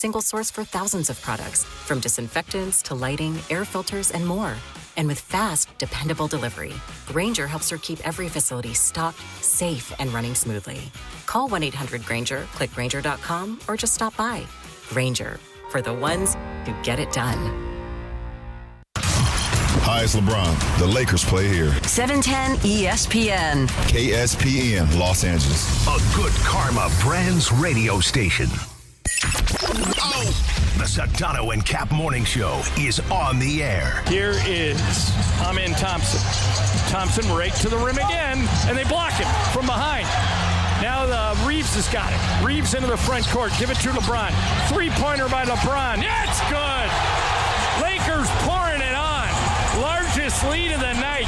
Single source for thousands of products, from disinfectants to lighting, air filters, and more. And with fast, dependable delivery, Granger helps her keep every facility stocked, safe, and running smoothly. Call 1-800-GRANGER, click Granger.com, or just stop by. Granger, for the ones who get it done. Hi, it's LeBron. The Lakers play here. 710 ESPN. KSPN, Los Angeles. A Good Karma Brands radio station. The Sedano and Kap Morning Show is on the air. Here is Amin Thompson. Thompson right to the rim again, and they block him from behind. Now Reeves has got it. Reeves into the front court. Give it to LeBron. Three-pointer by LeBron. It's good. Lakers pouring it on. Largest lead of the night.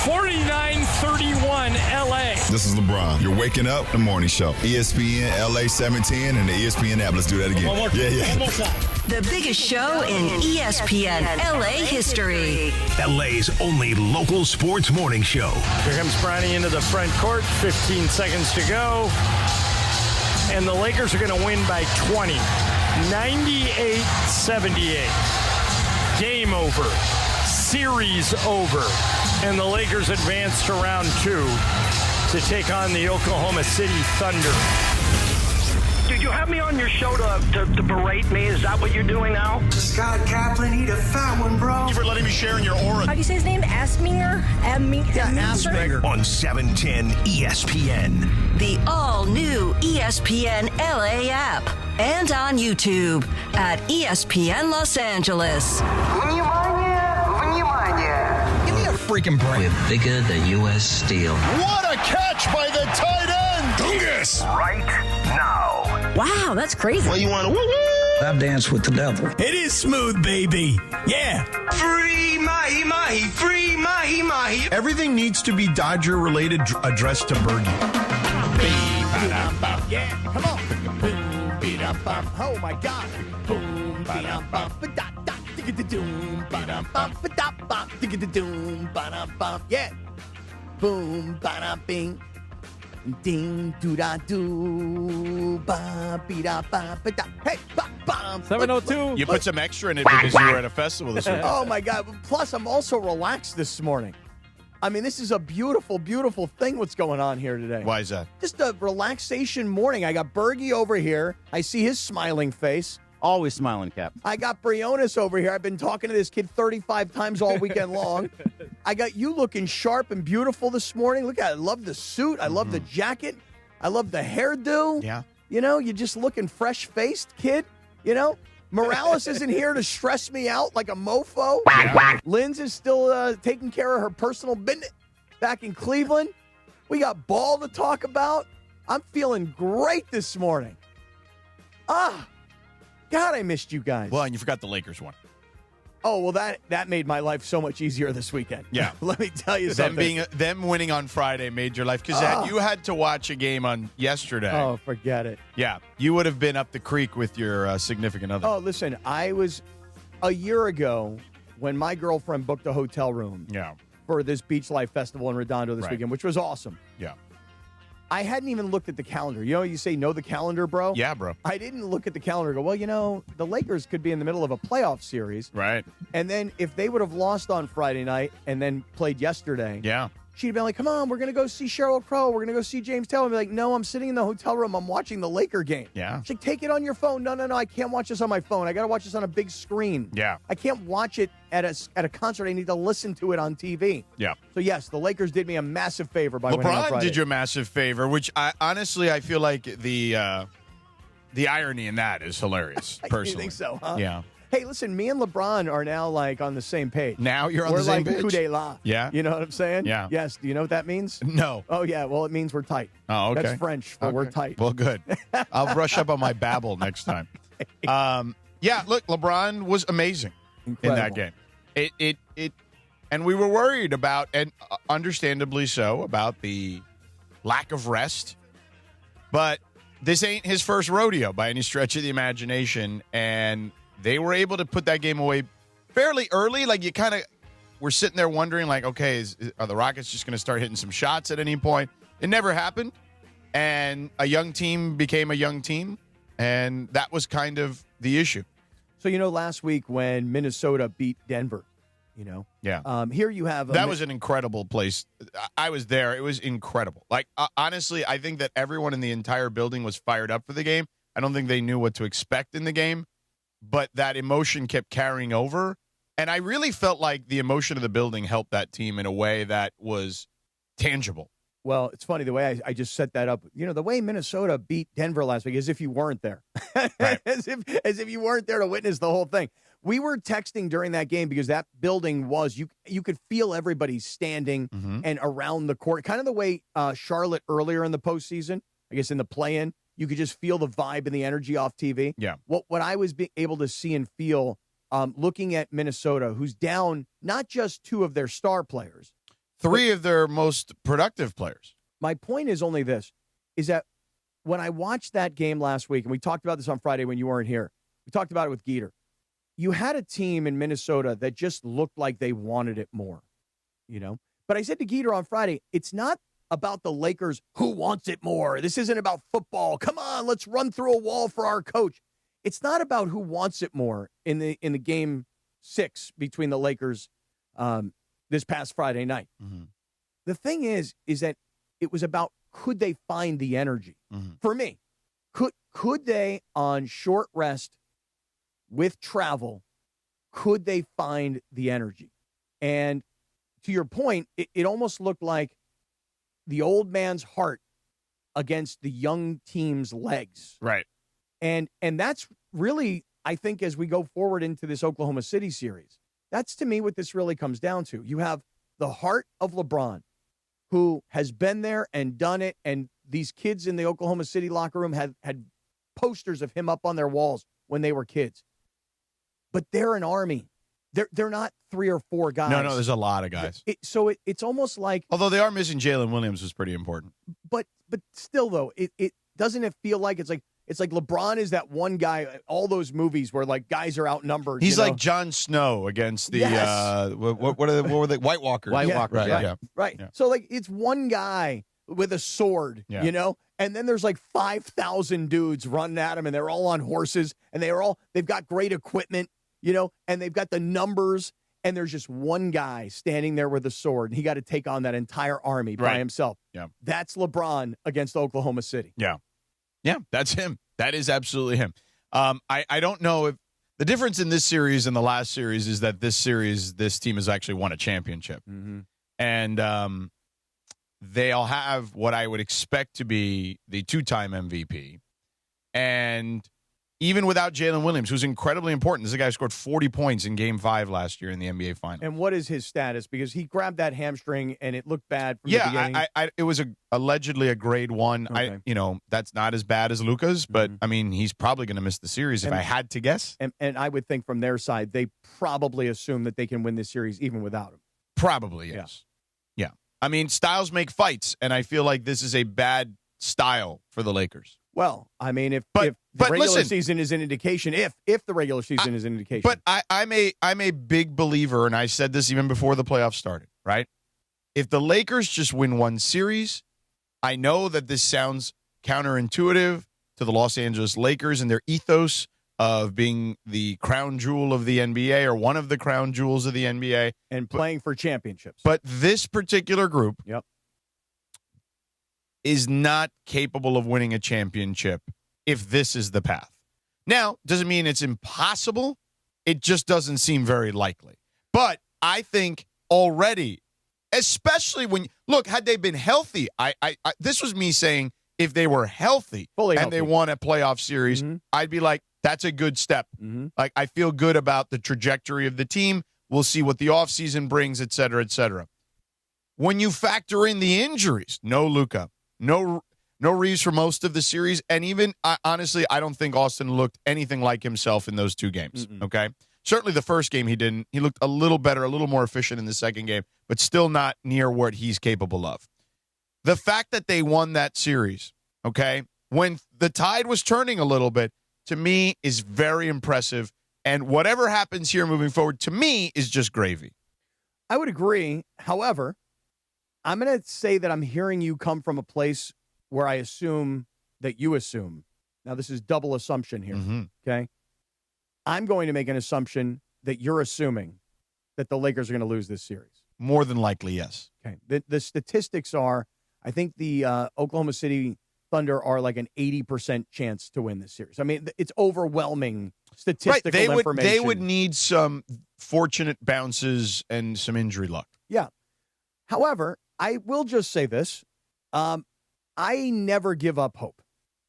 49-31 LA. This is LeBron. You're waking up, the morning show. ESPN LA 710 and the ESPN app. Let's do that again. The biggest show in ESPN LA history. LA's only local sports morning show. Here comes Bronny into the front court. 15 seconds to go. And the Lakers are going to win by 20. 98-78. Game over. Series over. And the Lakers advance to round 2 to take on the Oklahoma City Thunder. Did you have me on your show to berate me? Is that what you're doing now? Scott Kaplan, eat a fat one, bro. Thank you for letting me share in your aura. How do you say his name? Asminger? Asminger. On 710 ESPN. The all-new ESPN LA app. And on YouTube at ESPN Los Angeles. Give me a freaking break. We're bigger than U.S. Steel. What a catch by the tight end. Gungus. Right now. Wow, that's crazy. Well, you want to woo-woo? I've danced with the devil. It is smooth, baby. Yeah. Free mahi mahi, free mahi mahi. Everything needs to be Dodger-related addressed to Bergie. Yeah, come on. Oh, my God. Boom, yeah. Boom, ba bing. Ding, doo da doo. Ba da ba da. Hey, ba bam. 7:02. You put some extra in it because you were at a festival this week. Oh, my God. Plus, I'm also relaxed this morning. I mean, this is a beautiful, beautiful thing what's going on here today. Why is that? Just a relaxation morning. I got Bergie over here. I see his smiling face. Always smiling, Cap. I got Briones over here. I've been talking to this kid 35 times all weekend long. I got you looking sharp and beautiful this morning. Look at it. I love the suit. I love the jacket. I love the hairdo. Yeah. You know, you're just looking fresh-faced, kid. You know? Morales isn't here to stress me out like a mofo. Yeah. Lynn's is still taking care of her personal business back in Cleveland. We got ball to talk about. I'm feeling great this morning. God, I missed you guys. Well, and you forgot the Lakers one. Oh, well, that made my life so much easier this weekend. Yeah. Let me tell you something. Them winning on Friday made your life, because you had to watch a game on yesterday. Oh, forget it. Yeah. You would have been up the creek with your significant other. Oh, listen, I was a year ago when my girlfriend booked a hotel room for this Beach Life Festival in Redondo this weekend, which was awesome. Yeah. I hadn't even looked at the calendar. You know, you say know the calendar, bro? Yeah, bro. I didn't look at the calendar and go, well, you know, the Lakers could be in the middle of a playoff series. Right. And then if they would have lost on Friday night and then played yesterday, she'd have been like, come on, we're going to go see Sheryl Crow. We're going to go see James Taylor. I'd be like, no, I'm sitting in the hotel room. I'm watching the Laker game. Yeah. She's like, take it on your phone. No, I can't watch this on my phone. I got to watch this on a big screen. Yeah. I can't watch it at a concert. I need to listen to it on TV. Yeah. So, yes, the Lakers did me a massive favor by winning on LeBron Friday. did you a massive favor, which I feel like the irony in that is hilarious, personally. You think so, huh? Yeah. Hey, listen, me and LeBron are now, like, on the same page. Now you're on the same page? We're like coup d'état. Yeah. You know what I'm saying? Yeah. Yes. Do you know what that means? No. Oh, yeah. Well, it means we're tight. Oh, okay. That's French for we're tight. Well, good. I'll brush up on my babble next time. Yeah, look, LeBron was amazing in that game. It and we were worried about, and understandably so, about the lack of rest. But this ain't his first rodeo by any stretch of the imagination, and they were able to put that game away fairly early. Like, you kind of were sitting there wondering, like, okay, are the Rockets just going to start hitting some shots at any point? It never happened, and a young team became a young team, And that was kind of the issue. So, last week when Minnesota beat Denver, Yeah. Here you have that was an incredible place. I was there. It was incredible. Like, honestly, I think that everyone in the entire building was fired up for the game. I don't think they knew what to expect in the game, but that emotion kept carrying over. And I really felt like the emotion of the building helped that team in a way that was tangible. Well, it's funny the way I just set that up. The way Minnesota beat Denver last week, as if you weren't there, Right. as if you weren't there to witness the whole thing. We were texting during that game because that building was you could feel everybody standing and around the court, kind of the way Charlotte earlier in the postseason, I guess in the play-in, you could just feel the vibe and the energy off TV. Yeah. What I was able to see and feel looking at Minnesota, who's down not just two of their star players, three of their most productive players. My point is only this, is that when I watched that game last week, and we talked about this on Friday when you weren't here, we talked about it with Geeter. You had a team in Minnesota that just looked like they wanted it more, But I said to Geeter on Friday, it's not about the Lakers who wants it more. This isn't about football. Come on, let's run through a wall for our coach. It's not about who wants it more in the game 6 between the Lakers this past Friday night. Mm-hmm. The thing is that it was about, could they find the energy? For me, could they, on short rest with travel, could they find the energy? And to your point, it almost looked like the old man's heart against the young team's legs. Right. And that's really, I think, as we go forward into this Oklahoma City series, that's to me what this really comes down to. You have the heart of LeBron, who has been there and done it, and these kids in the Oklahoma City locker room had posters of him up on their walls when they were kids. But they're an army. They're not 3 or 4 guys. No, there's a lot of guys. It's almost like, although they are missing Jalen Williams, was pretty important. But still, though, it doesn't it feel like it's like LeBron is that one guy. All those movies where like guys are outnumbered. He's like Jon Snow against the what were they? White Walkers. Right. Yeah. So like it's one guy with a sword, and then there's like 5,000 dudes running at him, and they're all on horses, and they've got great equipment, and they've got the numbers, and there's just one guy standing there with a sword, and he got to take on that entire army by himself. Yeah. That's LeBron against Oklahoma City. Yeah. Yeah, that's him. That is absolutely him. I don't know if the difference in this series and the last series is that this team has actually won a championship. Mm-hmm. And they'll have what I would expect to be the 2-time MVP. And even without Jalen Williams, who's incredibly important. This is a guy who scored 40 points in Game 5 last year in the NBA Finals. And what is his status? Because he grabbed that hamstring, and it looked bad from the beginning. It was allegedly a grade 1. Okay. That's not as bad as Luka's, but, I mean, he's probably going to miss the series if I had to guess. And I would think from their side, they probably assume that they can win this series even without him. Probably, yes. Yeah. I mean, styles make fights, and I feel like this is a bad style for the Lakers. Well, I mean, if the regular season is an indication, if the regular season is an indication. But I'm a big believer, and I said this even before the playoffs started, right? If the Lakers just win one series, I know that this sounds counterintuitive to the Los Angeles Lakers and their ethos of being the crown jewel of the NBA or one of the crown jewels of the NBA. And playing for championships. But this particular group is not capable of winning a championship if this is the path. Now, doesn't mean it's impossible. It just doesn't seem very likely. But I think already, especially when, look, had they been healthy, this was me saying if they were healthy they won a playoff series, I'd be like, that's a good step. Like, I feel good about the trajectory of the team. We'll see what the offseason brings, et cetera, et cetera. When you factor in the injuries, no Luka, no Reeves for most of the series, and even, honestly, I don't think Austin looked anything like himself in those 2 games, okay? Certainly the first game he didn't. He looked a little better, a little more efficient in the second game, but still not near what he's capable of. The fact that they won that series, okay, when the tide was turning a little bit, to me is very impressive, and whatever happens here moving forward, to me, is just gravy. I would agree. However, I'm going to say that I'm hearing you come from a place where I assume that you assume Now, this is double assumption here, Mm-hmm. okay? I'm going to make an assumption that you're assuming that the Lakers are going to lose this series. More than likely, yes. Okay. The statistics are, I think the Oklahoma City Thunder are like an 80% chance to win this series. I mean, it's overwhelming statistical information. They would need some fortunate bounces and some injury luck. Yeah. However, I will just say this. I never give up hope.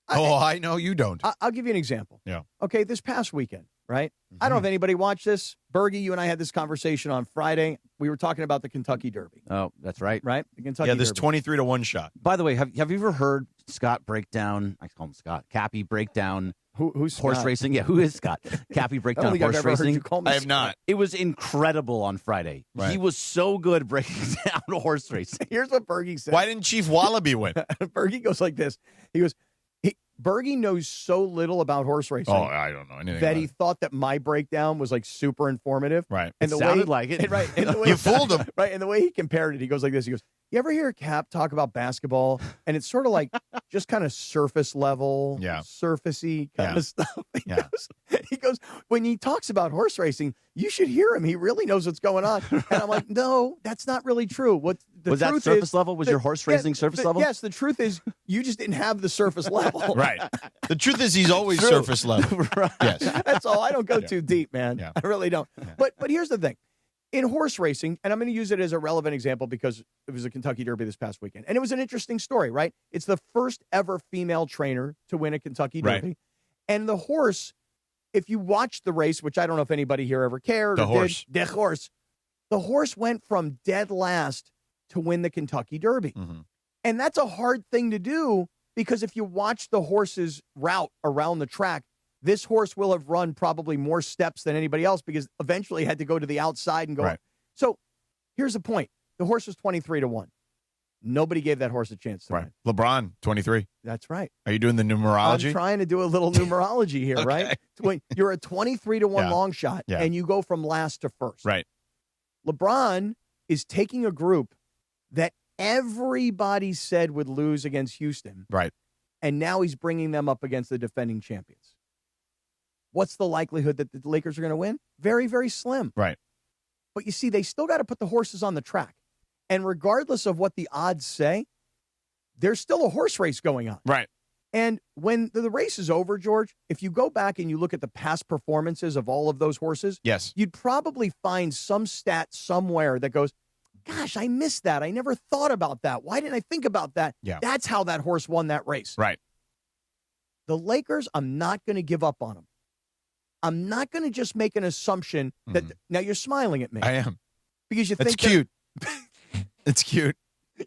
I know you don't. I'll give you an example. Yeah. Okay, this past weekend, right? I don't know if anybody watched this. Bergie, you and I had this conversation on Friday. We were talking about the Kentucky Derby. Oh, that's right. Right? The Kentucky this Derby. 23-1 shot. By the way, have you ever heard Scott break down, I call him Scott, Cappy break down who's horse Scott? racing? Yeah, who is Scott? Cappy break down horse I've ever racing? Heard you call me I have Scott. not. It was incredible on Friday. Right. He was so good breaking down horse racing. Here's what Bergie said. Why didn't Chief Wallaby win? Bergie goes like this. He goes, Bergie knows so little about horse racing. Oh, I don't know anything that about he it. thought that my breakdown was like super informative. Right. And It the sounded way, like it. and right. And the way, You fooled him. Right. And the way he compared it, he goes like this. He goes, you ever hear Cap talk about basketball? And it's sort of like just kind of surface level, surfacey kind of stuff. He goes, when he talks about horse racing, you should hear him. He really knows what's going on. And I'm like, no, that's not really true. What the Was that truth surface is, level? Was your horse racing surface level? Yes, the truth is you just didn't have the surface level. Right. The truth is he's always True. surface level. Right. Yes. That's all. I don't go too deep, man. Yeah. I really don't. But here's the thing. In horse racing, and I'm going to use it as a relevant example because it was a Kentucky Derby this past weekend. And it was an interesting story, right? It's the first ever female trainer to win a Kentucky Derby. Right. And the horse, if you watch the race, which I don't know if anybody here ever cared. The horse. The horse went from dead last to win the Kentucky Derby. Mm-hmm. And that's a hard thing to do because if you watch the horse's route around the track, this horse will have run probably more steps than anybody else because eventually he had to go to the outside and go. Right. So here's the point. The horse was 23-1. Nobody gave that horse a chance to Right. win. LeBron, 23. That's right. Are you doing the numerology? I'm trying to do a little numerology here, right? When you're a 23-1 Yeah. long shot and you go from last to first. Right. LeBron is taking a group that everybody said would lose against Houston. Right. And now he's bringing them up against the defending champions. What's the likelihood that the Lakers are going to win? Very, very slim. Right. But you see, they still got to put the horses on the track. And regardless of what the odds say, there's still a horse race going on. Right. And when the race is over, George, if you go back and you look at the past performances of all of those horses, Yes. you'd probably find some stat somewhere that goes, gosh, I missed that. I never thought about that. Why didn't I think about that? Yeah. That's how that horse won that race. Right. The Lakers, I'm not going to give up on them. I'm not going to just make an assumption that now you're smiling at me. I am. Because you That's think cute. It's cute.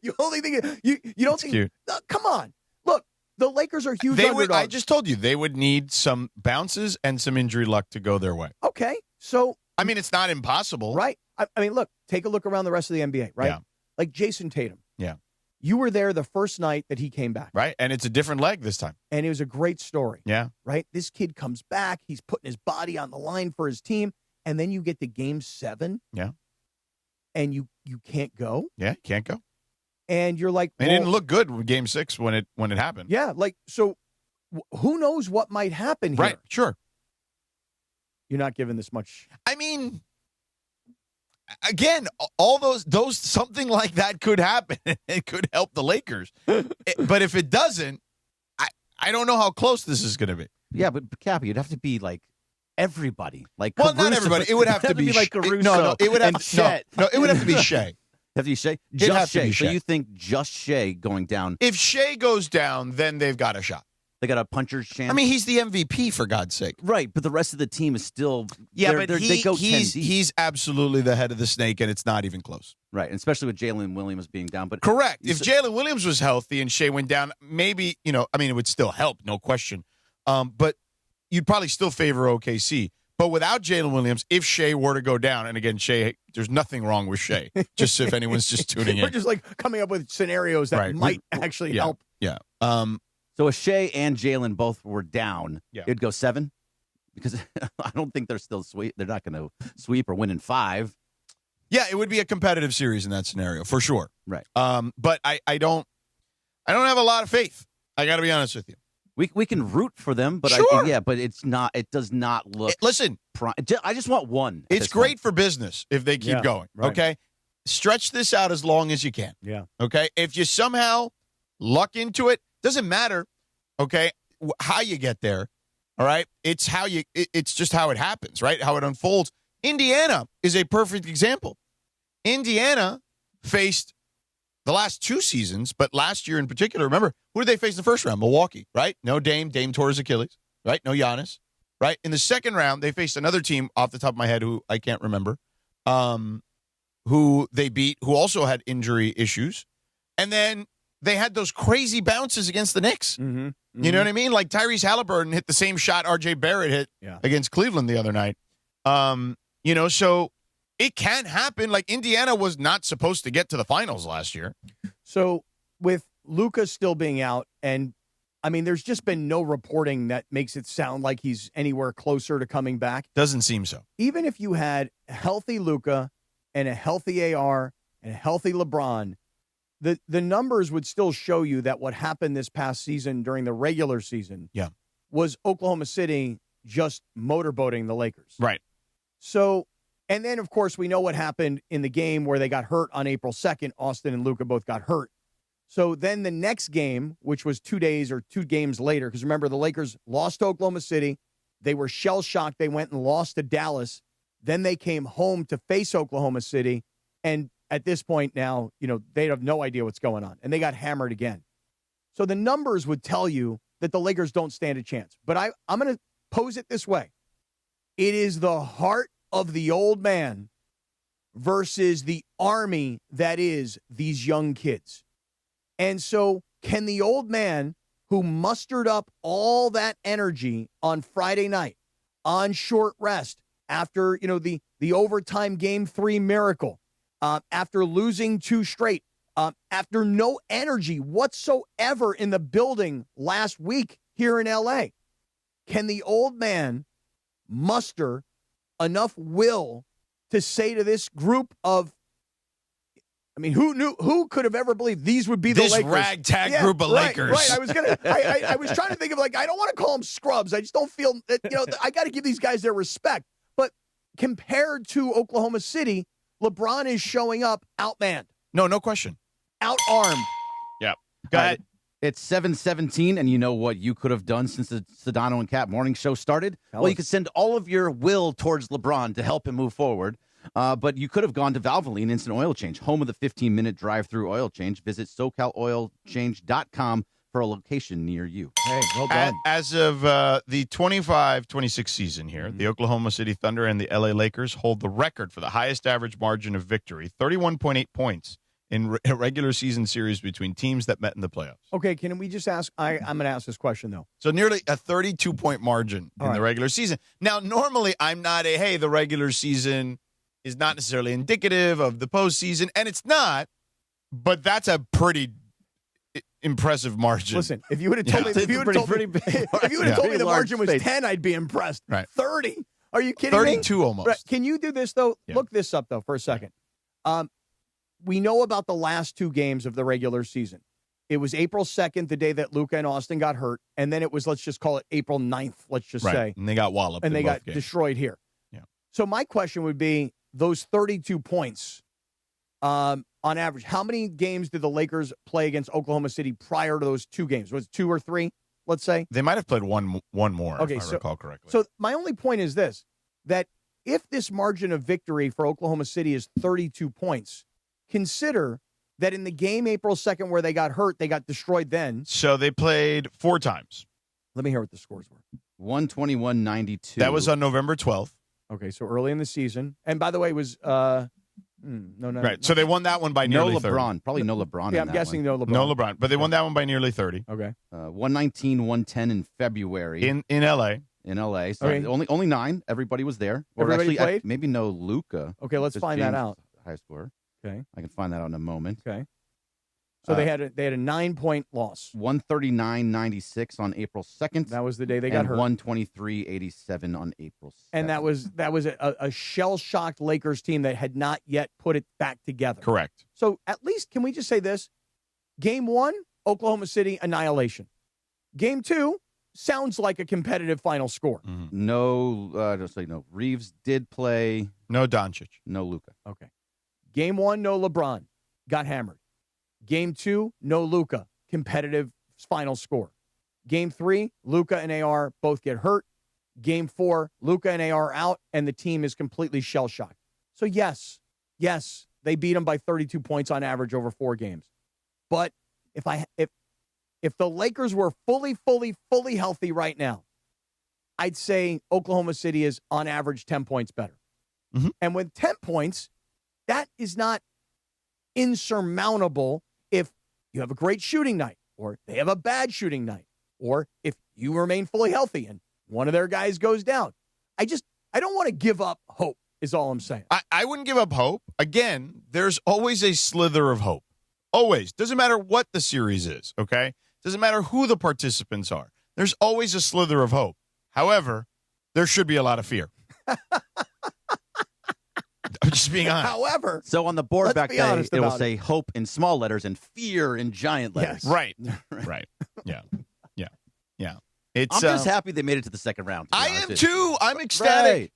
You only think you don't It's think cute. come on. Look, the Lakers are huge They underdogs. would. I just told you they would need some bounces and some injury luck to go their way. Okay. So I mean, it's not impossible. right. I mean, look, take a look around the rest of the NBA, right? Yeah. Like Jason Tatum. Yeah. You were there the first night that he came back. Right. And it's a different leg this time. And it was a great story. Yeah. Right? This kid comes back, he's putting his body on the line for his team, and then you get to game 7. Yeah. And you can't go. Yeah. Can't go. And you're like, It well, didn't look good with Game 6 when it happened. yeah, like so who knows what might happen here? Right. Sure. You're not giving this much. I mean, again, all those something like that could happen. It could help the Lakers. But if it doesn't, I don't know how close this is going to be. Yeah, but Cappy, it'd have to be like everybody. Like Well, Caruso. not everybody. It would have to be like Shea. Caruso. No, it would have and to, no, Chet. no, it would have to be Shea. Have to be Shea? It'd have Just to be Shea. So Shea. you think just Shea going down? If Shea goes down, then they've got a shot. They got a puncher's chance. I mean, he's the MVP for God's sake. right, but the rest of the team is still. Yeah, they're- but they go 10 deep. he's absolutely the head of the snake, and it's not even close. Right, and especially with Jalen Williams being down. But Correct. If Jalen Williams was healthy and Shea went down, maybe, I mean, it would still help, no question. But you'd probably still favor OKC. But without Jalen Williams, if Shea were to go down, and again, Shea, there's nothing wrong with Shea, just if anyone's just tuning We're in. just like coming up with scenarios that Right. might actually Yeah. help. Yeah. so if Shea and Jalen both were down, Yeah. it'd go 7. Because I don't think they're still sweep. They're not going to sweep or win in 5. Yeah, it would be a competitive series in that scenario, for sure. Right. But I don't have a lot of faith. I got to be honest with you. We can root for them, but Sure. but it's not. It does not look. Listen, I just want one. It's great for business if they keep going. right. Okay, stretch this out as long as you can. Yeah. Okay, if you somehow luck into it, doesn't matter. Okay, how you get there. All right, it's how you. It's just how it happens, right? How it unfolds. Indiana is a perfect example. Indiana faced the last 2 seasons, but last year in particular, remember, who did they face in the first round? Milwaukee, right? No Dame. Dame tore his Achilles, right? No Giannis, right? In the second round, they faced another team off the top of my head who I can't remember, who they beat, who also had injury issues. And then they had those crazy bounces against the Knicks. Mm-hmm. You know what I mean? Like Tyrese Halliburton hit the same shot R.J. Barrett hit against Cleveland the other night. So it can happen. Like Indiana was not supposed to get to the finals last year. So with Luka still being out, and I mean, there's just been no reporting that makes it sound like he's anywhere closer to coming back. Doesn't seem so. Even if you had a healthy Luka and a healthy AR and a healthy LeBron, the numbers would still show you that what happened this past season during the regular season was Oklahoma City just motorboating the Lakers. Right. So, and then, of course, we know what happened in the game where they got hurt on April 2nd. Austin and Luka both got hurt. So then the next game, which was 2 days or 2 games later, because remember, the Lakers lost to Oklahoma City. They were shell-shocked. They went and lost to Dallas. Then they came home to face Oklahoma City. And at this point now, they have no idea what's going on. And they got hammered again. So the numbers would tell you that the Lakers don't stand a chance. But I'm going to pose it this way. It is the heart of the old man versus the army that is these young kids. And so can the old man who mustered up all that energy on Friday night on short rest after, the overtime game 3 miracle, after losing 2 straight, after no energy whatsoever in the building last week here in L.A., can the old man muster enough will to say to this group of, who could have ever believed these would be the Lakers? This ragtag group of Lakers. Right. I was trying to think of I don't want to call them scrubs. I just don't feel that, I got to give these guys their respect. But compared to Oklahoma City, LeBron is showing up outmanned. No question. Outarmed. Yeah. Go ahead. It's 7:17, and you know what you could have done since the Sedano and Kap morning show started? You could send all of your will towards LeBron to help him move forward. But you could have gone to Valvoline Instant Oil Change, home of the 15-minute drive-through oil change. Visit SoCalOilChange.com for a location near you. Hey, well done. As of the 25-26 season here, the Oklahoma City Thunder and the LA Lakers hold the record for the highest average margin of victory, 31.8 points in a regular season series between teams that met in the playoffs. Okay, can we just ask? I'm going to ask this question, though. So nearly a 32-point margin in the regular season. Now, normally I'm not the regular season is not necessarily indicative of the postseason, and it's not, but that's a pretty impressive margin. Listen, if you would have told me, if you would have told me the margin was 10, I'd be impressed. Right. 30? Are you kidding 32 me? almost. Right. Can you do this, though? Yeah. Look this up, though, for a second. We know about the last 2 games of the regular season. It was April 2nd, the day that Luka and Austin got hurt, and then it was, let's just call it April 9th, let's just say. And they got walloped. And they got games. destroyed here. Yeah. So my question would be, those 32 points, on average, how many games did the Lakers play against Oklahoma City prior to those 2 games? Was it 2 or 3, let's say? They might have played one more, if I recall correctly. So my only point is this, that if this margin of victory for Oklahoma City is 32 points, consider that in the game April 2nd where they got hurt, they got destroyed then. So they played 4 times. Let me hear what the scores were. 121-92. That was on November 12th. Okay, so early in the season. And by the way, it was no. Right, so they won that one by nearly no 30. LeBron. Probably no LeBron. Yeah, I'm guessing no LeBron. No LeBron, but they won that one by nearly 30. Okay. 119-110 in February. In L.A. In L.A. So Okay. only 9. Everybody was there. Everybody actually, played? maybe no Luka. Okay, let's find that out. High score. Okay. I can find that out in a moment. Okay. So they had a 9-point loss. 139-96 on April 2nd. That was the day they got hurt. 123-87 on April 7th. And that was a shell-shocked Lakers team that had not yet put it back together. Correct. So at least, can we just say this? Game 1, Oklahoma City, annihilation. Game 2, sounds like a competitive final score. No, just say no. Reeves did play. No Doncic. No Luka. Okay. Game 1, no LeBron. Got hammered. Game 2, no Luka. Competitive final score. Game 3, Luka and AR both get hurt. Game 4, Luka and AR out, and the team is completely shell-shocked. So yes, they beat them by 32 points on average over 4 games. But if the Lakers were fully healthy right now, I'd say Oklahoma City is on average 10 points better. Mm-hmm. And with 10 points, that is not insurmountable if you have a great shooting night or they have a bad shooting night or if you remain fully healthy and one of their guys goes down. I don't want to give up hope is all I'm saying. I wouldn't give up hope. Again, there's always a slither of hope. Always. Doesn't matter what the series is, okay? Doesn't matter who the participants are. There's always a slither of hope. However, there should be a lot of fear. I'm just being honest. However, so on the board back there, it will it. say hope in small letters and fear in giant letters. Yes. Right. Yeah. I'm just happy they made it to the second round. I am too. I'm ecstatic.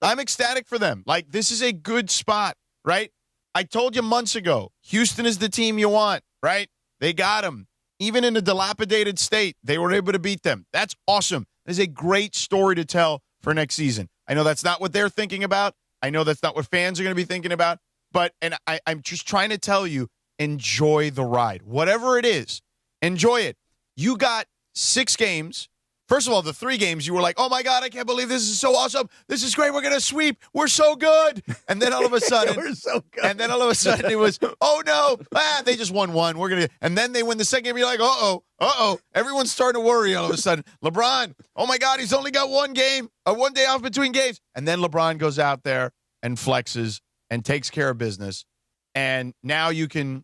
Right. I'm ecstatic for them. Like, this is a good spot, right? I told you months ago, Houston is the team you want, right? They got them. Even in a dilapidated state, they were able to beat them. That's awesome. There's a great story to tell for next season. I know that's not what they're thinking about. I know that's not what fans are going to be thinking about. But I'm just trying to tell you, enjoy the ride. Whatever it is, enjoy it. You got 6 games. First of all, the 3 games, you were like, oh, my God, I can't believe this is so awesome. This is great. We're going to sweep. We're so good. And then all of a sudden, we're so good. And then all of a sudden it was, oh, no, they just won 1. We're going to, and then they win the second game. You're like, uh-oh. Everyone's starting to worry all of a sudden. LeBron, oh, my God, he's only got 1 game, 1 day off between games. And then LeBron goes out there and flexes and takes care of business. And now you can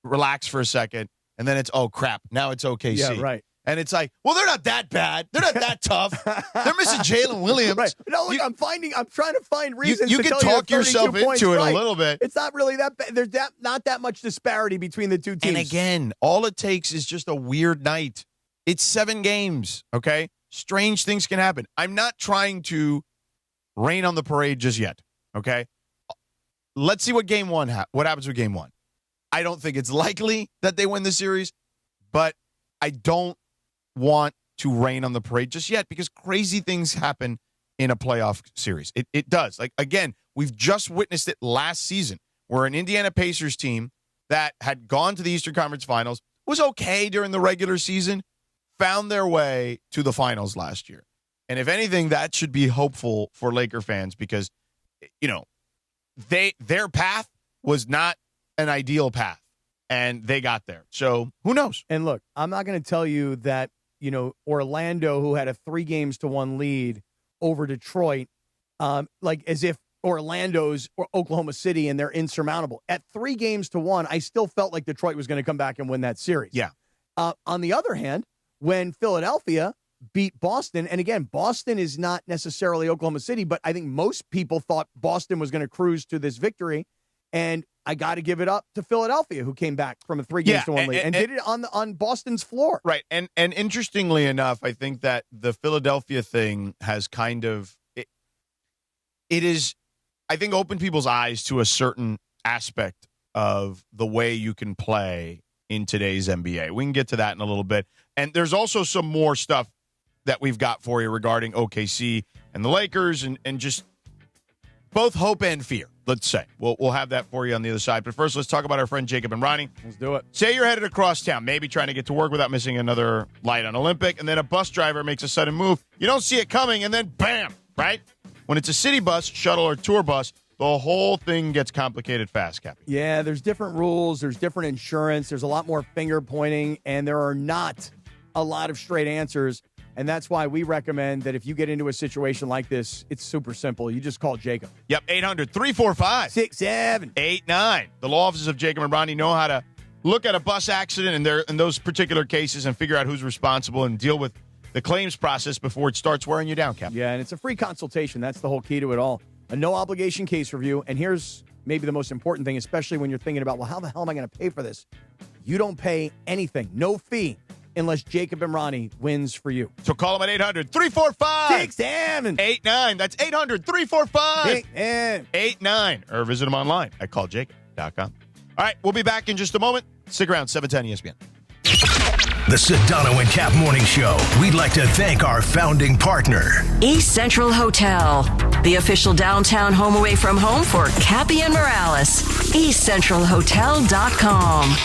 relax for a second. And then it's, oh, crap, now it's OKC. Yeah, right. And it's like, well, they're not that bad. They're not that tough. They're missing Jalen Williams. Right. No, look, I'm trying to find reasons. You to can tell talk you yourself into it right. a little bit. It's not really that bad. There's not that much disparity between the two teams. And again, all it takes is just a weird night. It's 7 games, okay? Strange things can happen. I'm not trying to rain on the parade just yet, okay? Let's see what game 1 what happens with game 1. I don't think it's likely that they win the series, but I don't want to rain on the parade just yet because crazy things happen in a playoff series. It does. Like, again, we've just witnessed it last season where an Indiana Pacers team that had gone to the Eastern Conference Finals, was okay during the regular season, found their way to the finals last year. And if anything, that should be hopeful for Laker fans because, you know, their path was not an ideal path. And they got there. So who knows? And look, I'm not going to tell you that, you know, Orlando, who had a 3-1 lead over Detroit, like as if Orlando's or Oklahoma City and they're insurmountable. At 3-1, I still felt like Detroit was going to come back and win that series. Yeah. On the other hand, when Philadelphia beat Boston, and again, Boston is not necessarily Oklahoma City, but I think most people thought Boston was going to cruise to this victory. And I got to give it up to Philadelphia, who came back from a 3-1 lead and did it on Boston's floor. Right. And interestingly enough, I think that the Philadelphia thing has kind of it is, I think, opened people's eyes to a certain aspect of the way you can play in today's NBA. We can get to that in a little bit. And there's also some more stuff that we've got for you regarding OKC and the Lakers and just both hope and fear, let's say. We'll have that for you on the other side. But first, let's talk about our friend Jacob and Ronnie. Let's do it. Say you're headed across town, maybe trying to get to work without missing another light on Olympic, and then a bus driver makes a sudden move. You don't see it coming, and then bam, right? When it's a city bus, shuttle, or tour bus, the whole thing gets complicated fast, Cappy. Yeah, there's different rules. There's different insurance. There's a lot more finger pointing, and there are not a lot of straight answers. And that's why we recommend that if you get into a situation like this, it's super simple. You just call Jacob. Yep, 800-345-6789. The law offices of Jacob and Ronnie know how to look at a bus accident in those particular cases and figure out who's responsible and deal with the claims process before it starts wearing you down, Cap. Yeah, and it's a free consultation. That's the whole key to it all. A no-obligation case review. And here's maybe the most important thing, especially when you're thinking about, well, how the hell am I going to pay for this? You don't pay anything. No fee. unless Jacob and Ronnie wins for you. So call them at 800-345. 6-7-89. That's 800-345. 89. Or visit them online at calljacob.com. All right, we'll be back in just a moment. Stick around, 710 ESPN. The Sedano and Kap Morning Show. We'd like to thank our founding partner, East Central Hotel, the official downtown home away from home for Cappy and Morales. EastCentralHotel.com.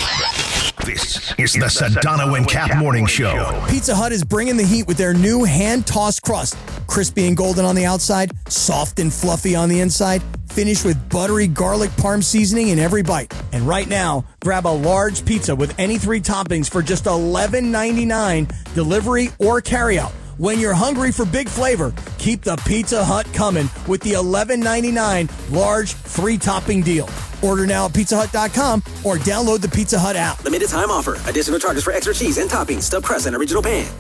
This is the Sedano and Kap Morning Show. Pizza Hut is bringing the heat with their new hand-tossed crust. Crispy and golden on the outside, soft and fluffy on the inside, finished with buttery garlic parm seasoning in every bite. And right now, grab a large pizza with any 3 toppings for just $11.99, delivery or carryout. When you're hungry for big flavor, keep the Pizza Hut coming with the $11.99 large 3-topping deal. Order now at pizzahut.com or download the Pizza Hut app. Limited time offer. Additional charges for extra cheese and toppings, stuffed crust, and original pan.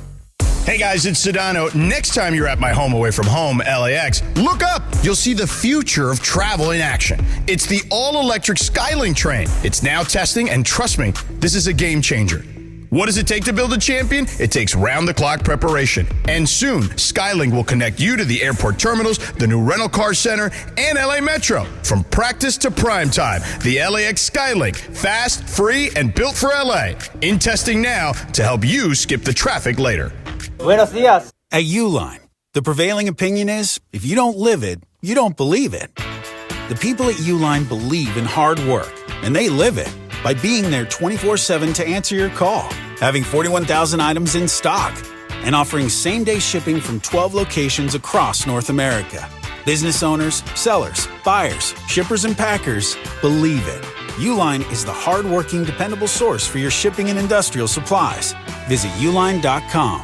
Hey guys, it's Sedano. Next time you're at my home away from home, LAX, look up. You'll see the future of travel in action. It's the all-electric Skylink train. It's now testing, and trust me, this is a game changer. What does it take to build a champion? It takes round-the-clock preparation. And soon, Skylink will connect you to the airport terminals, the new rental car center, and LA Metro. From practice to prime time, the LAX Skylink. Fast, free, and built for LA. In testing now to help you skip the traffic later. Buenos dias. At Uline, the prevailing opinion is, if you don't live it, you don't believe it. The people at Uline believe in hard work, and they live it by being there 24/7 to answer your call, having 41,000 items in stock, and offering same-day shipping from 12 locations across North America. Business owners, sellers, buyers, shippers, and packers believe it. Uline is the hard-working, dependable source for your shipping and industrial supplies. Visit uline.com.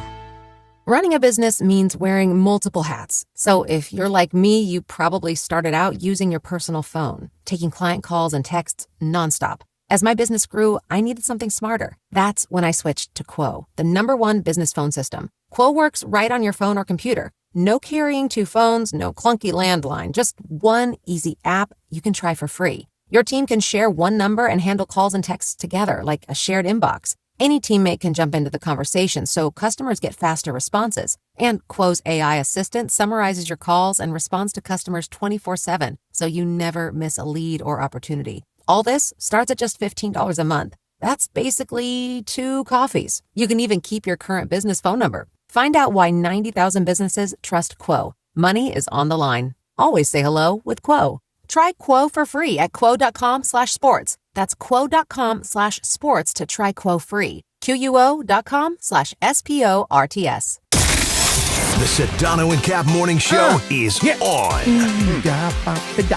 Running a business means wearing multiple hats. So if you're like me, you probably started out using your personal phone, taking client calls and texts nonstop. As my business grew, I needed something smarter. That's when I switched to Quo, the #1 business phone system. Quo works right on your phone or computer. No carrying 2 phones, no clunky landline, just one easy app you can try for free. Your team can share one number and handle calls and texts together like a shared inbox. Any teammate can jump into the conversation, so customers get faster responses. And Quo's AI assistant summarizes your calls and responds to customers 24/7, so you never miss a lead or opportunity. All this starts at just $15 a month. That's basically 2 coffees. You can even keep your current business phone number. Find out why 90,000 businesses trust Quo. Money is on the line. Always say hello with Quo. Try Quo for free at quo.com/sports. That's quo.com/sports to try Quo free. QUO.com/SPORTS. The Sedano and Kap Morning Show is on.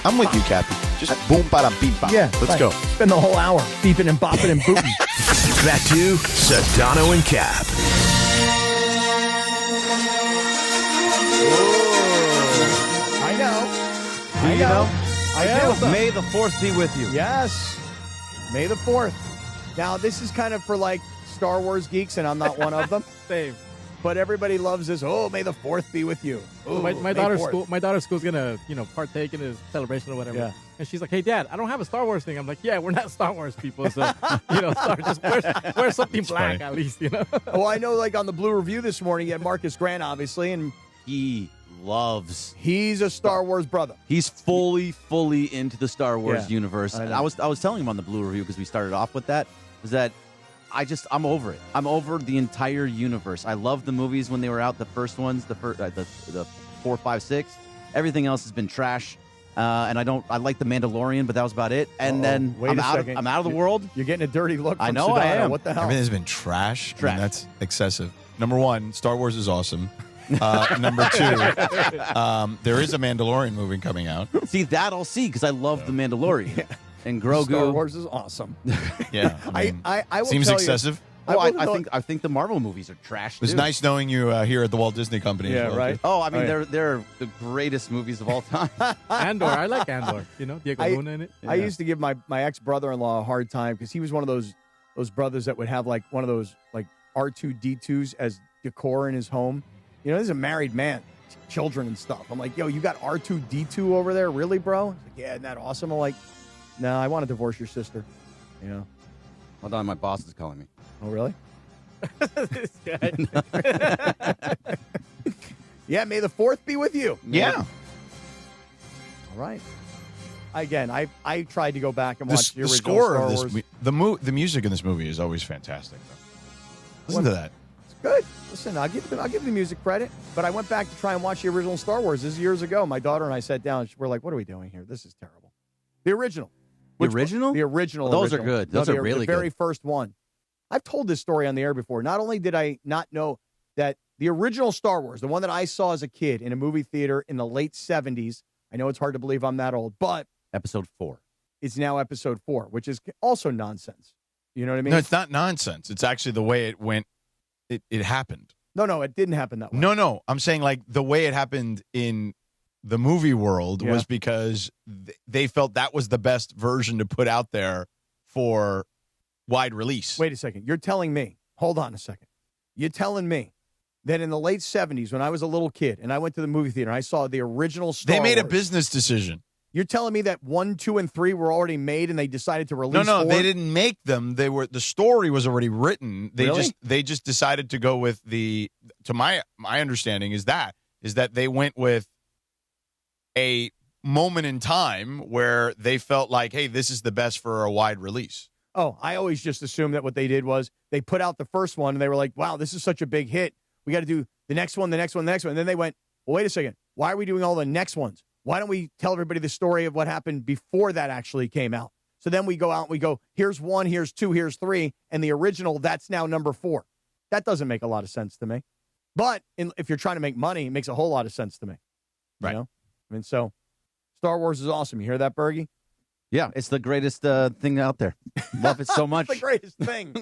I'm with you, Cappy. Just boom, bada, beep, bop. Yeah, let's go. Spend the whole hour beeping and bopping and booting. Back to Sedano and Kap. I know. May the 4th be with you. Yes. May the 4th. Now, this is kind of for like Star Wars geeks, and I'm not one of them. Same. But everybody loves this. Oh, may the 4th be with you. Ooh, my daughter's school's gonna, partake in his celebration or whatever. Yeah. And she's like, "Hey, Dad, I don't have a Star Wars thing." I'm like, "Yeah, we're not Star Wars people, so just wear something black at least, Well, I know, like on the Blue Review this morning, you had Marcus Grant, obviously, and He's a Star Wars brother. He's fully into the Star Wars Yeah. universe. And I was telling him on the Blue Review, because we started off with that, is that I'm over it. I'm over the entire universe. I loved the movies when they were out, the first ones, the 4, 5, 6. Everything else has been trash. And I like The Mandalorian, but that was about it. And then I'm out of the world. You're getting a dirty look from I know Sedano. I am. What the hell? Everything's been trash. I mean, that's excessive. Number 1, Star Wars is awesome. Number 2, there is a Mandalorian movie coming out. See, that I'll see, because I love The Mandalorian. Yeah. And Grogu. Star Wars is awesome. Yeah. I will seems tell excessive. You, I think the Marvel movies are trash, It was nice knowing you here at the Walt Disney Company. Yeah, as well, right. too. Oh, I mean, they're the greatest movies of all time. Andor, I like Andor. Diego Luna in it. I used to give my ex-brother-in-law a hard time because he was one of those brothers that would have like one of those like R2-D2s as decor in his home. This is a married man, children and stuff. I'm like, yo, you got R2-D2 over there? Really, bro? He's like, yeah, isn't that awesome? I'm like, no, I want to divorce your sister. Hold on, my boss is calling me. Oh, really? This guy. Yeah, may the 4th be with you. Yeah. All right. Again, I tried to go back and watch the original score Star of this, Wars. the music in this movie is always fantastic. Listen to that. It's good. Listen, I'll give the music credit, but I went back to try and watch the original Star Wars. This is years ago. My daughter and I sat down. We're like, "What are we doing here? This is terrible." The original. The original? The original. Those are good. Those are really good. The very good. first one. I've told this story on the air before. Not only did I not know that the original Star Wars, the one that I saw as a kid in a movie theater in the late 70s, I know it's hard to believe I'm that old, but Episode 4. it's now Episode 4, which is also nonsense. You know what I mean? No, it's not nonsense. It's actually the way it went. It happened. No, it didn't happen that way. No. I'm saying like the way it happened in the movie world was because they felt that was the best version to put out there for wide release. Wait a second. You're telling me, hold on a second. You're telling me that in the late 70s, when I was a little kid and I went to the movie theater and I saw the original Star Wars. They made a business decision. You're telling me that 1, 2, and 3 were already made and they decided to release No, 4? they didn't make them. The story was already written. Really? They just decided to go with to my understanding is that they went with a moment in time where they felt like, hey, this is the best for a wide release. Oh, I always just assumed that what they did was they put out the first one and they were like, wow, this is such a big hit. We got to do the next one, the next one, the next one. And then they went, well, wait a second. Why are we doing all the next ones? Why don't we tell everybody the story of what happened before that actually came out? So then we go out and we go, here's 1, here's 2, here's 3, and the original, that's now number 4. That doesn't make a lot of sense to me. But if you're trying to make money, it makes a whole lot of sense to me. Right. You know? I mean, so Star Wars is awesome. You hear that, Bergie? Yeah, it's the greatest thing out there. Love it so much. It's the greatest thing.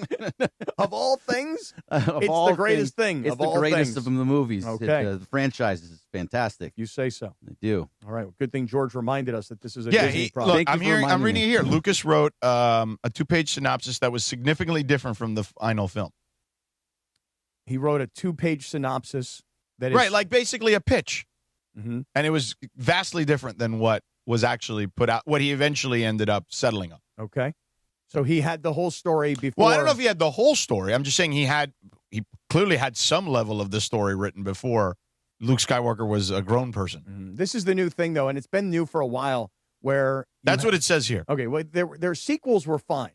Of all things, It's the greatest thing. It's of the all greatest things. of the movies. Okay. The franchise is fantastic. You say so. They do. All right. Well, good thing George reminded us that this is a Yeah, Disney product. look, I'm reading it here. Lucas wrote a 2-page synopsis that was significantly different from the final film. He wrote a 2-page synopsis that is Right, like basically a pitch. Mm-hmm. And it was vastly different than what was actually put out, what he eventually ended up settling on. Okay. So he had the whole story before. Well, I don't know if he had the whole story. I'm just saying he clearly had some level of the story written before Luke Skywalker was a grown person. Mm-hmm. This is the new thing, though, and it's been new for a while where. That's what it says here. Okay. Well, their sequels were fine.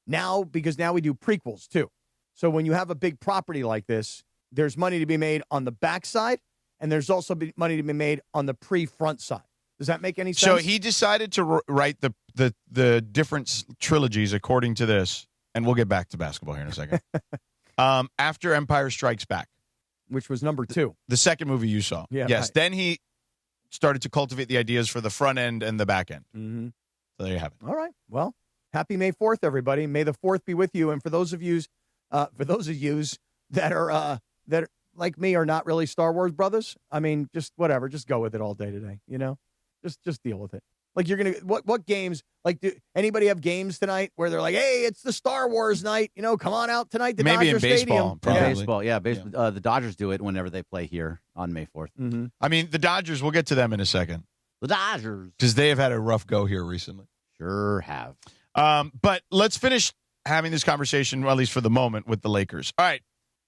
Because now we do prequels, too. So when you have a big property like this, there's money to be made on the backside, and there's also money to be made on the pre-front side. Does that make any sense? So he decided to write the different trilogies according to this, and we'll get back to basketball here in a second. After Empire Strikes Back, which was number 2, the second movie you saw. Yeah. Yes. Right. Then he started to cultivate the ideas for the front end and the back end. Mm-hmm. So there you have it. All right. Well, happy May 4th, everybody. May the 4th be with you. And for those of you that are like me are not really Star Wars brothers, I mean, just whatever, just go with it all day today. You know, just deal with it. Like you're gonna what games? Like, do anybody have games tonight where they're like, hey, it's the Star Wars night. You know, come on out tonight. To Maybe Dodger in baseball, Stadium. probably. Yeah. Baseball. The Dodgers do it whenever they play here on May 4th. Mm-hmm. I mean, the Dodgers, we'll get to them in a second. The Dodgers. Because they have had a rough go here recently. Sure have. But let's finish having this conversation, well, at least for the moment, with the Lakers. All right.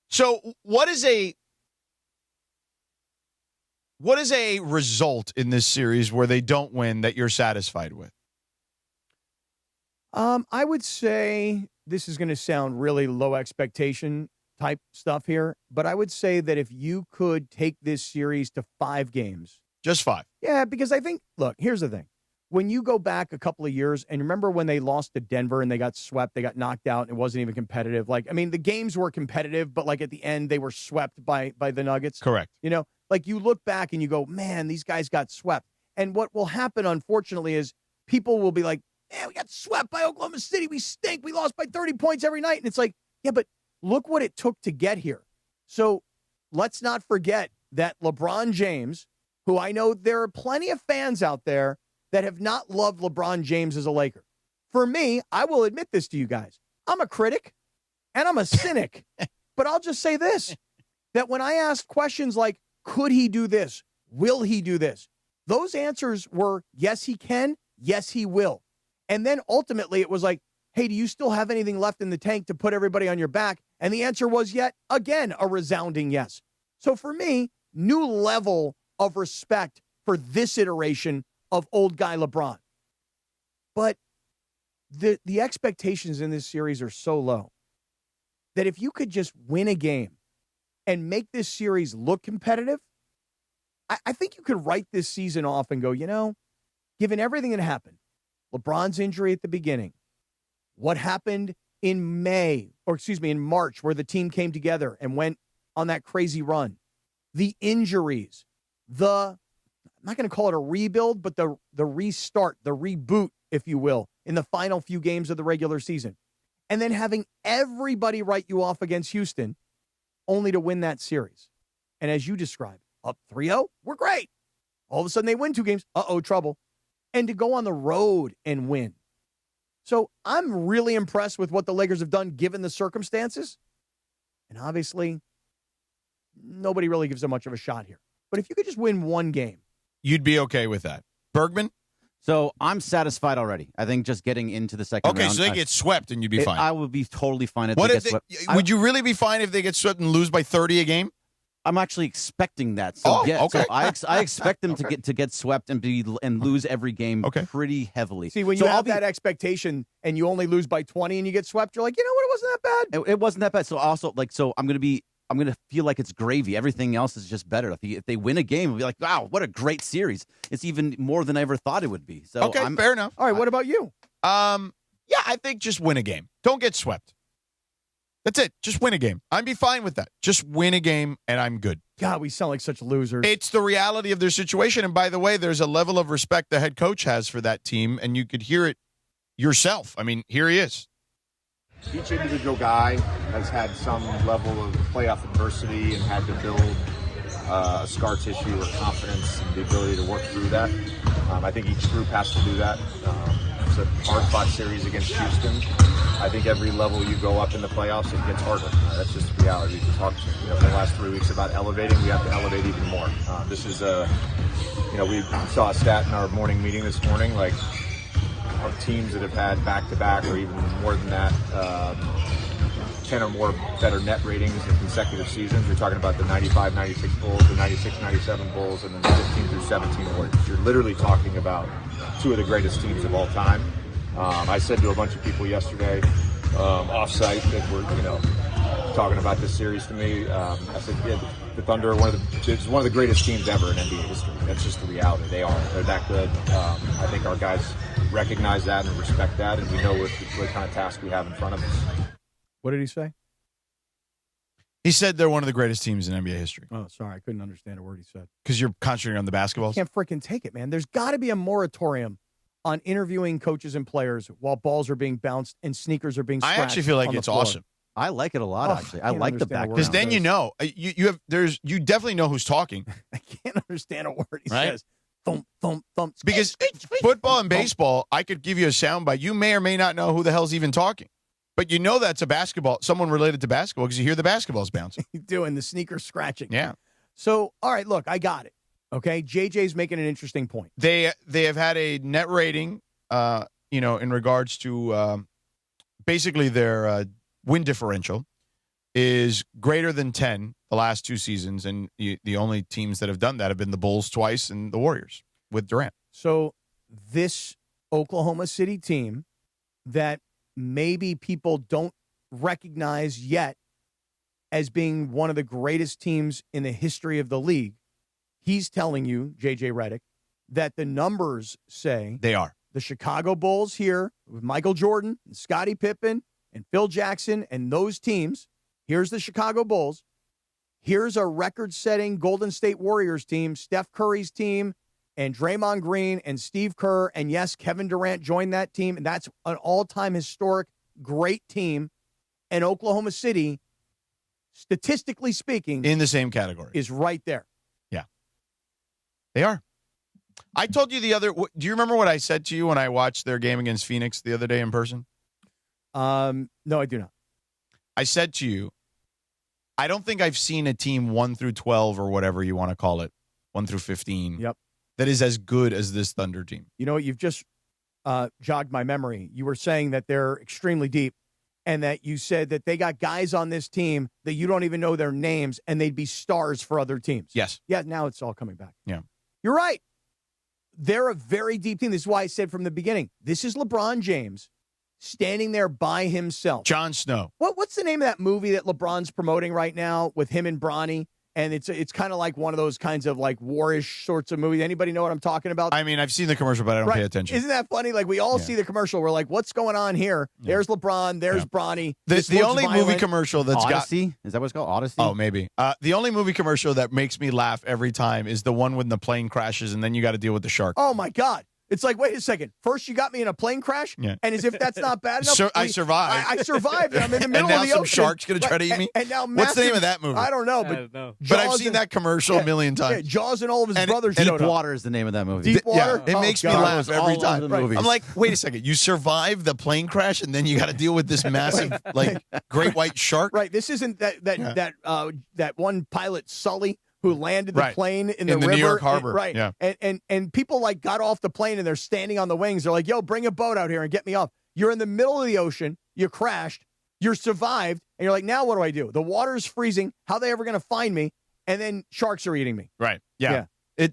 So what is a result in this series where they don't win that you're satisfied with? I would say this is going to sound really low expectation type stuff here, but I would say that if you could take this series to 5 games. Just 5. Yeah, because I think, look, here's the thing. When you go back a couple of years, and remember when they lost to Denver and they got swept, they got knocked out, and it wasn't even competitive. Like, I mean, the games were competitive, but like at the end, they were swept by the Nuggets. Correct. You know, like you look back and you go, man, these guys got swept. And what will happen, unfortunately, is people will be like, man, we got swept by Oklahoma City. We stink. We lost by 30 points every night. And it's like, yeah, but look what it took to get here. So let's not forget that LeBron James, who I know there are plenty of fans out there that have not loved LeBron James as a Laker. For me, I will admit this to you guys. I'm a critic and I'm a cynic. But I'll just say this, that when I asked questions like, could he do this? Will he do this? Those answers were, yes, he can. Yes, he will. And then ultimately it was like, hey, do you still have anything left in the tank to put everybody on your back? And the answer was yet again a resounding yes. So for me, new level of respect for this iteration of old guy LeBron. But the expectations in this series are so low that if you could just win a game and make this series look competitive, I think you could write this season off and go, given everything that happened, LeBron's injury at the beginning, what happened in March, where the team came together and went on that crazy run, the injuries, I'm not going to call it a rebuild, but the restart, the reboot, if you will, in the final few games of the regular season. And then having everybody write you off against Houston only to win that series. And as you described, up 3-0, we're great. All of a sudden they win 2 games. Trouble. And to go on the road and win. So I'm really impressed with what the Lakers have done given the circumstances. And obviously, nobody really gives them much of a shot here. But if you could just win one game. You'd be okay with that. Bergman? So I'm satisfied already. I think just getting into the second round. Okay, so they get swept and you'd be fine. I would be totally fine if they get swept. Would you really be fine if they get swept and lose by 30 a game? I'm actually expecting that. So okay. So I expect them to get swept and lose every game pretty heavily. See, when you have that expectation and you only lose by 20 and you get swept, you're like, you know what, it wasn't that bad. It wasn't that bad. So also I'm gonna feel like it's gravy. Everything else is just better. If they win a game, I'll be like, wow, what a great series. It's even more than I ever thought it would be. So fair enough. All right, what about you? Yeah, I think just win a game. Don't get swept. That's it. Just win a game. I'd be fine with that. Just win a game, and I'm good. God, we sound like such losers. It's the reality of their situation. And by the way, there's a level of respect the head coach has for that team, and you could hear it yourself. I mean, here he is. Each individual guy has had some level of playoff adversity and had to build a scar tissue or confidence and the ability to work through that. I think each group has to do that. It's a hard-fought series against Houston. I think every level you go up in the playoffs, it gets harder. That's just the reality. We talked for the last 3 weeks about elevating. We have to elevate even more. This is we saw a stat in our morning meeting this morning, like of teams that have had back-to-back or even more than that, 10 or more better net ratings in consecutive seasons. You're talking about the 95-96 Bulls, the 96-97 Bulls, and then the 15-17 Warriors. You're literally talking about 2 of the greatest teams of all time. I said to a bunch of people yesterday, off-site, that were talking about this series to me. I said, the Thunder are one of the greatest teams ever in NBA history. That's just the reality. They're that good. I think our guys recognize that and respect that, and we know what kind of task we have in front of us. What did he say? He said they're one of the greatest teams in NBA history. Oh, sorry. I couldn't understand a word he said. Because you're concentrating on the basketballs? I can't freaking take it, man. There's got to be a moratorium on interviewing coaches and players while balls are being bounced and sneakers are being scratched. I actually feel like it's awesome. I like it a lot, actually. I like the back. Because then you definitely know who's talking. I can't understand a word he right? says. Thump, thump, thump. Because football and baseball, I could give you a soundbite. You may or may not know who the hell's even talking. But you know that's someone related to basketball because you hear the basketballs bouncing. Doing the sneaker scratching. Yeah. So, all right, look, I got it. Okay, JJ's making an interesting point. They have had a net rating, in regards to basically their win differential is greater than 10 the last 2 seasons, and the only teams that have done that have been the Bulls twice and the Warriors with Durant. So this Oklahoma City team that maybe people don't recognize yet as being one of the greatest teams in the history of the league, he's telling you, JJ Redick, that the numbers say they are. The Chicago Bulls here with Michael Jordan and Scottie Pippen and Phil Jackson and those teams. Here's the Chicago Bulls. Here's a record-setting Golden State Warriors team, Steph Curry's team, and Draymond Green and Steve Kerr. And yes, Kevin Durant joined that team. And that's an all-time historic great team. And Oklahoma City, statistically speaking, in the same category, is right there. Yeah. They are. I told you do you remember what I said to you when I watched their game against Phoenix the other day in person? No, I do not. I said to you, I don't think I've seen a team 1 through 12 or whatever you want to call it, 1 through 15. Yep. That is as good as this Thunder team. You know what? You've just jogged my memory. You were saying that they're extremely deep and that you said that they got guys on this team that you don't even know their names, and they'd be stars for other teams. Yes. Yeah, now it's all coming back. Yeah. You're right. They're a very deep team. This is why I said from the beginning, this is LeBron James standing there by himself. Jon Snow. What's the name of that movie that LeBron's promoting right now with him and Bronny? And it's kind of like one of those kinds of like warish sorts of movies. Anybody know what I'm talking about? I mean, I've seen the commercial, but I don't pay attention. Isn't that funny? Like we all see the commercial. We're like, what's going on here? There's LeBron. There's Bronny. The only movie commercial that's Odyssey? Is that what it's called? Odyssey? Oh, maybe. The only movie commercial that makes me laugh every time is the one when the plane crashes and then you got to deal with the shark. Oh, my God. It's like, wait a second. First, you got me in a plane crash, and as if that's not bad enough, I survived. I survived. I'm in the middle and now of the some ocean. shark's going to try to eat me. And now, what's the name of that movie? I don't know, but I've seen that commercial a million times. Yeah, Jaws and all of his brothers. Deep Water is the name of that movie. Deep Water. Yeah, it makes me laugh every time. Right. I'm like, wait a second. You survived the plane crash, and then you got to deal with this massive, like, great white shark. Right. This isn't that one pilot Sully who landed the plane in the river. New York Harbor. Right. Yeah. And people like got off the plane and they're standing on the wings. They're like, yo, bring a boat out here and get me off. You're in the middle of the ocean. You crashed. You survived. And you're like, now what do I do? The water's freezing. How are they ever going to find me? And then sharks are eating me. Right. Yeah.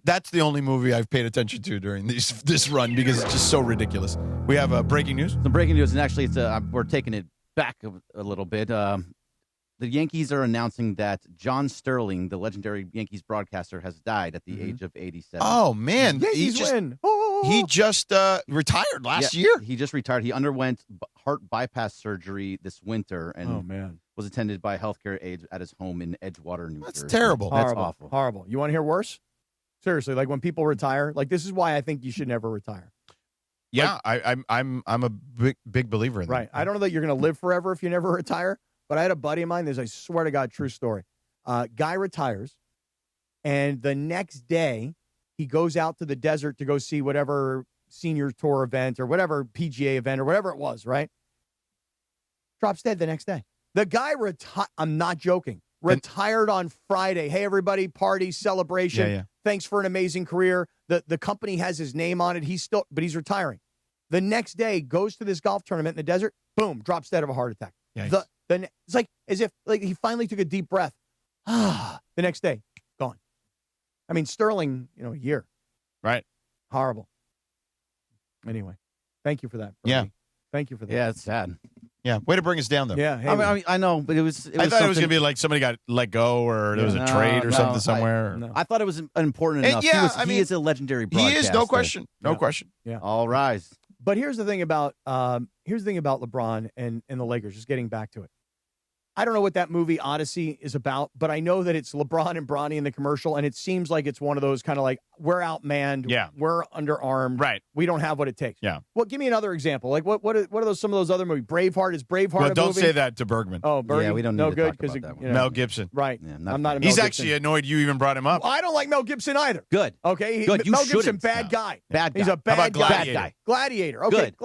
That's the only movie I've paid attention to during this run because it's just so ridiculous. We have breaking news. Some breaking news, and actually, we're taking it back a little bit. The Yankees are announcing that John Sterling, the legendary Yankees broadcaster, has died at the age of 87. Oh, man. Yankees win. He just retired last year. He just retired. He underwent heart bypass surgery this winter and was attended by healthcare aides at his home in Edgewater, New Jersey. That's terrible. That's Horrible. awful. Horrible. You want to hear worse? Seriously, like when people retire, like this is why I think you should never retire. Yeah, I'm a big believer in that. Right. I don't know that you're going to live forever if you never retire. But I had a buddy of mine, I swear to God, true story. Guy retires, and the next day, he goes out to the desert to go see whatever senior tour event or whatever PGA event or whatever it was, right? Drops dead the next day. The guy I'm not joking. Retired on Friday. Hey, everybody, party, celebration. Yeah. Thanks for an amazing career. The company has his name on it. But he's retiring. The next day, goes to this golf tournament in the desert. Boom, drops dead of a heart attack. It's like as if like he finally took a deep breath. The next day, gone. I mean, Sterling, a year. Right. Horrible. Anyway, thank you for that. Brody. Yeah. Thank you for that. Yeah, it's sad. Yeah. Way to bring us down, though. Yeah. Hey, I mean, I know, but it was I thought it was going to be like somebody got let go or there was a trade or something somewhere. I thought it was important enough. He is a legendary broadcaster. He is, no question. No question. Yeah. All rise. But here's the thing about LeBron and the Lakers, just getting back to it. I don't know what that movie Odyssey is about, but I know that it's LeBron and Bronny in the commercial, and it seems like it's one of those kind of like, we're outmanned, we're underarmed, right? We don't have what it takes. Yeah. Well, give me another example. Like what are those some of those other movies? Braveheart, is Braveheart Well, a don't movie? say that to Bergman. Oh, Bergman. Yeah, we don't need to talk about that one. Mel Gibson. Right. Yeah, I'm not a Mel He's Gibson. actually annoyed you even brought him up. Well, I don't like Mel Gibson either. Good. Okay. Good. You Mel Gibson, shouldn't. bad guy. Bad guy. He's a bad How about guy. Gladiator? Bad guy. Gladiator. Okay. Good.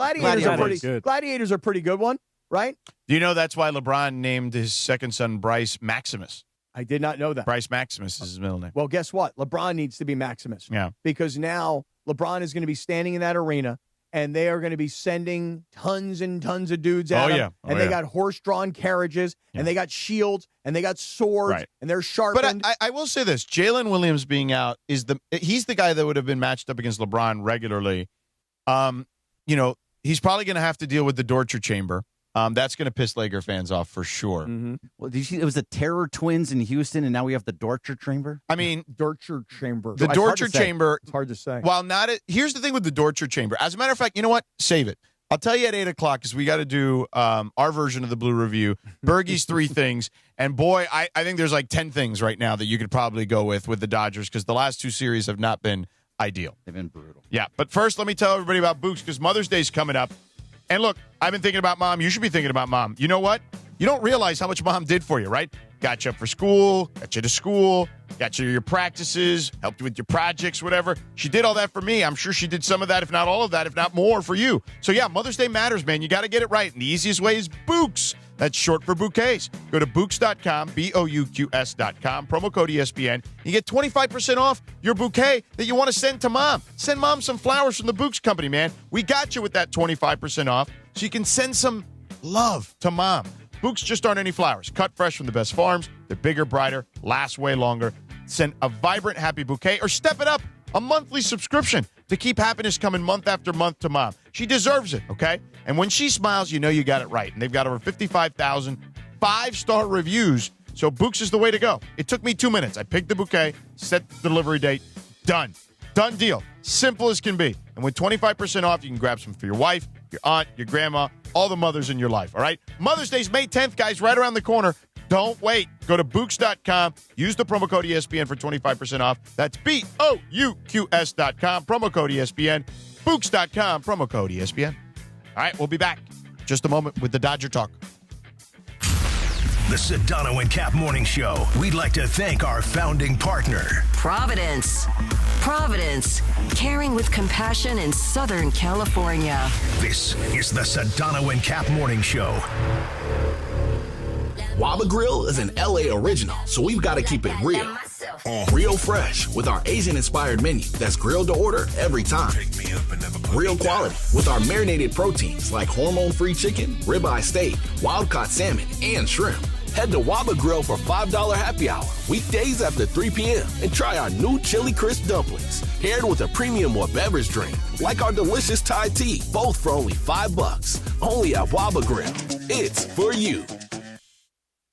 Gladiators are a pretty good one, right? Do you know that's why LeBron named his second son Bryce Maximus? I did not know that. Bryce Maximus is his middle name. Well, guess what? LeBron needs to be Maximus. Yeah. Because now LeBron is going to be standing in that arena, and they are going to be sending tons and tons of dudes at him. And they got horse-drawn carriages, and they got shields, and they got swords, and they're sharpened. But I will say this. Jalen Williams being out he's the guy that would have been matched up against LeBron regularly. He's probably going to have to deal with the torture chamber. That's going to piss Laker fans off for sure. Mm-hmm. Well, did you see it was the Terror Twins in Houston, and now we have the Dorture Chamber? I mean, Dorture Chamber. The Dorture Chamber. It's hard to say. While here's the thing with the Dorture Chamber. As a matter of fact, you know what? Save it. I'll tell you at 8 o'clock because we got to do our version of the Blue Review, Bergie's 3 things. And boy, I think there's like 10 things right now that you could probably go with the Dodgers because the last 2 series have not been ideal. They've been brutal. Yeah, but first let me tell everybody about Books because Mother's Day's coming up. And look, I've been thinking about Mom. You should be thinking about Mom. You know what? You don't realize how much Mom did for you, right? Got you up for school, got you to school, got you to your practices, helped you with your projects, whatever. She did all that for me. I'm sure she did some of that, if not all of that, if not more for you. So yeah, Mother's Day matters, man. You got to get it right. And the easiest way is Books. That's short for bouquets. Go to Books.com, BOUQS.com, promo code ESPN. You get 25% off your bouquet that you want to send to Mom. Send Mom some flowers from the Books Company, man. We got you with that 25% off so you can send some love to mom. Bouquets just aren't any flowers. Cut fresh from the best farms. They're bigger, brighter, last way longer. Send a vibrant, happy bouquet or step it up. A monthly subscription to keep happiness coming month after month to mom. She deserves it, okay? And when she smiles, you know you got it right. And they've got over 55,000 5-star reviews. So Bouquets is the way to go. It took me 2 minutes. I picked the bouquet, set the delivery date, done. Done deal. Simple as can be. And with 25% off, you can grab some for your wife, your aunt, your grandma, all the mothers in your life, all right? Mother's Day's May 10th, guys, right around the corner. Don't wait. Go to Bouquets.com. Use the promo code ESPN for 25% off. That's BOUQS.com. Promo code ESPN. Bouquets.com. Promo code ESPN. All right, we'll be back just a moment with the Dodger Talk. The Sedano and Kap Morning Show. We'd like to thank our founding partner, Providence. Providence, caring with compassion in Southern California. This is the Sedano and Kap Morning Show. Waba Grill is an LA original, so we've got to keep it real. Real fresh with our Asian-inspired menu that's grilled to order every time. Real quality with our marinated proteins like hormone-free chicken, ribeye steak, wild-caught salmon, and shrimp. Head to Waba Grill for $5 happy hour, weekdays after 3 p.m. and try our new chili crisp dumplings, paired with a premium or beverage drink, like our delicious Thai tea, both for only $5. Only at Waba Grill. It's for you.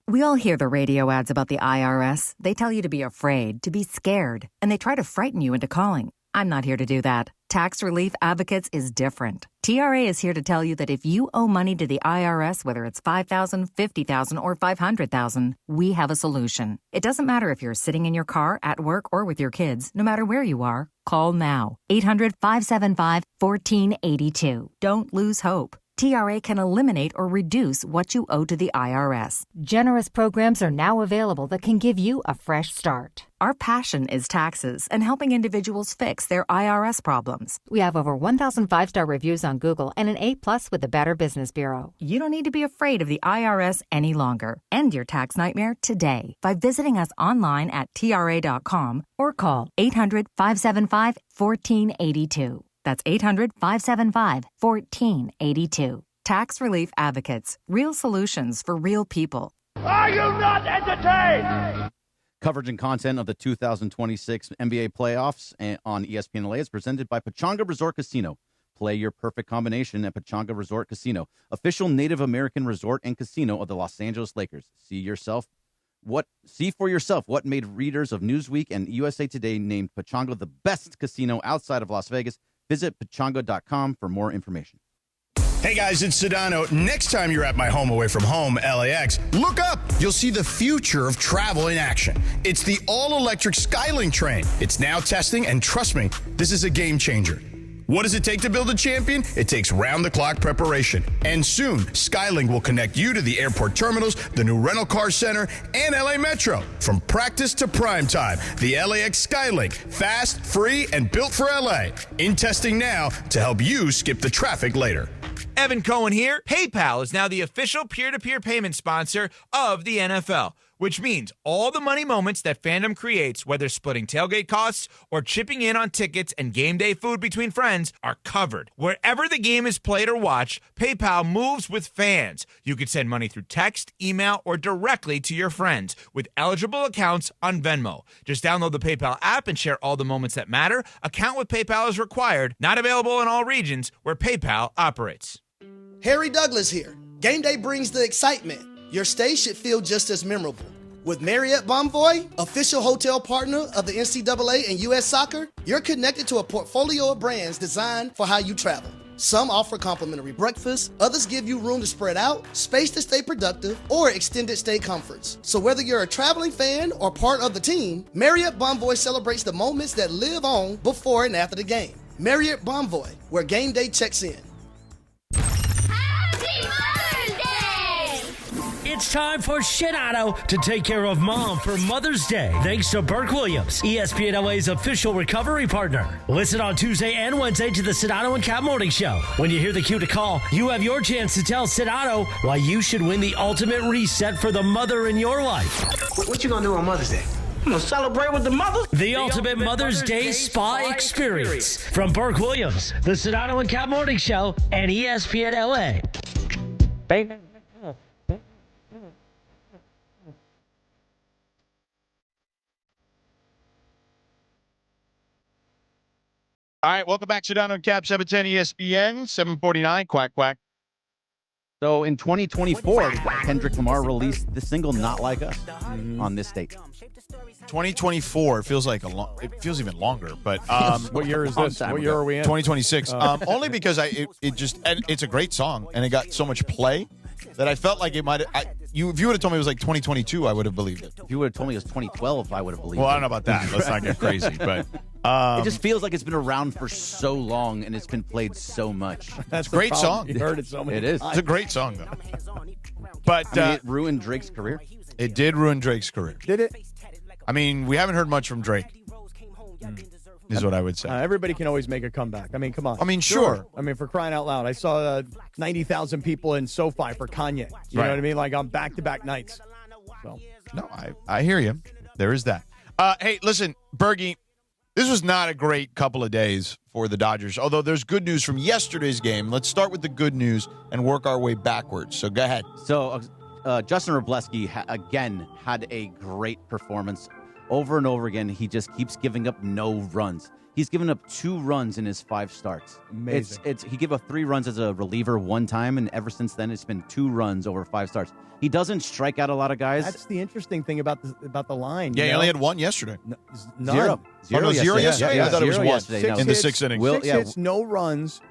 We all hear the radio ads about the IRS. They tell you to be afraid, to be scared, and they try to frighten you into calling. I'm not here to do that. Tax Relief Advocates is different. TRA is here to tell you that if you owe money to the IRS, whether it's $5,000, $50,000, or $500,000, we have a solution. It doesn't matter if you're sitting in your car, at work, or with your kids. No matter where you are, call now. 800-575-1482. Don't lose hope. TRA can eliminate or reduce what you owe to the IRS. Generous programs are now available that can give you a fresh start. Our passion is taxes and helping individuals fix their IRS problems. We have over 1,000 5-star reviews on Google and an A+ with the Better Business Bureau. You don't need to be afraid of the IRS any longer. End your tax nightmare today by visiting us online at TRA.com or call 800-575-1482. That's 800-575-1482. Tax Relief Advocates. Real solutions for real people. Are you not entertained? Coverage and content of the 2026 NBA playoffs on ESPN LA is presented by Pechanga Resort Casino. Play your perfect combination at Pechanga Resort Casino, official Native American resort and casino of the Los Angeles Lakers. See for yourself what made readers of Newsweek and USA Today named Pechanga the best casino outside of Las Vegas. Visit Pechanga.com for more information. Hey guys, it's Sedano. Next time you're at my home away from home, LAX, look up. You'll see the future of travel in action. It's the all-electric Skylink train. It's now testing, and trust me, this is a game changer. What does it take to build a champion? It takes round-the-clock preparation. And soon, Skylink will connect you to the airport terminals, the new rental car center, and LA Metro. From practice to prime time, the LAX Skylink. Fast, free, and built for LA. In testing now to help you skip the traffic later. Evan Cohen here. PayPal is now the official peer-to-peer payment sponsor of the NFL, which means all the money moments that fandom creates, whether splitting tailgate costs or chipping in on tickets and game day food between friends, are covered. Wherever the game is played or watched, PayPal moves with fans. You can send money through text, email, or directly to your friends with eligible accounts on Venmo. Just download the PayPal app and share all the moments that matter. Account with PayPal is required. Not available in all regions where PayPal operates. Harry Douglas here. Game day brings the excitement. Your stay should feel just as memorable. With Marriott Bonvoy, official hotel partner of the NCAA and U.S. Soccer, you're connected to a portfolio of brands designed for how you travel. Some offer complimentary breakfast, others give you room to spread out, space to stay productive, or extended stay comforts. So whether you're a traveling fan or part of the team, Marriott Bonvoy celebrates the moments that live on before and after the game. Marriott Bonvoy, where game day checks in. It's time for Sedano to take care of Mom for Mother's Day. Thanks to Burke Williams, ESPN LA's official recovery partner. Listen on Tuesday and Wednesday to the Sedano and Kap Morning Show. When you hear the cue to call, you have your chance to tell Sedano why you should win the ultimate reset for the mother in your life. What you gonna do on Mother's Day? I'm gonna celebrate with the mothers? The ultimate Mother's Day spa experience. From Burke Williams, the Sedano and Kap Morning Show, and ESPN LA. All right, welcome back. Sedano and Kap, 710 ESPN, 749, quack, quack. So in 2024, Kendrick Lamar released the single "Not Like Us" on this date. 2024 feels like it feels even longer, but what year is this? What year are we in? 2026. Only because it's a great song and it got so much play that I felt like it might. If you would have told me it was like 2022, I would have believed it. If you would have told me it was 2012, I would have believed it. Well, I don't know about that. Let's not get crazy, but it just feels like it's been around for so long and it's been played so much. That's a great song. You heard it so many It is. It's a great song though. But it ruined Drake's career. It did ruin Drake's career. Did it? I mean, we haven't heard much from Drake. Is what I would say. Everybody can always make a comeback. I mean, come on. I mean, sure. I mean, for crying out loud, I saw 90,000 people in SoFi for Kanye. You know what I mean? Like on back-to-back nights. So. No, I hear you. There is that. Hey, listen, Bergie, this was not a great couple of days for the Dodgers, although there's good news from yesterday's game. Let's start with the good news and work our way backwards. So go ahead. So Justin Robleski, again, had a great performance. Over and over again, he just keeps giving up no runs. He's given up 2 runs in his 5 starts. Amazing. He gave up 3 runs as a reliever one time, and ever since then, it's been 2 runs over 5 starts. He doesn't strike out a lot of guys. That's the interesting thing about the line. Yeah, he only had 1 yesterday. None. Zero yesterday? Yeah, I thought it was 1 yesterday. in the 6th inning. 6 hits, no runs,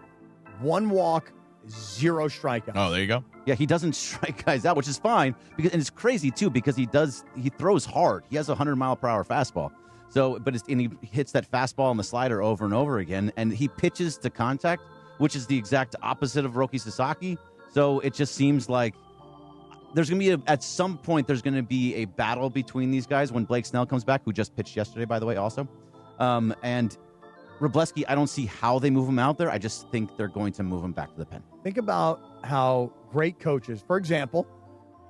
1 walk, 0 strikeouts. Oh, there you go. Yeah, he doesn't strike guys out, which is fine. And it's crazy, too, because he throws hard. He has a 100-mile-per-hour fastball. So, and he hits that fastball and the slider over and over again. And he pitches to contact, which is the exact opposite of Roki Sasaki. So it just seems like there's going to be at some point, there's going to be a battle between these guys when Blake Snell comes back, who just pitched yesterday, by the way, also. And Robleski, I don't see how they move him out there. I just think they're going to move him back to the pen. Think about how great coaches, for example,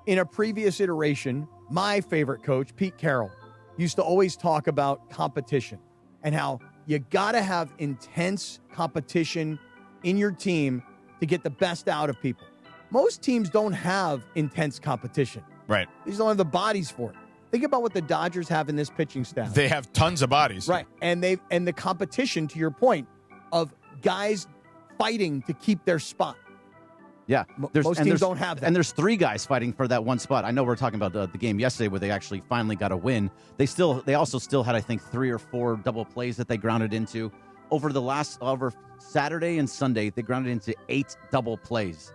in a previous iteration, my favorite coach, Pete Carroll, used to always talk about competition and how you got to have intense competition in your team to get the best out of people. Most teams don't have intense competition. Right. These don't have the bodies for it. Think about what the Dodgers have in this pitching staff. They have tons of bodies. Right. And the competition, to your point, of guys fighting to keep their spot. Yeah. Most teams don't have that. And there's 3 guys fighting for that one spot. I know we're talking about the game yesterday where they actually finally got a win. They also still had, I think, 3 or 4 double plays that they grounded into. Over Saturday and Sunday, they grounded into 8 double plays.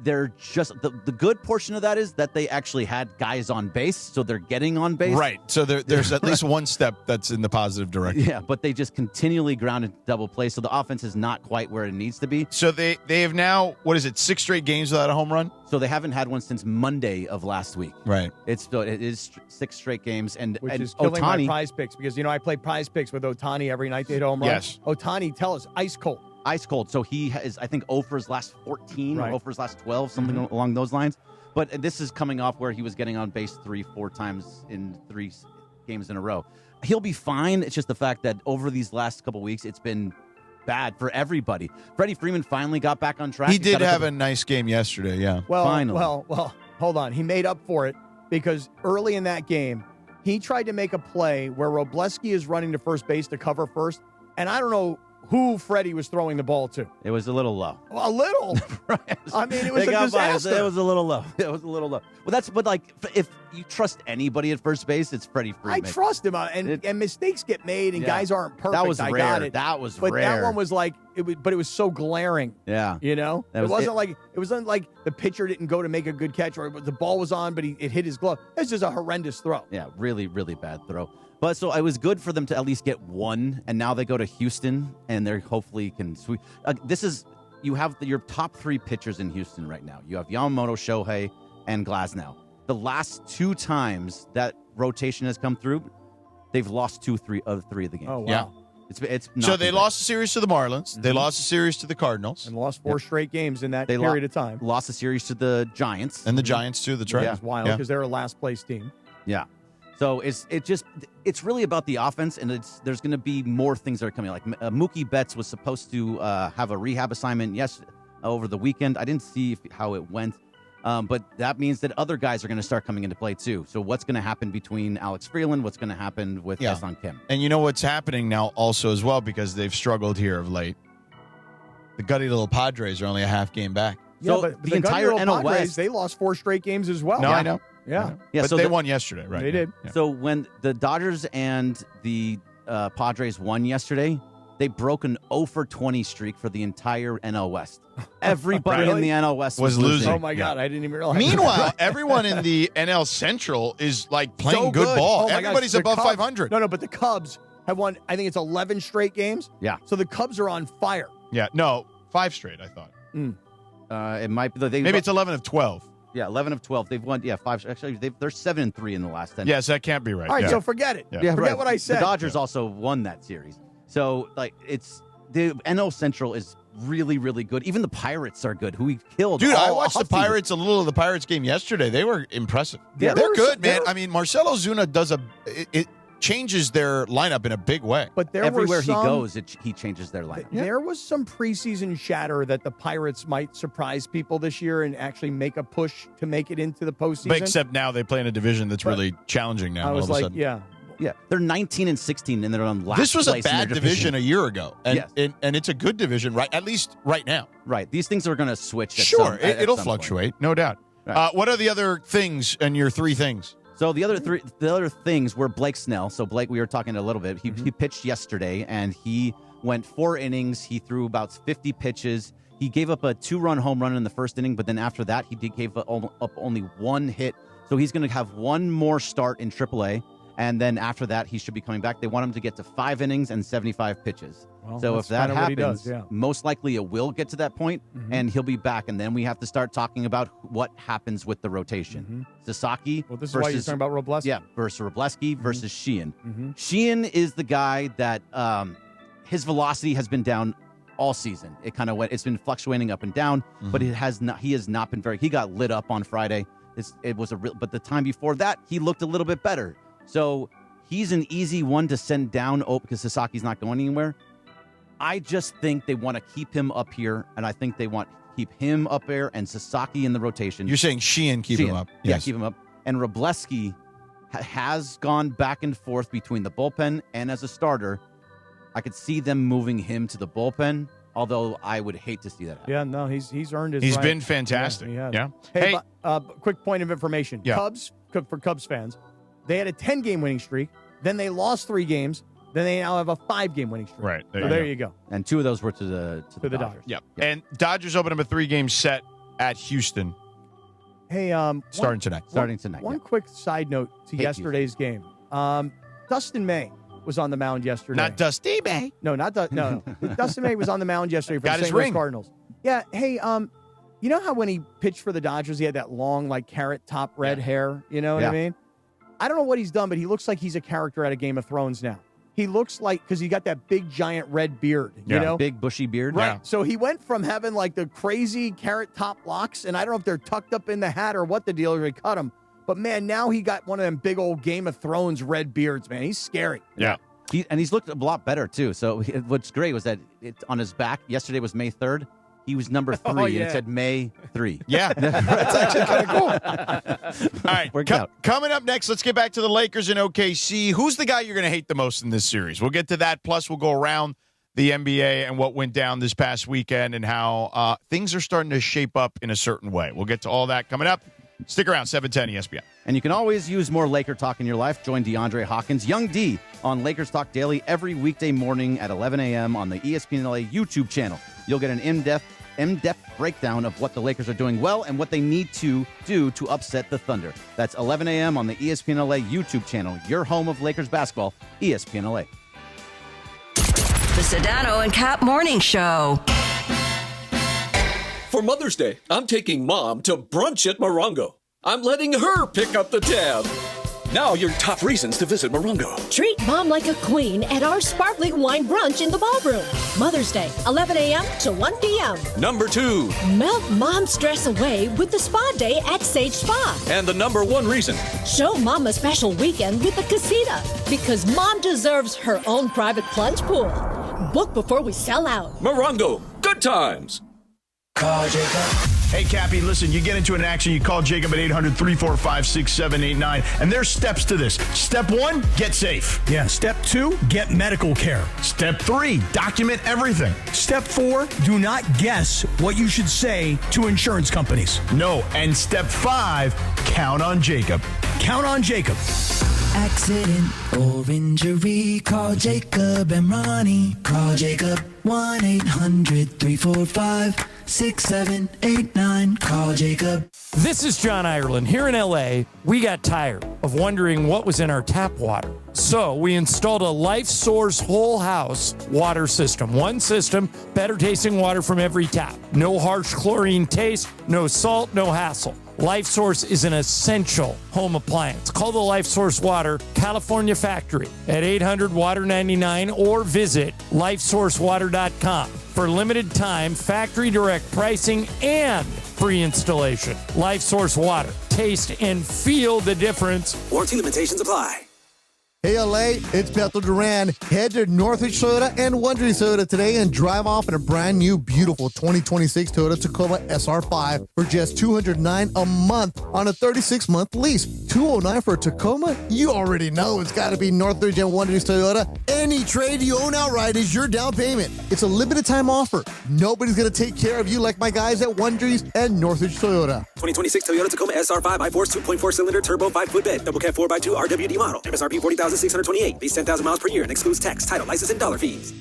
They're just the good portion of that is that they actually had guys on base, so they're getting on base. Right. So there's at least one step that's in the positive direction. Yeah, but they just continually grounded double play, so the offense is not quite where it needs to be. So they have now, 6 straight games without a home run? So they haven't had one since Monday of last week. Right. It is 6 straight games, Which is killing my prize picks because I play prize picks with Ohtani every night they hit home run. Yes. Ohtani, tell us, ice cold. Ice cold. So he is, I think, 0 for his last 14 right. or 0 for his last 12, something along those lines. But this is coming off where he was getting on base 3-4 times in 3 games in a row. He'll be fine. It's just the fact that over these last couple weeks, it's been bad for everybody. Freddie Freeman finally got back on track. He did have a nice game yesterday, yeah. Well, finally. Well, hold on. He made up for it because early in that game, he tried to make a play where Robleski is running to first base to cover first, and I don't know who Freddie was throwing the ball to. It was a little low. A little? I mean, it was a disaster. It was a little low. Well, if you trust anybody at first base, it's Freddie Freeman. I trust him, and mistakes get made, and guys aren't perfect. That was I rare. got it. That was but rare. That one was like, but it was so glaring. Yeah. It wasn't like the pitcher didn't go to make a good catch, or the ball was on, but it hit his glove. It's just a horrendous throw. Yeah, really, really bad throw. But so it was good for them to at least get one, and now they go to Houston, and they hopefully can sweep. You have your top 3 pitchers in Houston right now. You have Yamamoto, Shohei, and Glasnow. The last 2 times that rotation has come through, they've lost 3 of the games. Oh, wow. Yeah. It's not so they lost a series to the Marlins. They lost a series to the Cardinals. And lost 4 straight games in that period of time. Lost a series to the Giants. And the Giants, too. That's right. It's wild because they're a last-place team. Yeah. So it's really about the offense, and there's going to be more things that are coming. Like Mookie Betts was supposed to have a rehab assignment over the weekend. I didn't see how it went. But that means that other guys are going to start coming into play, too. So what's going to happen between Alex Freeland? What's going to happen with Sedano Kap? And you know what's happening now also as well, because they've struggled here of late. The gutty little Padres are only a half game back. Yeah, but the entire NL West, they lost 4 straight games as well. No, I know. Yeah. But so they won yesterday, right? They did. Yeah. So when the Dodgers and the Padres won yesterday, they broke an 0-for-20 streak for the entire NL West. Everybody in the NL West was losing. Oh, my God. I didn't even realize. Meanwhile, everyone in the NL Central is like playing So good ball. Oh my Everybody's gosh, above Cubs- 500. No, but the Cubs have won, I think it's 11 straight games. Yeah. So the Cubs are on fire. Yeah, no, 5 straight, I thought. It might be. Maybe it's 11 of 12. Yeah, 11 of 12. They've won, 5. Actually, they're 7-3 in the last 10. Yes, that can't be right. All right, so forget it. Yeah, forget what I said. The Dodgers also won that series. So, the NL Central is really, really good. Even the Pirates are good, who we killed. Dude, I all watched the offseason. Pirates, a little of the Pirates game yesterday. They were impressive. Yeah, they're good, man. I mean, Marcelo Zuna does it changes their lineup in a big way. But there Everywhere were he some, goes, he changes their lineup. There was some preseason chatter that the Pirates might surprise people this year and actually make a push to make it into the postseason. But except now they play in a division that's really challenging now. I was all of a like, sudden. Yeah, they're 19-16, and they're on last. This was a place in bad their division a year ago, and, Yes. and it's a good division, right? At least right now. Right. These things are going to switch. Sure, it'll some fluctuate, no doubt. Right. What are the other things and your 3 things? So the other things were Blake Snell. So Blake, we were talking a little bit. He pitched yesterday, and he went 4 innings. He threw about 50 pitches. He gave up a 2-run home run in the first inning, but then after that, he gave up only 1 hit. So he's going to have 1 more start in AAA, and then after that, he should be coming back. They want him to get to 5 innings and 75 pitches. Well, so if that's that kinda what he happens, does, yeah. most likely it will get to that point, and he'll be back. And then we have to start talking about what happens with the rotation. Sasaki Well, this is versus, why you're talking about Robleski. Yeah, versus Robleski versus Sheehan. Sheehan is the guy that his velocity has been down all season. It kind of went. It's been fluctuating up and down, but it has not. He has not been very. He got lit up on Friday. It was a real. But the time before that, he looked a little bit better. So he's an easy one to send down. Because Sasaki's not going anywhere. I just think they want to keep him up here, and I think they want to keep him up there and Sasaki in the rotation. You're saying Sheehan keep him up? Yeah, Yes. keep him up. And Robleski has gone back and forth between the bullpen and as a starter. I could see them moving him to the bullpen, although I would hate to see that happen. Yeah, no, he's earned his He's right. been fantastic. Yeah, he has. Yeah. Hey, quick point of information. Yeah. For Cubs fans, they had a 10-game winning streak. Then they lost 3 games. Then they now have a 5-game winning streak. Right. So there you go. And 2 of those were to the Dodgers. Yep. And Dodgers open up a 3-game set at Houston. Hey, starting tonight. One quick side note to yesterday's game. Dustin May was on the mound yesterday. Not Dusty May. No, not no. Dustin May was on the mound yesterday for Got the his St. Louis ring. Cardinals. Yeah. Hey, you know how when he pitched for the Dodgers, he had that long, like carrot top red hair. You know what I mean? I don't know what he's done, but he looks like he's a character out of Game of Thrones now. He looks like, because he got that big giant red beard, you know? Big bushy beard. Right. Yeah. So he went from having like the crazy carrot top locks, and I don't know if they're tucked up in the hat or what the deal is, they cut him. But man, now he got one of them big old Game of Thrones red beards, man. He's scary. Yeah. And he's looked a lot better, too. So what's great was that on his back, yesterday was May 3rd. He was number 3, and it said May 3. Yeah. That's actually kind of cool. All right. Coming up next, let's get back to the Lakers in OKC. Who's the guy you're going to hate the most in this series? We'll get to that. Plus, we'll go around the NBA and what went down this past weekend and how things are starting to shape up in a certain way. We'll get to all that coming up. Stick around, 710 ESPN. And you can always use more Laker talk in your life. Join DeAndre Hawkins, Young D, on Lakers Talk Daily every weekday morning at 11 a.m. on the ESPN LA YouTube channel. You'll get an in-depth breakdown of what the Lakers are doing well and what they need to do to upset the Thunder. That's 11 a.m. on the ESPN LA YouTube channel, your home of Lakers basketball, ESPN LA. The Sedano and Kap Morning Show. For Mother's Day, I'm taking Mom to brunch at Morongo. I'm letting her pick up the tab. Now your top reasons to visit Morongo. Treat Mom like a queen at our sparkling wine brunch in the ballroom. Mother's Day, 11 a.m. to 1 p.m. Number 2. Melt Mom's stress away with the spa day at Sage Spa. And the number 1 reason. Show Mom a special weekend with the Casita because Mom deserves her own private plunge pool. Book before we sell out. Morongo, good times. Call Jacob. Hey, Cappy, listen, you get into an action, you call Jacob at 800-345-6789, and there's steps to this. Step 1, get safe. Yeah, step 2, get medical care. Step 3, document everything. Step 4, do not guess what you should say to insurance companies. No, and step 5, count on Jacob. Count on Jacob. Accident or injury, call Jacob and Ronnie. Call Jacob 1-800-345-6789. Call Jacob. This is John Ireland. Here in LA, we got tired of wondering what was in our tap water. So we installed a Life Source whole house water system. One system, better tasting water from every tap. No harsh chlorine taste, no salt, no hassle. Life Source is an essential home appliance. Call the Life Source Water California factory at 800-WATER-99 or visit lifesourcewater.com for limited time, factory direct pricing, and free installation. Life Source Water. Taste and feel the difference. Warranty limitations apply. Hey LA, it's Bethel Duran. Head to Northridge Toyota and Wondery Toyota today and drive off in a brand new, beautiful 2026 Toyota Tacoma SR5 for just $209 a month on a 36-month lease. $209 for a Tacoma? You already know it's got to be Northridge and Wondery Toyota. Any trade you own outright is your down payment. It's a limited time offer. Nobody's going to take care of you like my guys at Wondery's and Northridge Toyota. 2026 Toyota Tacoma SR5 iForce 2.4-cylinder turbo 5-foot bed, double cab 4x2 RWD model. MSRP $40,628. Base 10,000 miles per year and excludes tax, title, license, and dollar fees.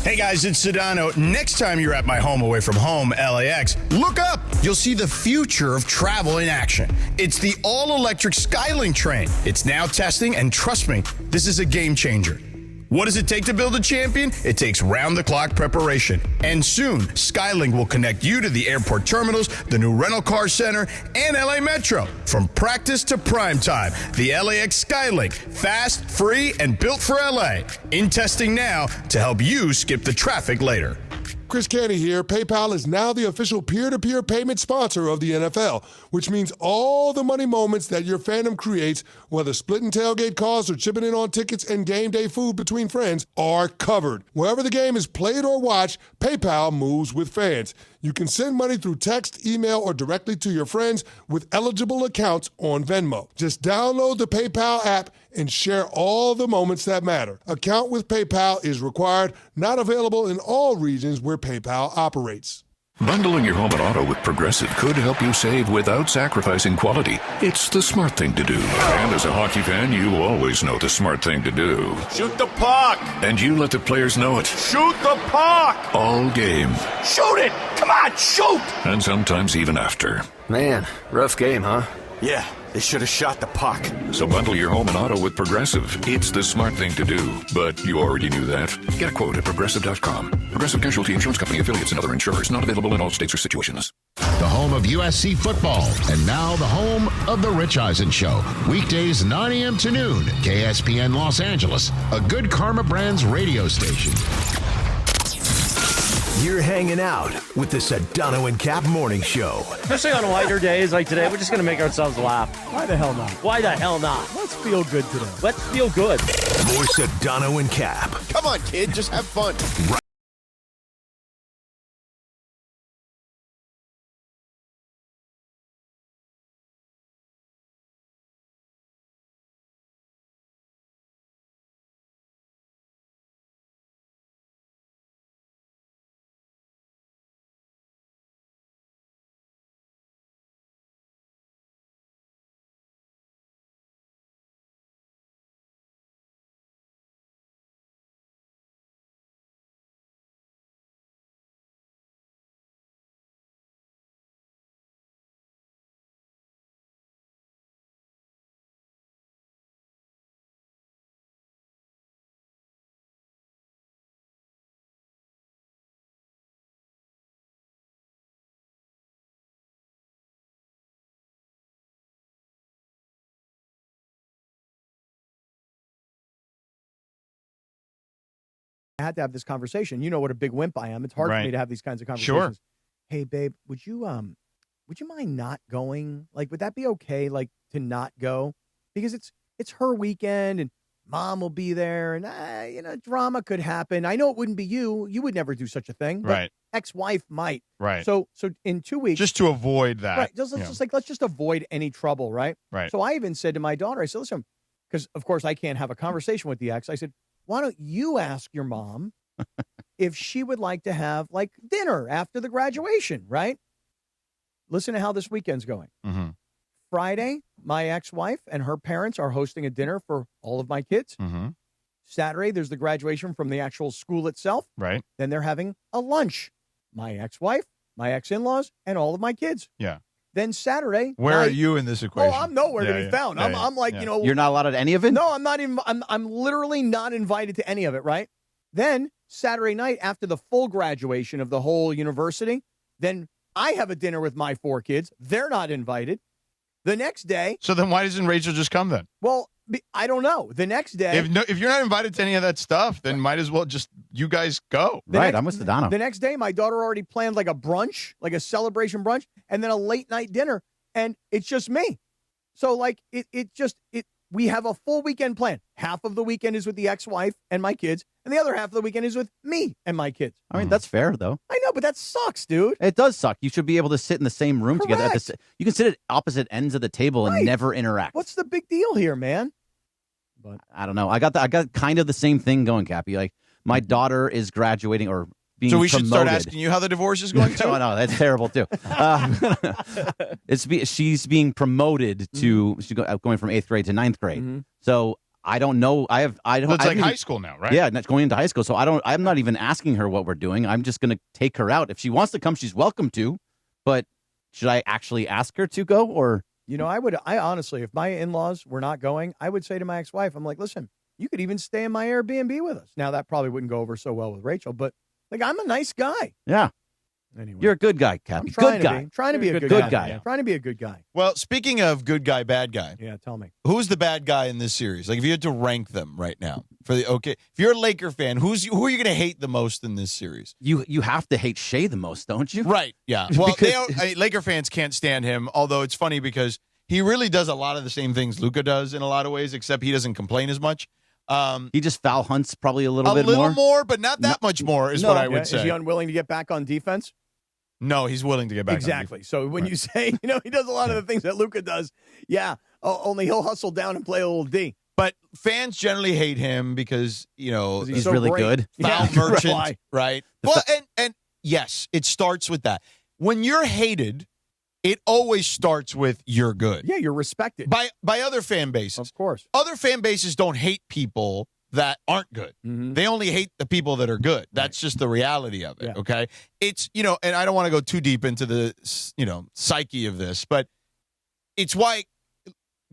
Hey guys, it's Sedano. Next time you're at my home away from home, LAX, look up. You'll see the future of travel in action. It's the all-electric Skylink train. It's now testing, and trust me, this is a game changer. What does it take to build a champion? It takes round-the-clock preparation. And soon, Skylink will connect you to the airport terminals, the new rental car center, and LA Metro. From practice to prime time, the LAX Skylink. Fast, free, and built for LA. In testing now to help you skip the traffic later. Chris Canty here. PayPal is now the official peer-to-peer payment sponsor of the NFL, which means all the money moments that your fandom creates, whether splitting tailgate costs or chipping in on tickets and game day food between friends, are covered. Wherever the game is played or watched, PayPal moves with fans. You can send money through text, email, or directly to your friends with eligible accounts on Venmo. Just download the PayPal app and share all the moments that matter. Account with PayPal is required, not available in all regions where PayPal operates. Bundling your home and auto with Progressive could help you save without sacrificing quality. It's the smart thing to do. And as a hockey fan, you always know the smart thing to do. Shoot the puck! And you let the players know it. Shoot the puck! All game. Shoot it! Come on, shoot! And sometimes even after. Man, rough game, huh? Yeah, they should have shot the puck. So bundle your home and auto with Progressive. It's the smart thing to do. But you already knew that. Get a quote at Progressive.com. Progressive Casualty Insurance Company affiliates and other insurers. Not available in all states or situations. The home of USC football. And now the home of The Rich Eisen Show. Weekdays 9 a.m. to noon. KSPN Los Angeles. A Good Karma Brands radio station. You're hanging out with the Sedano and Kap Morning Show. Especially on lighter days like today, we're just going to make ourselves laugh. Why the hell not? Why the hell not? Let's feel good today. Let's feel good. More Sedano and Kap. Come on, kid. Just have fun. Right. I had to have this conversation. You know what a big wimp I am. It's hard for me to have these kinds of conversations. Sure. Hey, babe, would you mind not going? Like, would that be okay? Like, to not go because it's her weekend and Mom will be there, and drama could happen. I know it wouldn't be you. You would never do such a thing. But Right. Ex-wife might. Right. So in 2 weeks, Just to avoid that. right? Let's just avoid any trouble, right? Right. So I even said to my daughter, I said, listen, because of course I can't have a conversation with the ex. I said, why don't you ask your mom if she would like to have like dinner after the graduation, right? Listen to how this weekend's going. Mm-hmm. Friday, my ex-wife and her parents are hosting a dinner for all of my kids. Mm-hmm. Saturday, there's the graduation from the actual school itself. Right. Then they're having a lunch. My ex-wife, my ex-in-laws, and all of my kids. Yeah. Then Saturday. Where are night- you in this equation? Oh, I'm nowhere to Yeah, be yeah, found. yeah, I'm like, yeah. you know. You're not allowed at any of it? No, I'm not even. I'm literally not invited to any of it, right? Then Saturday night, after the full graduation of the whole university, then I have a dinner with my 4 kids. They're not invited. The next day. So then why doesn't Rachel just come then? Well, I don't know. The next day. If you're not invited to any of that stuff, then might as well just you guys go. I'm with Sedano. The next day, my daughter already planned like a brunch, like a celebration brunch, and then a late night dinner, and it's just me. So like we have a full weekend plan. Half of the weekend is with the ex-wife and my kids, and the other half of the weekend is with me and my kids. I mean, that's fair, though. I know, but that sucks, dude. It does suck. You should be able to sit in the same room together. Correct. You can sit at opposite ends of the table and Right. never interact. What's the big deal here, man? But I don't know. I got kind of the same thing going, Cappy. Like my daughter is graduating or being So we should start promoted. asking you how the divorce is going too? No, that's terrible too. She's being promoted to she's going from 8th grade to 9th grade. So I don't know. It's like high school now, right? Yeah, that's going into high school. So I'm not even asking her what we're doing. I'm just going to take her out. If she wants to come, she's welcome to. But should I actually ask her to go or? You know, I honestly, if my in-laws were not going, I would say to my ex-wife, I'm like, listen, you could even stay in my Airbnb with us. Now that probably wouldn't go over so well with Rachel, but like I'm a nice guy. Yeah. Anyway. You're a good guy, Cappy. I'm trying Good to guy. be. Trying to be a good guy. Yeah. Trying to be a good guy. Well, speaking of good guy, bad guy. Yeah, tell me. Who's the bad guy in this series? Like if you had to rank them right now if you're a Laker fan, who are you going to hate the most in this series? You have to hate Shea the most, don't you? Right. Yeah. Well, Laker fans can't stand him, although it's funny because he really does a lot of the same things Luka does in a lot of ways, except he doesn't complain as much. He just foul hunts probably a little bit more. A little more, but not that much more is what I would say. Is he unwilling to get back on defense? No, he's willing to get back on Exactly. defense. So when you say, he does a lot of the things that Luka does, only he'll hustle down and play a little D. But fans generally hate him because, he's so really good. Foul merchant, right? Well, and yes, it starts with that. When you're hated, it always starts with you're good. Yeah, you're respected. By other fan bases. Of course. Other fan bases don't hate people that aren't good. Mm-hmm. They only hate the people that are good. That's just the reality of it, okay? It's, and I don't want to go too deep into the, psyche of this, but it's why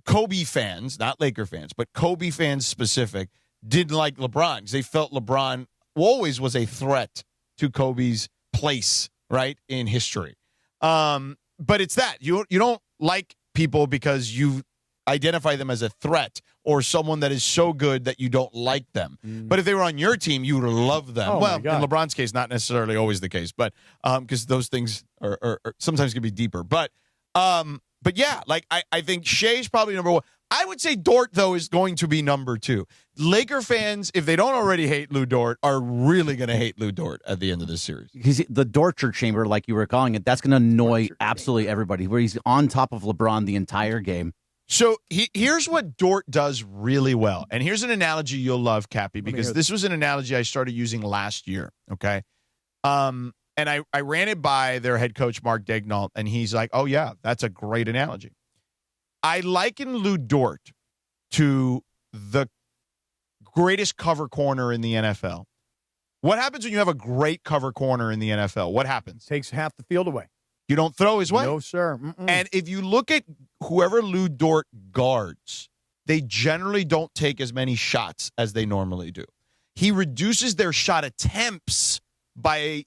Kobe fans, not Laker fans, but Kobe fans specific, didn't like LeBron because they felt LeBron always was a threat to Kobe's place, right, in history. But it's that. You don't like people because you identify them as a threat or someone that is so good that you don't like them. But if they were on your team, you would love them. Oh, well, in my God. LeBron's case, not necessarily always the case, but because those things are sometimes can be deeper. But yeah, like I think Shea's probably number one. I would say Dort, though, is going to be number 2. Laker fans, if they don't already hate Lou Dort, are really going to hate Lou Dort at the end of this series. Because the torture chamber, like you were calling it, that's going to annoy absolutely everybody, where he's on top of LeBron the entire game. So here's what Dort does really well. And here's an analogy you'll love, Cappy, because this was an analogy I started using last year, okay? And I ran it by their head coach, Mark Daignault, and he's like, oh, yeah, that's a great analogy. I liken Lou Dort to the greatest cover corner in the NFL. What happens when you have a great cover corner in the NFL? What happens? Takes half the field away. You don't throw his way. No, sir. And if you look at whoever Lou Dort guards, they generally don't take as many shots as they normally do. He reduces their shot attempts by a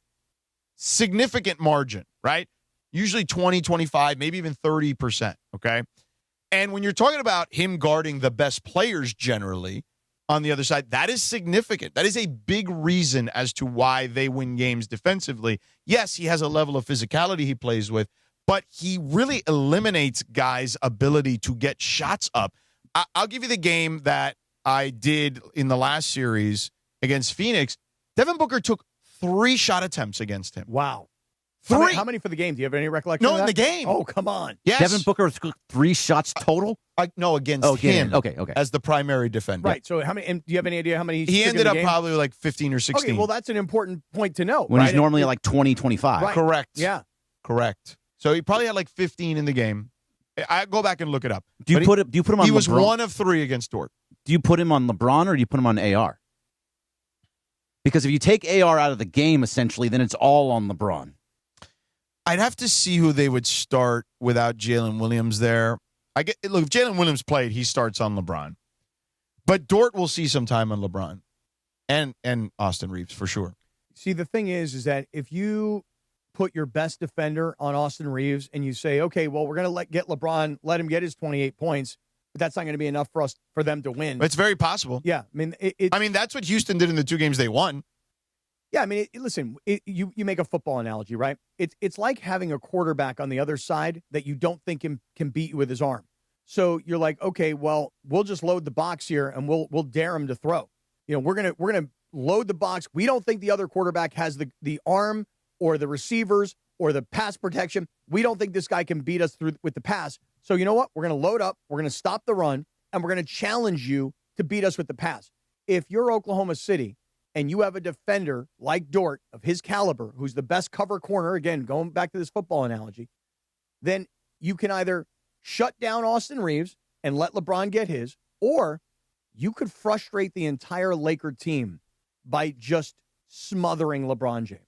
significant margin, right? Usually 20, 25, maybe even 30%, okay? And when you're talking about him guarding the best players generally on the other side, that is significant. That is a big reason as to why they win games defensively. Yes, he has a level of physicality he plays with, but he really eliminates guys' ability to get shots up. I'll give you the game that I did in the last series against Phoenix, Devin Booker took 3 shot attempts against him. Wow. 3. How many for the game? Do you have any recollection No, of that? in the game. Oh, come on. Yes. Devin Booker took 3 shots total? No, against him. Okay. As the primary defender. Right. So how many? And do you have any idea how many He took in ended the up game? probably like 15 or 16. Okay, well, that's an important point to know. When right? he's normally like 20, 25. Right. Correct. Yeah. Correct. So he probably had like 15 in the game. I go back and look it up. Do you put him on He was LeBron? 1 of 3 against Dort. Do you put him on LeBron or do you put him on AR? Because if you take AR out of the game, essentially, then it's all on LeBron. I'd have to see who they would start without Jalen Williams there. Look, if Jalen Williams played, he starts on LeBron. But Dort will see some time on LeBron and Austin Reeves for sure. See, the thing is that if you put your best defender on Austin Reeves and you say, okay, well, we're going to get LeBron, let him get his 28 points, but that's not going to be enough for them to win. It's very possible. Yeah, I mean, that's what Houston did in the 2 games they won. Yeah, I mean, listen, you make a football analogy, right? It's like having a quarterback on the other side that you don't think can beat you with his arm. So you're like, okay, well, we'll just load the box here and we'll dare him to throw. You know, we're gonna load the box. We don't think the other quarterback has the arm or the receivers or the pass protection. We don't think this guy can beat us through with the pass. So you know what? We're going to load up, we're going to stop the run, and we're going to challenge you to beat us with the pass. If you're Oklahoma City and you have a defender like Dort of his caliber, who's the best cover corner, again, going back to this football analogy, then you can either shut down Austin Reeves and let LeBron get his, or you could frustrate the entire Laker team by just smothering LeBron James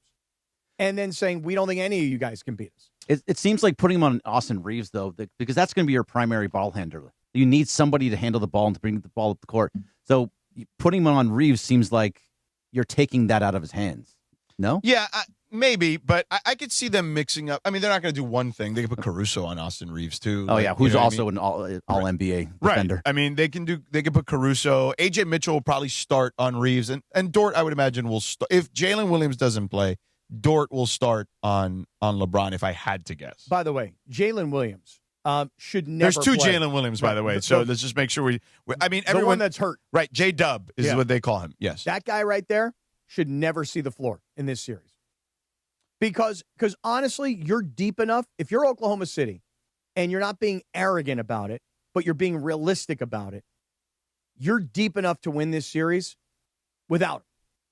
and then saying, we don't think any of you guys can beat us. It seems like putting him on Austin Reeves, though, because that's going to be your primary ball handler. You need somebody to handle the ball and to bring the ball up the court. So putting him on Reeves seems like you're taking that out of his hands. No? Yeah, maybe, but I could see them mixing up. I mean, they're not going to do one thing. They could put Caruso on Austin Reeves, too. Oh, yeah, who's also an all-NBA defender. Right. I mean, they could put Caruso. A.J. Mitchell will probably start on Reeves, and Dort, I would imagine, will start. If Jalen Williams doesn't play, Dort will start on LeBron, if I had to guess. By the way, Jalen Williams should never There's 2 play. Jalen Williams, by the way, so let's just make sure I mean, everyone. The one that's hurt. Right, J-Dub is what they call him, yes. That guy right there should never see the floor in this series. Because honestly, you're deep enough. If you're Oklahoma City and you're not being arrogant about it, but you're being realistic about it, you're deep enough to win this series without him.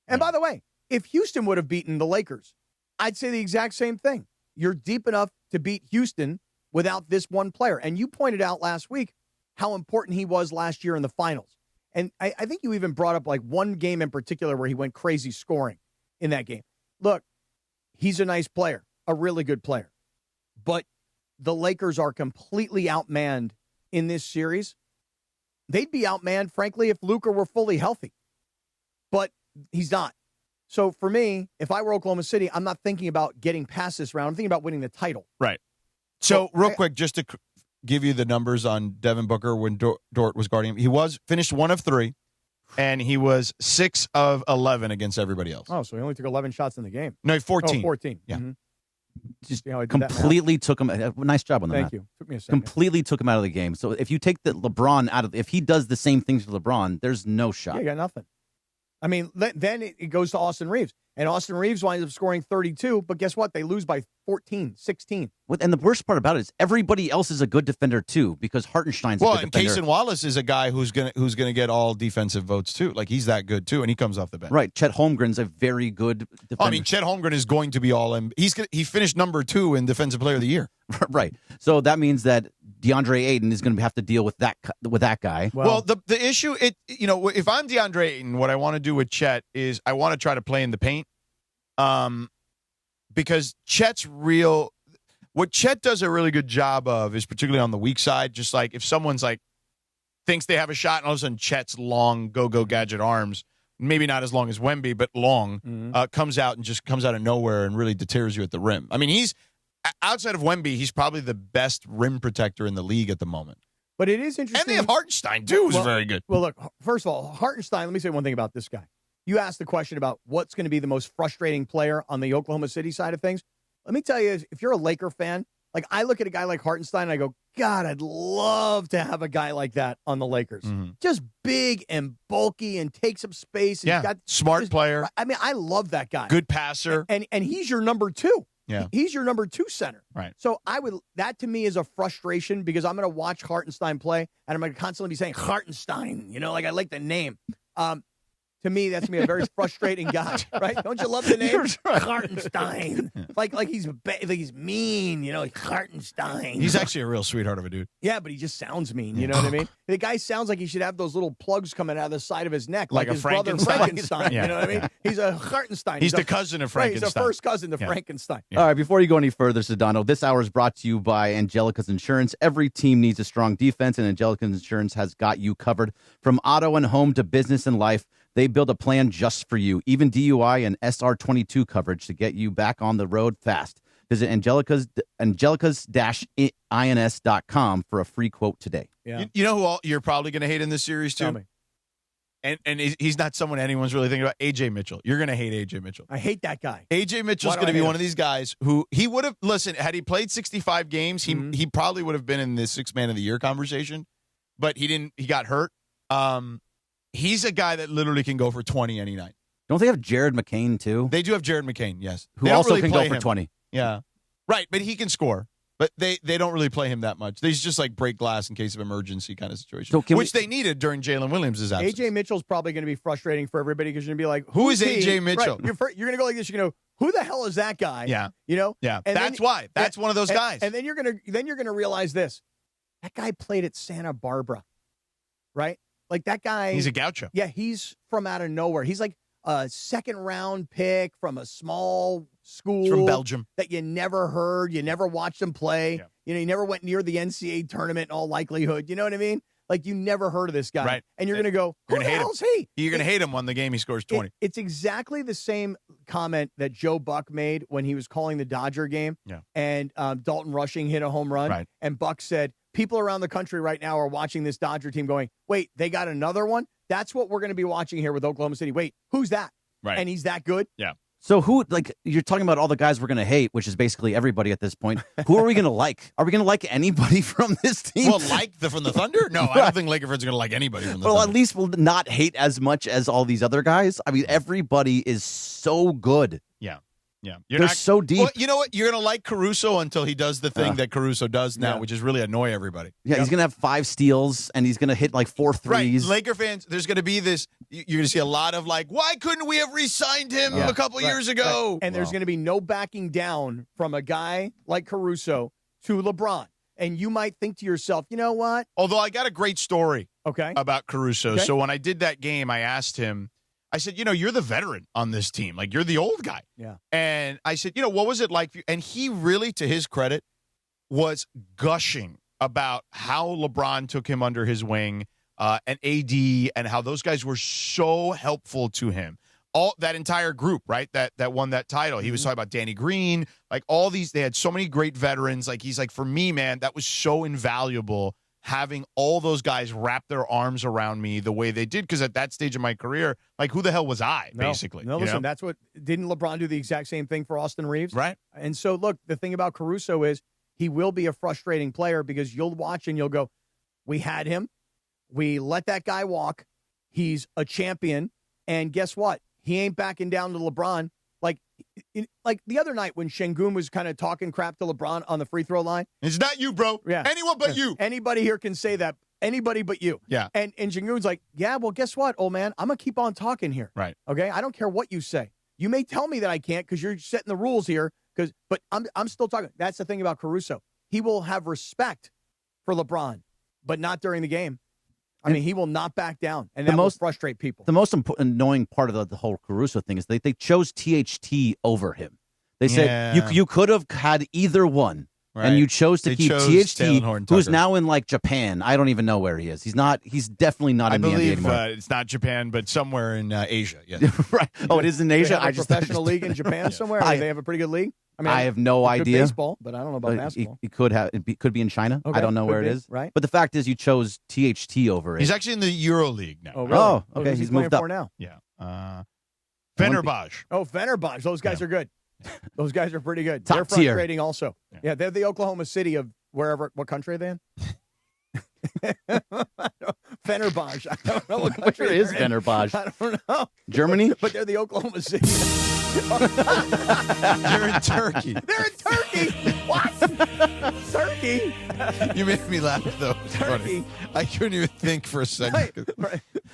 And by the way, if Houston would have beaten the Lakers, I'd say the exact same thing. You're deep enough to beat Houston without this one player. And you pointed out last week how important he was last year in the finals. And I think you even brought up like one game in particular where he went crazy scoring in that game. Look, he's a nice player, a really good player. But the Lakers are completely outmanned in this series. They'd be outmanned, frankly, if Luka were fully healthy. But he's not. So for me, if I were Oklahoma City, I'm not thinking about getting past this round. I'm thinking about winning the title. Right. So real quick, just to give you the numbers on Devin Booker when Dort was guarding him, he finished 1 of 3, and he was 6 of 11 against everybody else. Oh, so he only took 11 shots in the game. No, 14. Oh, 14. Yeah. Mm-hmm. Just completely took him. Nice job on that. Thank you. Took me a second. Completely took him out of the game. So if you take the LeBron out of, if he does the same things to LeBron, there's no shot. Yeah, you got nothing. I mean, then it goes to Austin Reeves. And Austin Reeves winds up scoring 32, but guess what? They lose by 14, 16. And the worst part about it is everybody else is a good defender, too, because Hartenstein's a good defender. Well, and Kaysen Wallace is a guy who's gonna get all defensive votes, too. Like, he's that good, too, and he comes off the bench. Right. Chet Holmgren's a very good defender. I mean, Chet Holmgren is going to be he finished number 2 in Defensive Player of the Year. Right. So that means that DeAndre Ayton is going to have to deal with that guy. Well, the issue, if I'm DeAndre Ayton, what I want to do with Chet is I want to try to play in the paint. Because what Chet does a really good job of is particularly on the weak side, just like if someone's like thinks they have a shot and all of a sudden Chet's long go gadget arms, maybe not as long as Wemby, but long, comes out of nowhere and really deters you at the rim. I mean, he's outside of Wemby, he's probably the best rim protector in the league at the moment. But it is interesting. And they have Hartenstein, too, who's very good. Well, look, first of all, Hartenstein, let me say one thing about this guy. You asked the question about what's going to be the most frustrating player on the Oklahoma City side of things. Let me tell you, if you're a Laker fan, Like, I look at a guy like Hartenstein and I go, God, I'd love to have a guy like that on the Lakers. Just big and bulky and takes up space. And Yeah, smart player. I mean, I love that guy. Good passer. And he's your number 2. Yeah. He's your number 2 center. Right. So that to me is a frustration because I'm going to watch Hartenstein play and I'm going to constantly be saying Hartenstein, like I like the name. To me, that's me a very frustrating guy, right? Don't you love the name? Hartenstein. Like he's mean, like Hartenstein. He's actually a real sweetheart of a dude. Yeah, but he just sounds mean, you know what I mean? The guy sounds like he should have those little plugs coming out of the side of his neck, like his brother Frankenstein. Yeah. You know what I mean? He's a Hartenstein. He's the cousin of Frankenstein. Right, he's a first cousin to Frankenstein. All right, before you go any further, Sedano, this hour is brought to you by Angelica's Insurance. Every team needs a strong defense, and Angelica's Insurance has got you covered. From auto and home to business and life, they build a plan just for you, even DUI and SR22 coverage to get you back on the road fast. Visit Angelicas-ins.com for a free quote today. Yeah. You know who you're probably going to hate in this series, too? Tell me. And he's not someone anyone's really thinking about. A.J. Mitchell. You're going to hate A.J. Mitchell. I hate that guy. A.J. Mitchell's going to be one of these guys who he would have, listen, had he played 65 games, he probably would have been in the Sixth Man of the Year conversation, but he didn't. He got hurt. He's a guy that literally can go for 20 any night. Don't they have Jared McCain, too? They do have Jared McCain, yes. Who also can go for 20. Yeah. Right, but he can score. But they don't really play him that much. They just like break glass in case of emergency kind of situation, which they needed during Jalen Williams' absence. A.J. Mitchell's probably going to be frustrating for everybody because you're going to be like, who is A.J. Mitchell? Right. You're going to go like this. You're going to go, who the hell is that guy? Yeah. Yeah. And that's why. That's one of those guys. And then you're going to realize this. That guy played at Santa Barbara, right? Like that guy. He's a gaucho. Yeah, he's from out of nowhere. He's like a second-round pick from a small school. He's from Belgium. That you never heard. You never watched him play. Yeah. You never went near the NCAA tournament in all likelihood. You know what I mean? Like, you never heard of this guy. Right. And you're going to go, who the hell is he? You're going to hate him when the game he scores 20. It's exactly the same comment that Joe Buck made when he was calling the Dodger game. Yeah. And Dalton Rushing hit a home run. Right. And Buck said, people around the country right now are watching this Dodger team going, wait, they got another one? That's what we're going to be watching here with Oklahoma City. Wait, who's that? Right. And he's that good? Yeah. So you're talking about all the guys we're going to hate, which is basically everybody at this point. Who are we going to like? Are we going to like anybody from this team? Well, from the Thunder? No, I don't think Laker fans are going to like anybody from the Thunder. Well, at least we'll not hate as much as all these other guys. I mean, everybody is so good. Yeah. Yeah. They're so deep. Well, you know what? You're going to like Caruso until he does the thing that Caruso does now, which is really annoy everybody. Yeah, he's going to have 5 steals, and he's going to hit like 4 threes. Right. Laker fans, there's going to be this, you're going to see a lot of like, why couldn't we have re-signed him a couple years ago? Right. And there's going to be no backing down from a guy like Caruso to LeBron. And you might think to yourself, you know what? Although I got a great story about Caruso. Okay. So when I did that game, I asked him, I said, you're the veteran on this team. Like, you're the old guy. Yeah. And I said, what was it like for you? And he really, to his credit, was gushing about how LeBron took him under his wing and AD and how those guys were so helpful to him. All that entire group, right, that won that title. He was talking about Danny Green, like all these. They had so many great veterans. Like, he's like, for me, man, that was so invaluable having all those guys wrap their arms around me the way they did, because at that stage of my career, like, who the hell was I, basically? No, listen, that's what – didn't LeBron do the exact same thing for Austin Reeves? Right. And so, look, the thing about Caruso is he will be a frustrating player because you'll watch and you'll go, we had him. We let that guy walk. He's a champion. And guess what? He ain't backing down to LeBron. Like the other night when Şengün was kind of talking crap to LeBron on the free throw line. It's not you, bro. Yeah. Anyone but you. Anybody here can say that. Anybody but you. Yeah. And Şengün's like, yeah, well, guess what, old man? I'm going to keep on talking here. Right. Okay? I don't care what you say. You may tell me that I can't because you're setting the rules here, but I'm still talking. That's the thing about Caruso. He will have respect for LeBron, but not during the game. I mean, he will not back down, and that will frustrate people. The most annoying part of the whole Caruso thing is they chose THT over him. They said you could have had either one, and you chose to keep THT, who's now in like Japan. I don't even know where he is. He's not. He's definitely not in the NBA anymore. It's not Japan, but somewhere in Asia. Yeah, right. Oh, it is in Asia. I just professional league in Japan somewhere. They have a pretty good league. I mean, I have no idea. Baseball, but I don't know about basketball. He could have. It could be in China. Okay, I don't know where it is. Right. But the fact is, you chose THT over it. He's actually in the Euro League now. Oh, really? Okay. He's moved up now. Yeah. Fenerbahce. Oh, Fenerbahce. Those guys are good. Those guys are pretty good. Top they're tier. frustrating also. Yeah, they're the Oklahoma City of wherever. What country are they in? Fenerbahce. I don't know what country Where is they're in. Fenerbahce? I don't know. Germany? But they're the Oklahoma City. They're in Turkey. They're in Turkey. What? Turkey? You made me laugh, though. It's funny. I couldn't even think for a second.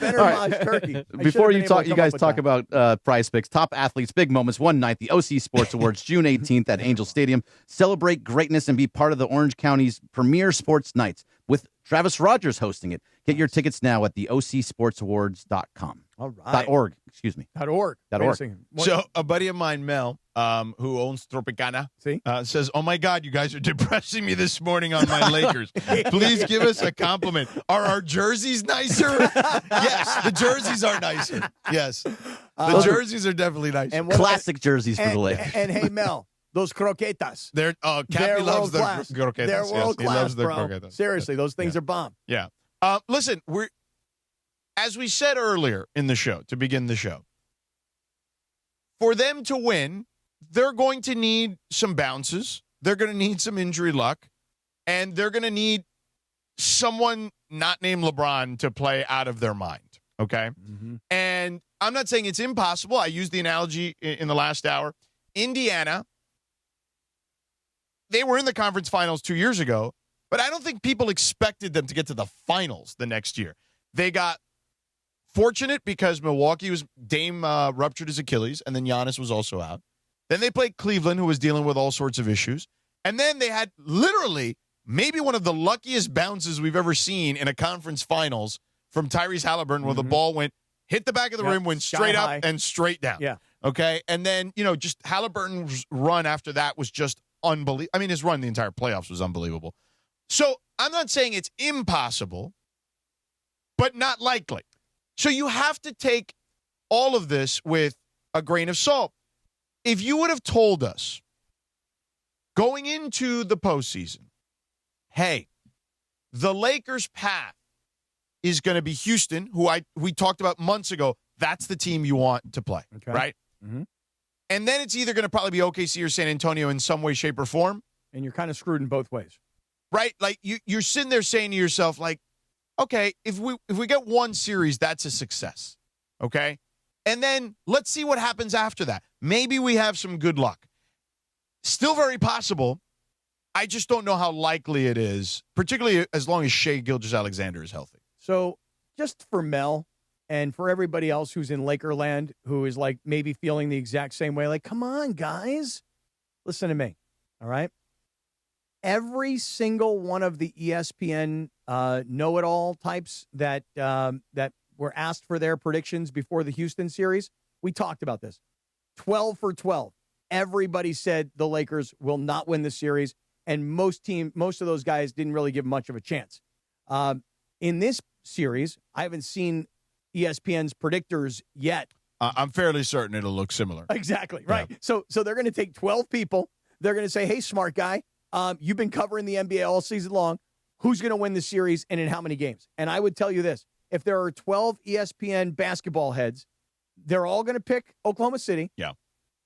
Fenerbahce, Turkey. Before you guys talk about Prize Picks, top athletes, big moments, one night, the OC Sports Awards, June 18th at Angel Stadium. Celebrate greatness and be part of the Orange County's premier sports nights with Travis Rogers hosting it. Get your tickets now at the OCSportsAwards.com. All right. .org, excuse me. .org. .org. Wait a second. So a buddy of mine, Mel, who owns Tropicana, says, "Oh my God, you guys are depressing me this morning on my Lakers. Please give us a compliment. Are our jerseys nicer?" Yes, the jerseys are nicer. Yes, the jerseys are definitely nicer. Classic jerseys for the Lakers. And hey, Mel, those croquetas. Cappy loves the world-class. croquetas. They're Yes, world he class, loves the bro. croquetas. Seriously, those things are bomb. Yeah. Listen, as we said earlier in the show, to begin the show, for them to win, they're going to need some bounces. They're going to need some injury luck. And they're going to need someone not named LeBron to play out of their mind. Okay? Mm-hmm. And I'm not saying it's impossible. I used the analogy in the last hour. Indiana, they were in the conference finals 2 years ago, but I don't think people expected them to get to the finals the next year. They got fortunate because Milwaukee Dame ruptured his Achilles, and then Giannis was also out. Then they played Cleveland, who was dealing with all sorts of issues. And then they had literally maybe one of the luckiest bounces we've ever seen in a conference finals from Tyrese Halliburton, where the ball hit the back of the rim, went straight up and straight down. Yeah. Okay. And then, just Halliburton's run after that was just unbelievable. I mean, his run the entire playoffs was unbelievable. So I'm not saying it's impossible, but not likely. So you have to take all of this with a grain of salt. If you would have told us going into the postseason, hey, the Lakers' path is going to be Houston, who we talked about months ago. That's the team you want to play, right? Mm-hmm. And then it's either going to probably be OKC or San Antonio in some way, shape, or form. And you're kind of screwed in both ways. Right? Like, you're sitting there saying to yourself, like, okay, if we get one series, that's a success, okay? And then let's see what happens after that. Maybe we have some good luck. Still very possible. I just don't know how likely it is, particularly as long as Shai Gilgeous-Alexander is healthy. So just for Mel and for everybody else who's in Lakerland who is like maybe feeling the exact same way, like, come on, guys, listen to me, all right? Every single one of the ESPN know-it-all types that were asked for their predictions before the Houston series, we talked about this. 12 for 12. Everybody said the Lakers will not win the series, and most of those guys didn't really give much of a chance. In this series, I haven't seen ESPN's predictors yet. I'm fairly certain it'll look similar. Exactly, right. Yeah. So they're going to take 12 people. They're going to say, hey, smart guy, you've been covering the NBA all season long. Who's going to win the series and in how many games? And I would tell you this. If there are 12 ESPN basketball heads, they're all going to pick Oklahoma City. Yeah.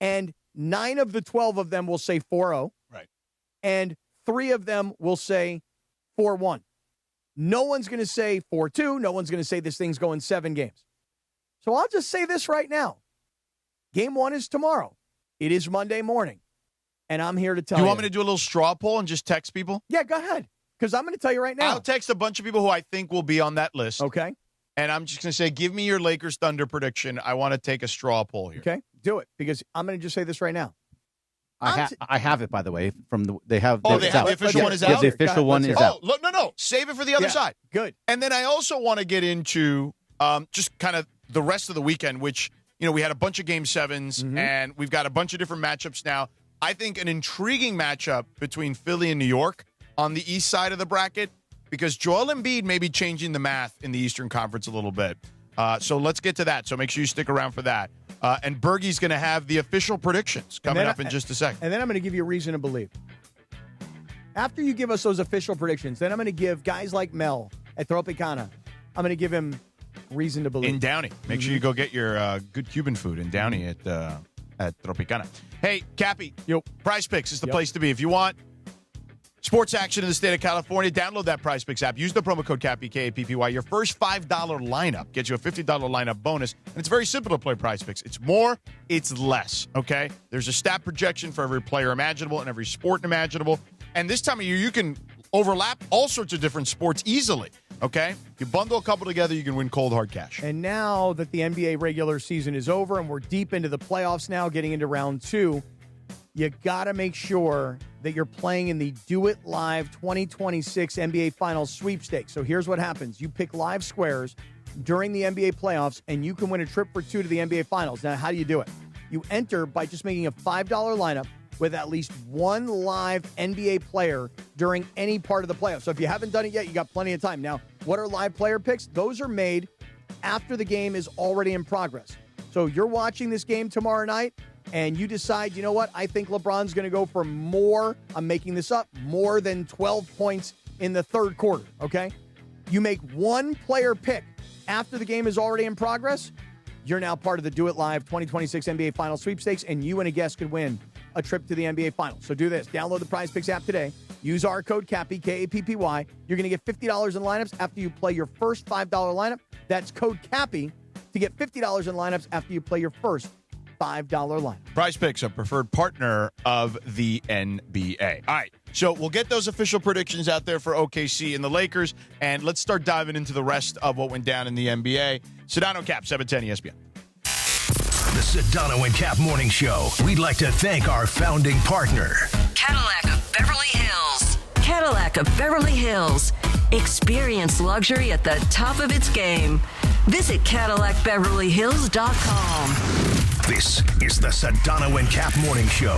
And 9 of the 12 of them will say 4-0. Right. And 3 of them will say 4-1. No one's going to say 4-2. No one's going to say this thing's going 7 games. So I'll just say this right now. Game 1 is tomorrow. It is Monday morning. And I'm here to tell you. You want me to do a little straw poll and just text people? Yeah, go ahead. Because I'm going to tell you right now. I'll text a bunch of people who I think will be on that list. Okay. And I'm just going to say, give me your Lakers Thunder prediction. I want to take a straw poll here. Okay, do it. Because I'm going to just say this right now. I have it, by the way. They have the official one is out? Yeah, the official one is out. Oh, no. Save it for the other side. Good. And then I also want to get into just kind of the rest of the weekend, which, we had a bunch of Game 7s, and we've got a bunch of different matchups now. I think an intriguing matchup between Philly and New York on the east side of the bracket, because Joel Embiid may be changing the math in the Eastern Conference a little bit. So let's get to that. So make sure you stick around for that. And Bergie's going to have the official predictions coming up in just a second. And then I'm going to give you a reason to believe. After you give us those official predictions, then I'm going to give guys like Mel at Tropicana, I'm going to give him reason to believe. In Downey. Make sure you go get your good Cuban food in Downey at at Tropicana. Hey, Cappy, Prize Picks is the place to be. If you want sports action in the state of California, download that Prize Picks app. Use the promo code Cappy, K-A-P-P-Y. Your first $5 lineup gets you a $50 lineup bonus. And it's very simple to play Prize Picks. It's more, it's less, okay? There's a stat projection for every player imaginable and every sport imaginable. And this time of year, you can overlap all sorts of different sports easily, okay? You bundle a couple together, you can win cold, hard cash. And now that the NBA regular season is over and we're deep into the playoffs now, getting into round 2, you got to make sure that you're playing in the Do It Live 2026 NBA Finals sweepstakes. So here's what happens. You pick live squares during the NBA playoffs, and you can win a trip for 2 to the NBA Finals. Now, how do you do it? You enter by just making a $5 lineup with at least one live NBA player during any part of the playoffs. So if you haven't done it yet, you got plenty of time. Now, what are live player picks? Those are made after the game is already in progress. So you're watching this game tomorrow night, and you decide, you know what, I think LeBron's going to go for more, I'm making this up, more than 12 points in the third quarter, okay? You make one player pick after the game is already in progress, you're now part of the Do It Live 2026 NBA Finals sweepstakes, and you and a guest could win a trip to the NBA Finals. So do this. Download the Prize Picks app today. Use our code Cappy, K-A-P-P-Y. You're going to get $50 in lineups after you play your first $5 lineup. That's code Cappy to get $50 in lineups after you play your first $5 lineup. Prize Picks, a preferred partner of the NBA. All right, so we'll get those official predictions out there for OKC and the Lakers, and let's start diving into the rest of what went down in the NBA. Sedano Kap, 710 ESPN. The Sedano and Kap Morning Show. We'd like to thank our founding partner, Cadillac of Beverly Hills. Cadillac of Beverly Hills. Experience luxury at the top of its game. Visit CadillacBeverlyHills.com. This is the Sedano and Kap Morning Show.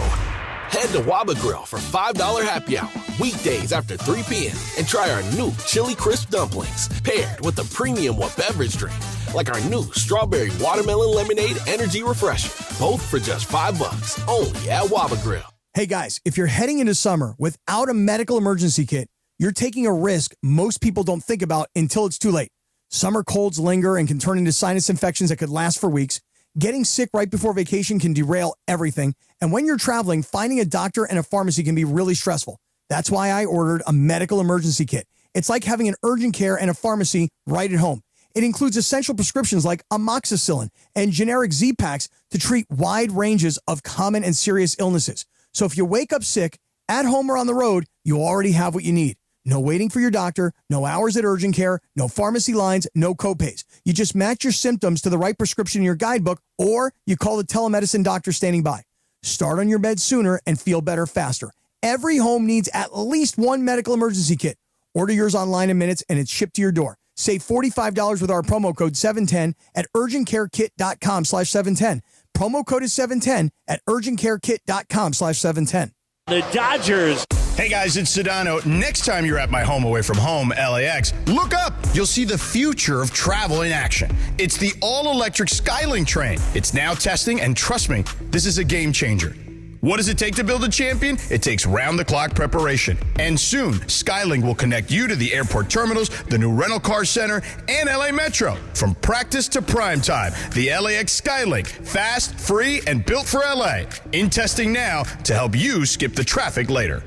Head to Waba Grill for $5 happy hour weekdays after 3 p.m. and try our new chili crisp dumplings paired with a premium beverage drink like our new strawberry watermelon lemonade energy refresher, both for just $5 only at Waba Grill. Hey guys, if you're heading into summer without a medical emergency kit, you're taking a risk most people don't think about until it's too late. Summer colds linger and can turn into sinus infections that could last for weeks. Getting sick right before vacation can derail everything. And when you're traveling, finding a doctor and a pharmacy can be really stressful. That's why I ordered a medical emergency kit. It's like having an urgent care and a pharmacy right at home. It includes essential prescriptions like amoxicillin and generic Z-Packs to treat wide ranges of common and serious illnesses. So if you wake up sick, at home or on the road, you already have what you need. No waiting for your doctor, no hours at urgent care, no pharmacy lines, no copays. You just match your symptoms to the right prescription in your guidebook, or you call the telemedicine doctor standing by. Start on your bed sooner and feel better faster. Every home needs at least one medical emergency kit. Order yours online in minutes and it's shipped to your door. Save $45 with our promo code 710 at urgentcarekit.com/710. Promo code is 710 at urgentcarekit.com/710. The Dodgers. Hey guys, it's Sedano. Next time you're at my home away from home, LAX, look up. You'll see the future of travel in action. It's the all-electric Skylink train. It's now testing, and trust me, this is a game changer. What does it take to build a champion? It takes round-the-clock preparation. And soon, Skylink will connect you to the airport terminals, the new rental car center, and LA Metro. From practice to prime time, the LAX Skylink. Fast, free, and built for LA. In testing now to help you skip the traffic later.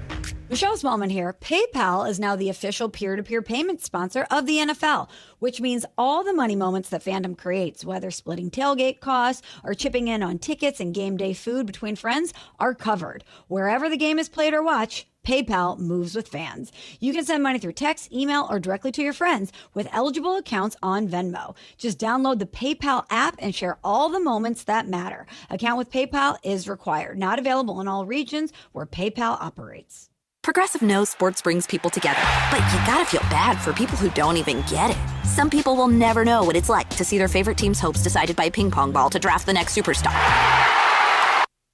Michelle Smallman here. PayPal is now the official peer-to-peer payment sponsor of the NFL, which means all the money moments that fandom creates, whether splitting tailgate costs or chipping in on tickets and game day food between friends, are covered. Wherever the game is played or watched, PayPal moves with fans. You can send money through text, email, or directly to your friends with eligible accounts on Venmo. Just download the PayPal app and share all the moments that matter. Account with PayPal is required. Not available in all regions where PayPal operates. Progressive knows sports brings people together, but you gotta feel bad for people who don't even get it. Some people will never know what it's like to see their favorite team's hopes decided by a ping pong ball to draft the next superstar.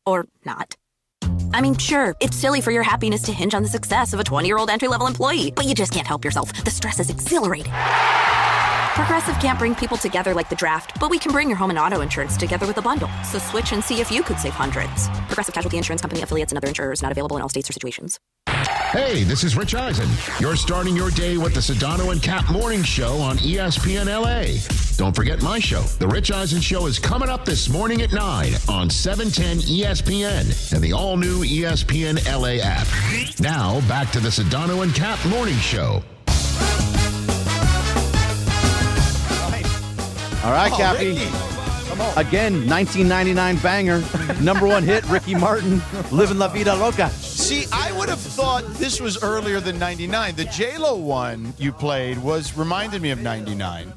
Or not. I mean, sure, it's silly for your happiness to hinge on the success of a 20-year-old entry-level employee, but you just can't help yourself. The stress is exhilarating. Progressive can't bring people together like the draft, but we can bring your home and auto insurance together with a bundle. So switch and see if you could save hundreds. Progressive Casualty Insurance Company affiliates and other insurers, not available in all states or situations. Hey, this is Rich Eisen. You're starting your day with the Sedano and Kap Morning Show on ESPN LA. Don't forget my show. The Rich Eisen Show is coming up this morning at 9 on 710 ESPN and the all-new ESPN LA app. Now, back to the Sedano and Kap Morning Show. All right, Cappy. Again, 1999 banger. Number one hit, Ricky Martin, Livin' La Vida Loca. See, I would have thought this was earlier than 99. The J-Lo one you played reminded me of 99.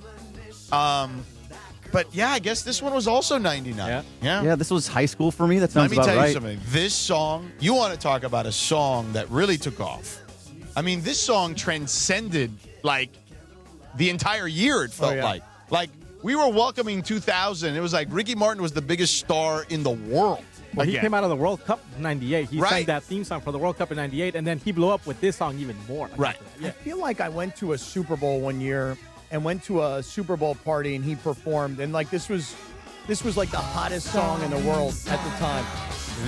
But yeah, I guess this one was also 99. Yeah, this was high school for me. That sounds about right. Let me tell you something. This song, you want to talk about a song that really took off. I mean, this song transcended, like, the entire year, it felt like. Like, we were welcoming 2000. It was like Ricky Martin was the biggest star in the world. Well, he came out of the World Cup in 98. He sang that theme song for the World Cup in 98, and then he blew up with this song even more. Right. I feel like I went to a Super Bowl one year and went to a Super Bowl party and he performed, and like this was like the hottest song in the world at the time.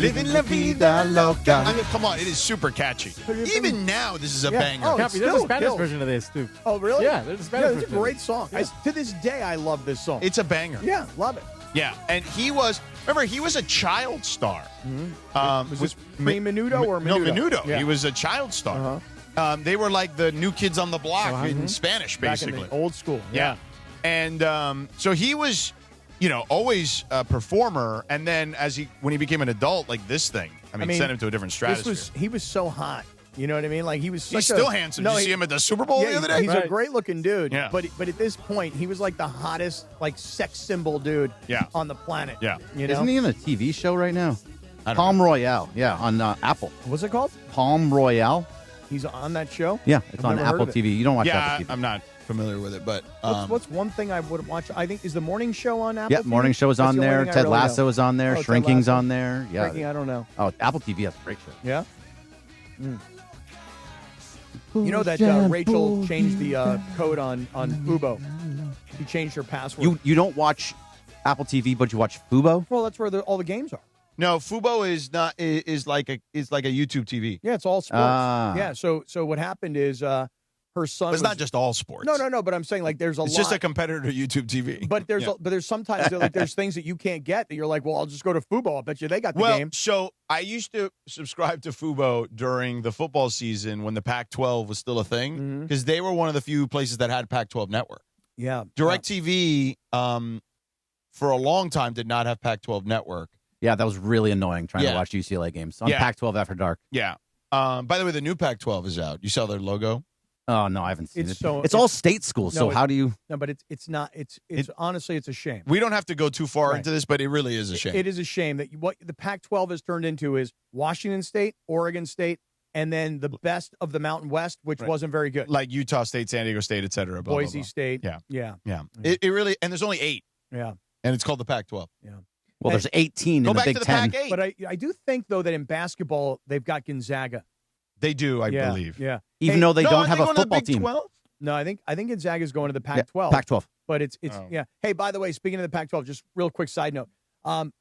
Living La Vida Loca. I mean, come on, it is super catchy. Even now, this is a banger. Oh, Cappy, there's a Spanish version of this, too. Oh, really? Yeah, there's a Spanish version. It's a great song. Yeah. To this day, I love this song. It's a banger. Yeah, love it. Yeah, and he was a child star. Was this pre-Menudo or Menudo? No, Menudo. Yeah. He was a child star. They were like the new kids on the block in Spanish, basically. Back in the old school. Yeah. And so he was, always a performer. And then when he became an adult, like this thing, I mean sent him to a different stratosphere. He was so hot. You know what I mean? Like he's still handsome. Did you see him at the Super Bowl the other day? He's a great looking dude. Yeah. But at this point, he was like the hottest, like sex symbol dude on the planet. Yeah. You know? Isn't he in a TV show right now? Palm Royale. Yeah, on Apple. What's it called? Palm Royale. He's on that show? Yeah, it's I've on never heard Apple of it. TV. You don't watch Yeah, Apple TV. I'm not familiar with it, but What's one thing I would watch? I think is the morning show on Apple. Yeah, TV? morning show is That's on the only there. thing I Ted really Lasso know. is on there. Ted Shrinking's Lasso. on there. Yeah. Shrinking, I don't know. Oh, Apple TV has a great show. Yeah. You know that Rachel changed the code on Fubo. She changed her password. You don't watch Apple TV, but you watch Fubo? Well, that's where all the games are. no, Fubo is like a YouTube TV. Yeah, it's all sports. Yeah. So what happened is her son. It's not just all sports. No. But I'm saying like there's It's just a competitor to YouTube TV. But there's sometimes there's things that you can't get that you're like, well, I'll just go to Fubo. I bet you they got the game. So I used to subscribe to Fubo during the football season when the Pac-12 was still a thing because they were one of the few places that had Pac-12 network. Yeah. DirecTV for a long time did not have Pac-12 network. Yeah, that was really annoying trying to watch UCLA games on Pac-12 after dark. Yeah. By the way, the new Pac-12 is out. You saw their logo? Oh, no, I haven't seen it. So- It's all state schools, so how do you... No, but it's not. It's honestly, it's a shame. We don't have to go too far into this, but it really is a shame. It is a shame that what the Pac-12 has turned into is Washington State, Oregon State, and then the best of the Mountain West, which wasn't very good. Like Utah State, San Diego State, et cetera. Blah, Boise blah, blah. State. Yeah. It really, and there's only 8. Yeah. And it's called the Pac-12. Yeah. Well, there's 18 Go in the back Big to the Ten. Pac-8. But I do think, though, that in basketball, they've got Gonzaga. They do, I believe. Yeah. Even though they don't have a football team. 12? No, I think Gonzaga's going to the Pac-12. Pac-12. But it's yeah. Hey, by the way, speaking of the Pac-12, just real quick side note.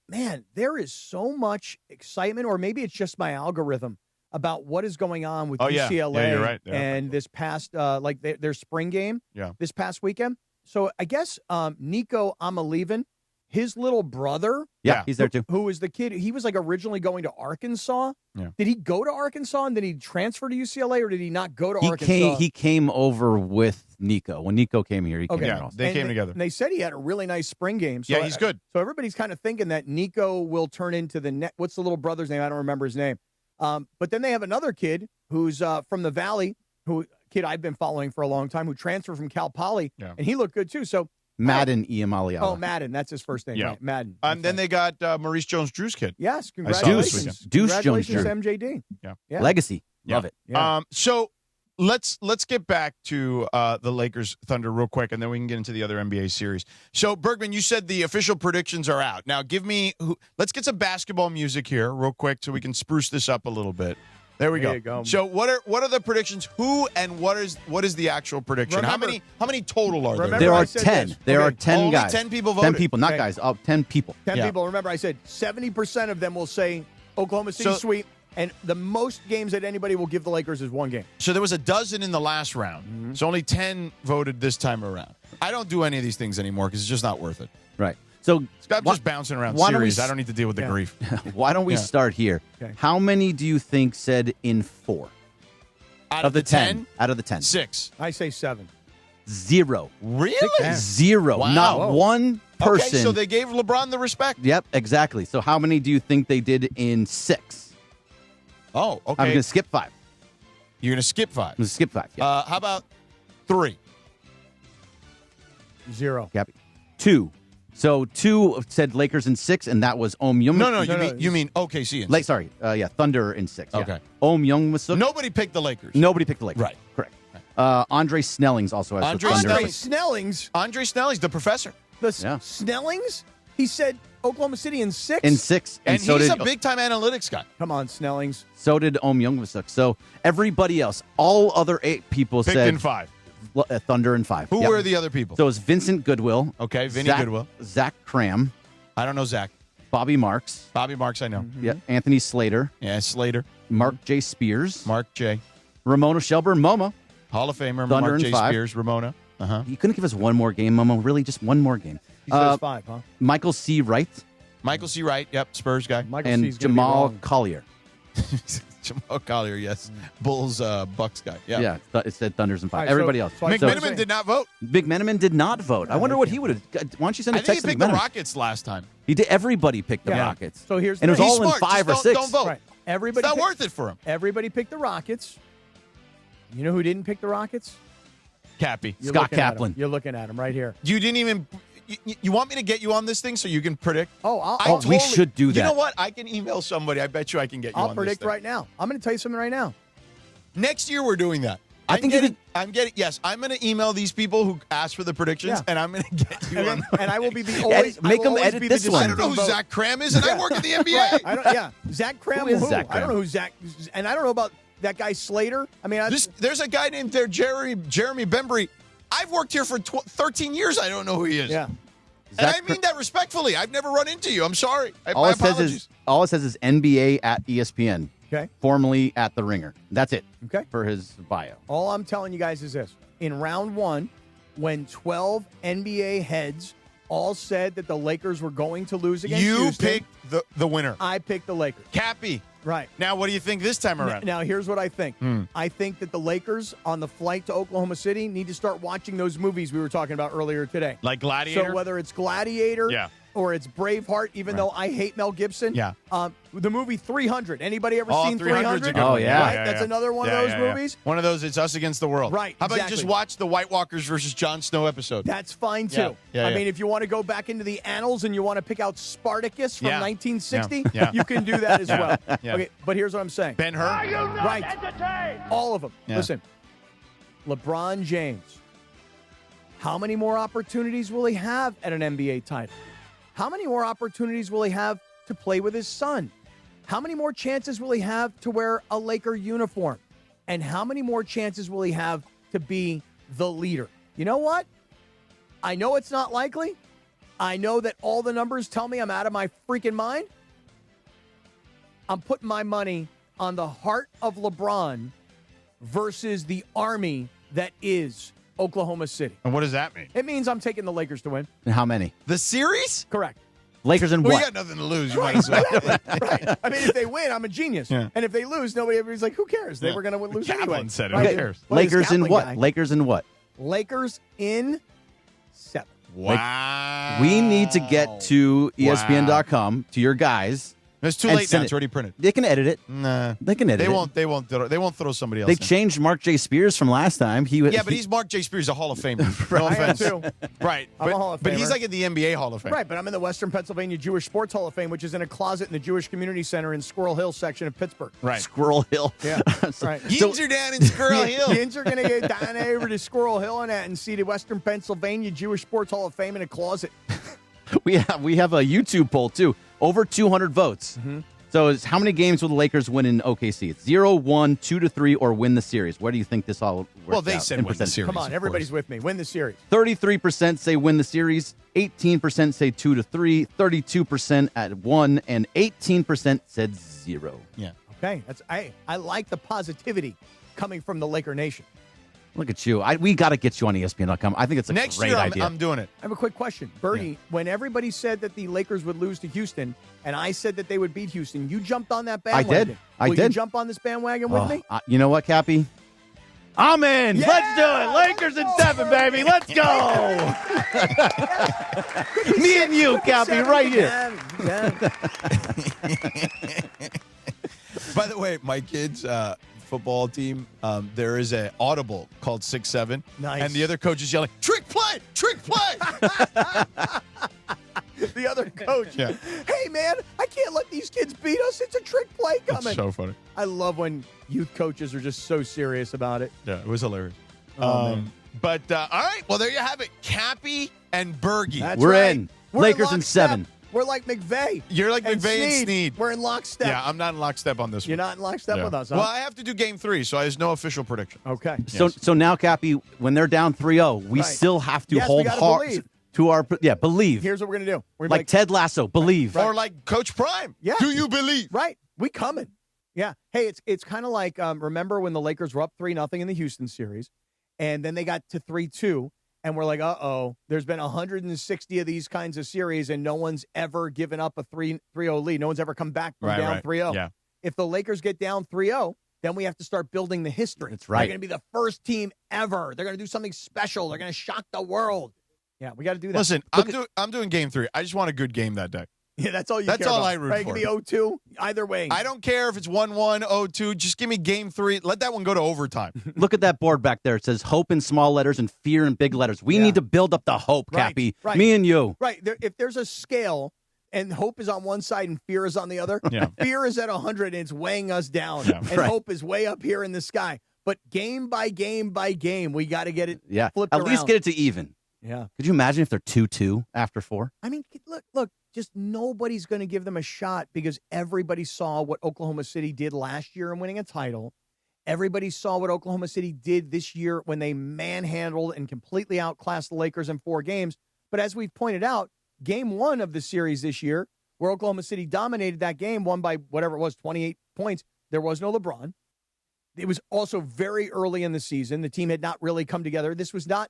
Man, there is so much excitement, or maybe it's just my algorithm, about what is going on with UCLA Yeah, you're right. and this past their spring game this past weekend. So I guess Nico Amalevin, his little brother, he's there too. Who was the kid? He was like originally going to Arkansas. Yeah. Did he go to Arkansas and then he transfer to UCLA, or did he not go to Arkansas? He came over with Nico. When Nico came here, he came here also. They came together. And they said he had a really nice spring game. So he's good. So everybody's kind of thinking that Nico will turn into the what's the little brother's name? I don't remember his name. But then they have another kid who's from the Valley, kid I've been following for a long time, who transferred from Cal Poly, and he looked good too. So Madden Iamaliala. Oh, Madden. That's his first name. Yeah. Right? Madden. And then they got Maurice Jones-Drew's kid. Yes, I saw this congratulations. weekend. Deuce Congratulations Jones-Drew. to MJD. Yeah. Legacy. Love it. Yeah. So let's get back to the Lakers Thunder real quick, and then we can get into the other NBA series. So Bergman, you said the official predictions are out. Now let's get some basketball music here real quick so we can spruce this up a little bit. There we There go. you go. So what are the predictions? Who and what is the actual prediction? Remember- how many total are there? Remember There I are said 10. this. There Okay. are 10 Only guys. 10 people 10 voted. people, not Okay. guys. 10 people. 10 Yeah. people. Remember, I said 70% of them will say Oklahoma City So- sweep. And the most games that anybody will give the Lakers is one game. So there was a dozen in the last round. So only 10 voted this time around. I don't do any of these things anymore because it's just not worth it. Right. So I'm just bouncing around series. I don't need to deal with the grief. Why don't we start here? Okay. How many do you think said in 4? Out of the 10? Out of the 10. 6. I say 7. 0. Really? 0. Wow. Not one person. Okay, so they gave LeBron the respect. Yep, exactly. So how many do you think they did in 6? Oh, okay. I'm going to skip 5. You're going to skip 5. I'm going to skip 5. Yeah. How about 3? 0. Yep. 2. So 2 said Lakers in 6, and that was Ohm Young. No, you mean OKC in 6. Thunder in 6. Okay. Yeah. Ohm Young was Nobody picked the Lakers. Nobody picked the Lakers. Right. Correct. Andre Snellings also has the Thunder. Andre Snellings, the professor. Snellings? He said Oklahoma City in 6? In 6. And so he's did, a big-time analytics guy. Come on, Snellings. So did Ohm Young. So everybody else, all other 8 people Picked said in 5. Thunder in 5. Who Yep. were the other people? So it was Vincent Goodwill. Okay, Vinny Zach, Goodwill. Zach Cram. I don't know Zach. Bobby Marks. Bobby Marks, I know. Yeah. Anthony Slater. Yeah, Slater. Mark J. Spears. Mark J. Ramona Shelburne. Momo. Hall of Famer. Thunder Mark in J. 5. Spears. Ramona. Uh-huh. You couldn't give us one more game, Momo. Really, just one more game. He says 5, huh? Michael C. Wright. Michael C. Wright. Yep, Spurs guy. And Jamal Collier. Jamal Collier, yes. Bulls, Bucks guy. Yeah. Yeah, it said Thunders in 5. Right, Everybody so- else. McMenamin did not vote. McMenamin did not vote. I wonder what he would have. Why don't you send a I think text he to picked the McMenamin? Rockets last time. He did. Everybody picked the Rockets. So here's and it was the all He's in smart. 5 Just or don't 6. vote. Right. Everybody It's not picked- worth it for him. Everybody picked the Rockets. You know who didn't pick the Rockets? Cappy. You're Scott looking at him. Kaplan. You're looking at him right here. You didn't even. You want me to get you on this thing so you can predict? Oh, we should do that. You know what? I can email somebody. I bet you I can get you I'll on predict this thing. right now. I'm going to tell you something right now. Next year we're doing that. I think I'm getting. Yes, I'm going to email these people who asked for the predictions, and I'm going to get you on. And I will be the Edit- make them always edit be this the one. I don't know who vote. Zach Cram is, and I work at the NBA. Yeah, Zach Cram. Who is Zach I don't Cram? know who Zach. And I don't know about that guy Slater. I mean, There's a guy named there, Jeremy Bembry. I've worked here for 13 years. I don't know who he is. Yeah. And Zach I mean that respectfully. I've never run into you. I'm sorry. All My it says apologies. is NBA at ESPN. Okay. Formerly at The Ringer. That's it. Okay. For his bio. All I'm telling you guys is this. In round 1, when 12 NBA heads all said that the Lakers were going to lose against You Houston, picked the winner. I picked the Lakers. Cappy. Right. Now, what do you think this time around? Now, here's what I think. I think that the Lakers on the flight to Oklahoma City need to start watching those movies we were talking about earlier today. Like Gladiator? So whether it's Gladiator or it's Braveheart, even though I hate Mel Gibson. Yeah. The movie 300. Anybody ever Oh, seen 300's a 300? good one. Oh, yeah. Right? That's another one of those movies. One of those, it's us against the world. Right, How about you just exactly. watch the White Walkers versus Jon Snow episode? That's fine, too. Yeah, I yeah. mean, if you want to go back into the annals and you want to pick out Spartacus from Yeah. 1960, Yeah. you can do that as well. Yeah. Okay, but here's what I'm saying. Ben-Hur? Right. All of them. Yeah. Listen, LeBron James, how many more opportunities will he have at an NBA title? How many more opportunities will he have to play with his son? How many more chances will he have to wear a Laker uniform? And how many more chances will he have to be the leader? You know what? I know it's not likely. I know that all the numbers tell me I'm out of my freaking mind. I'm putting my money on the heart of LeBron versus the army that is Oklahoma City. And what does that mean? It means I'm taking the Lakers to win. And how many? The series? Correct. Lakers and Well, what? you got nothing to lose. You might as well. Right. I mean, if they win, I'm a genius. Yeah. And if they lose, everybody's like, who cares? They Yeah. were going to lose Kaplan anyway. said it. Right? Who cares? Well, this Lakers in Kaplan what? guy. Lakers in what? Lakers in 7. Wow. We need to get to ESPN.com, to your guys. It's too and late now. send It's it. already printed. They can edit it. Nah. They can edit They it. won't. They won't throw somebody else They in. changed Mark J. Spears from last time. Yeah, but he's Mark J. Spears, a Hall of Famer. No I am offense. too. Right. I'm a But, Hall of but he's Famer. like in the NBA Hall of Fame. Right, but I'm in the Western Pennsylvania Jewish Sports Hall of Fame, which is in a closet in the Jewish Community Center in Squirrel Hill section of Pittsburgh. Right. Squirrel Hill. Yeah, right. Yins are down in Squirrel Hill. Yins are going to get down over to Squirrel Hill and see the Western Pennsylvania Jewish Sports Hall of Fame in a closet. We have a YouTube poll, too. Over 200 votes. Mm-hmm. So it's how many games will the Lakers win in OKC? It's 0, 1, 2-3, or win the series. Where do you think this all works Well, they out said in win the percentage? series. Come on, everybody's with me. Win the series. 33% say win the series, 18% say 2-3, 32% at 1, and 18% said 0. Yeah. Okay, I like the positivity coming from the Laker Nation. Look at you. We got to get you on ESPN.com. I think it's a Next great year, idea. I'm doing it. I have a quick question. Bernie, when everybody said that the Lakers would lose to Houston, and I said that they would beat Houston, you jumped on that bandwagon. I Will did. you jump on this bandwagon with me? You know what, Cappy? I'm in. Yeah! Let's do it. Lakers in 7, baby. Let's go. Me and you, Cappy, right here. By the way, my kids' football team, there is an audible called 6-7. Nice. And the other coach is yelling, trick play, trick play. The other coach. Yeah. Hey, man, I can't let these kids beat us. It's a trick play coming. That's so funny. I love when youth coaches are just so serious about it. Yeah, it was hilarious. Oh, man. But, all right, well, there you have it. Cappy and Bergie. That's We're right. in. We're Lakers in lockstep. 7. We're like McVay. You're like McVay and Snead. We're in lockstep. Yeah, I'm not in lockstep on this You're one. not in lockstep with us, huh? Well, I have to do game 3, so there's no official prediction. Okay. So now, Cappy, when they're down 3-0, we Right. still have to Yes, we hold gotta hard believe. to our believe. Here's what we're going to do. We're Like Ted Lasso, believe. Or like Coach Prime. Yeah. Do you believe? Right. We coming. Yeah. Hey, it's kind of like, remember when the Lakers were up 3-0 in the Houston series, and then they got to 3-2, and we're like, uh-oh, there's been 160 of these kinds of series, and no one's ever given up a 3-0 lead. No one's ever come back from down 3-0. Yeah. If the Lakers get down 3-0, then we have to start building the history. That's right. They're going to be the first team ever. They're going to do something special. They're going to shock the world. Yeah, we got to do that. Listen, I'm doing game 3. I just want a good game that day. Yeah, that's all you That's care all about. I root right? for. It could be 0-2, either way. I don't care if it's 1-1, 0-2. Just give me game 3. Let that one go to overtime. Look at that board back there. It says hope in small letters and fear in big letters. We need to build up the hope, Right, Cappy. right. Me and you. Right. If there's a scale and hope is on one side and fear is on the other, fear is at 100 and it's weighing us down. Yeah. And Right. hope is way up here in the sky. But game by game by game, we got to get it flipped At around. least get it to even. Yeah. Could you imagine if they're 2-2 after 4? I mean, look, just nobody's going to give them a shot because everybody saw what Oklahoma City did last year in winning a title. Everybody saw what Oklahoma City did this year when they manhandled and completely outclassed the Lakers in 4 games. But as we've pointed out, game 1 of the series this year, where Oklahoma City dominated that game, won by whatever it was, 28 points, there was no LeBron. It was also very early in the season. The team had not really come together. This was not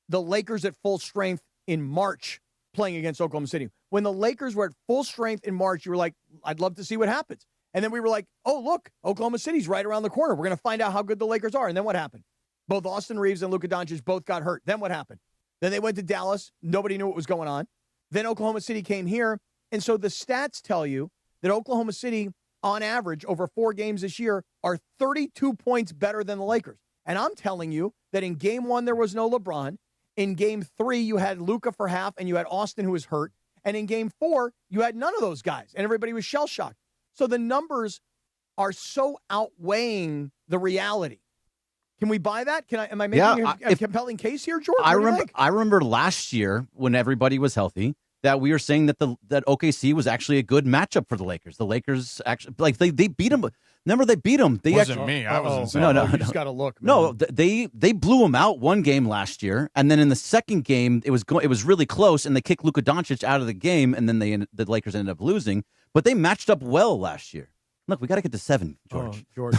the Lakers at full strength in March playing against Oklahoma City. When the Lakers were at full strength in March, you were like, I'd love to see what happens. And then we were like, oh, look, Oklahoma City's right around the corner. We're going to find out how good the Lakers are. And then what happened? Both Austin Reeves and Luka Doncic both got hurt. Then what happened? Then they went to Dallas. Nobody knew what was going on. Then Oklahoma City came here. And so the stats tell you that Oklahoma City, on average, over 4 games this year, are 32 points better than the Lakers. And I'm telling you that in game 1, there was no LeBron. In game 3, you had Luka for half, and you had Austin, who was hurt. And in game 4, you had none of those guys, and everybody was shell-shocked. So the numbers are so outweighing the reality. Can we buy that? Am I making a compelling case here, George? I remember last year when everybody was healthy that we were saying that that OKC was actually a good matchup for the Lakers. The Lakers actually they beat them. Remember they beat them. They wasn't me. I wasn't saying. No. You just got to look. Man. No, they blew them out one game last year, and then in the second game it was really close, and they kicked Luka Doncic out of the game, and then the Lakers ended up losing. But they matched up well last year. Look, we got to get to 7, George. Oh, George,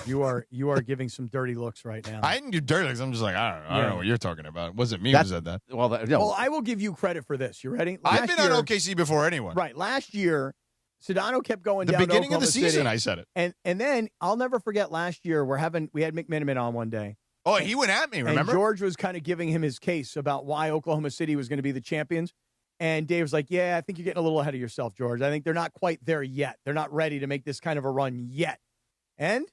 you are giving some dirty looks right now. I didn't do dirty looks. I'm just like, I don't know what you're talking about. It wasn't me who said that. Well, I will give you credit for this. You ready? I've been on OKC before anyone. Right. Last year, Sedano kept going the down beginning to of the Oklahoma season. City. I said it, and then I'll never forget last year. We had McMiniman on one day. Oh, he went at me. Remember? And George was kind of giving him his case about why Oklahoma City was going to be the champions. And Dave was like, "Yeah, I think you're getting a little ahead of yourself, George. I think they're not quite there yet. They're not ready to make this kind of a run yet." And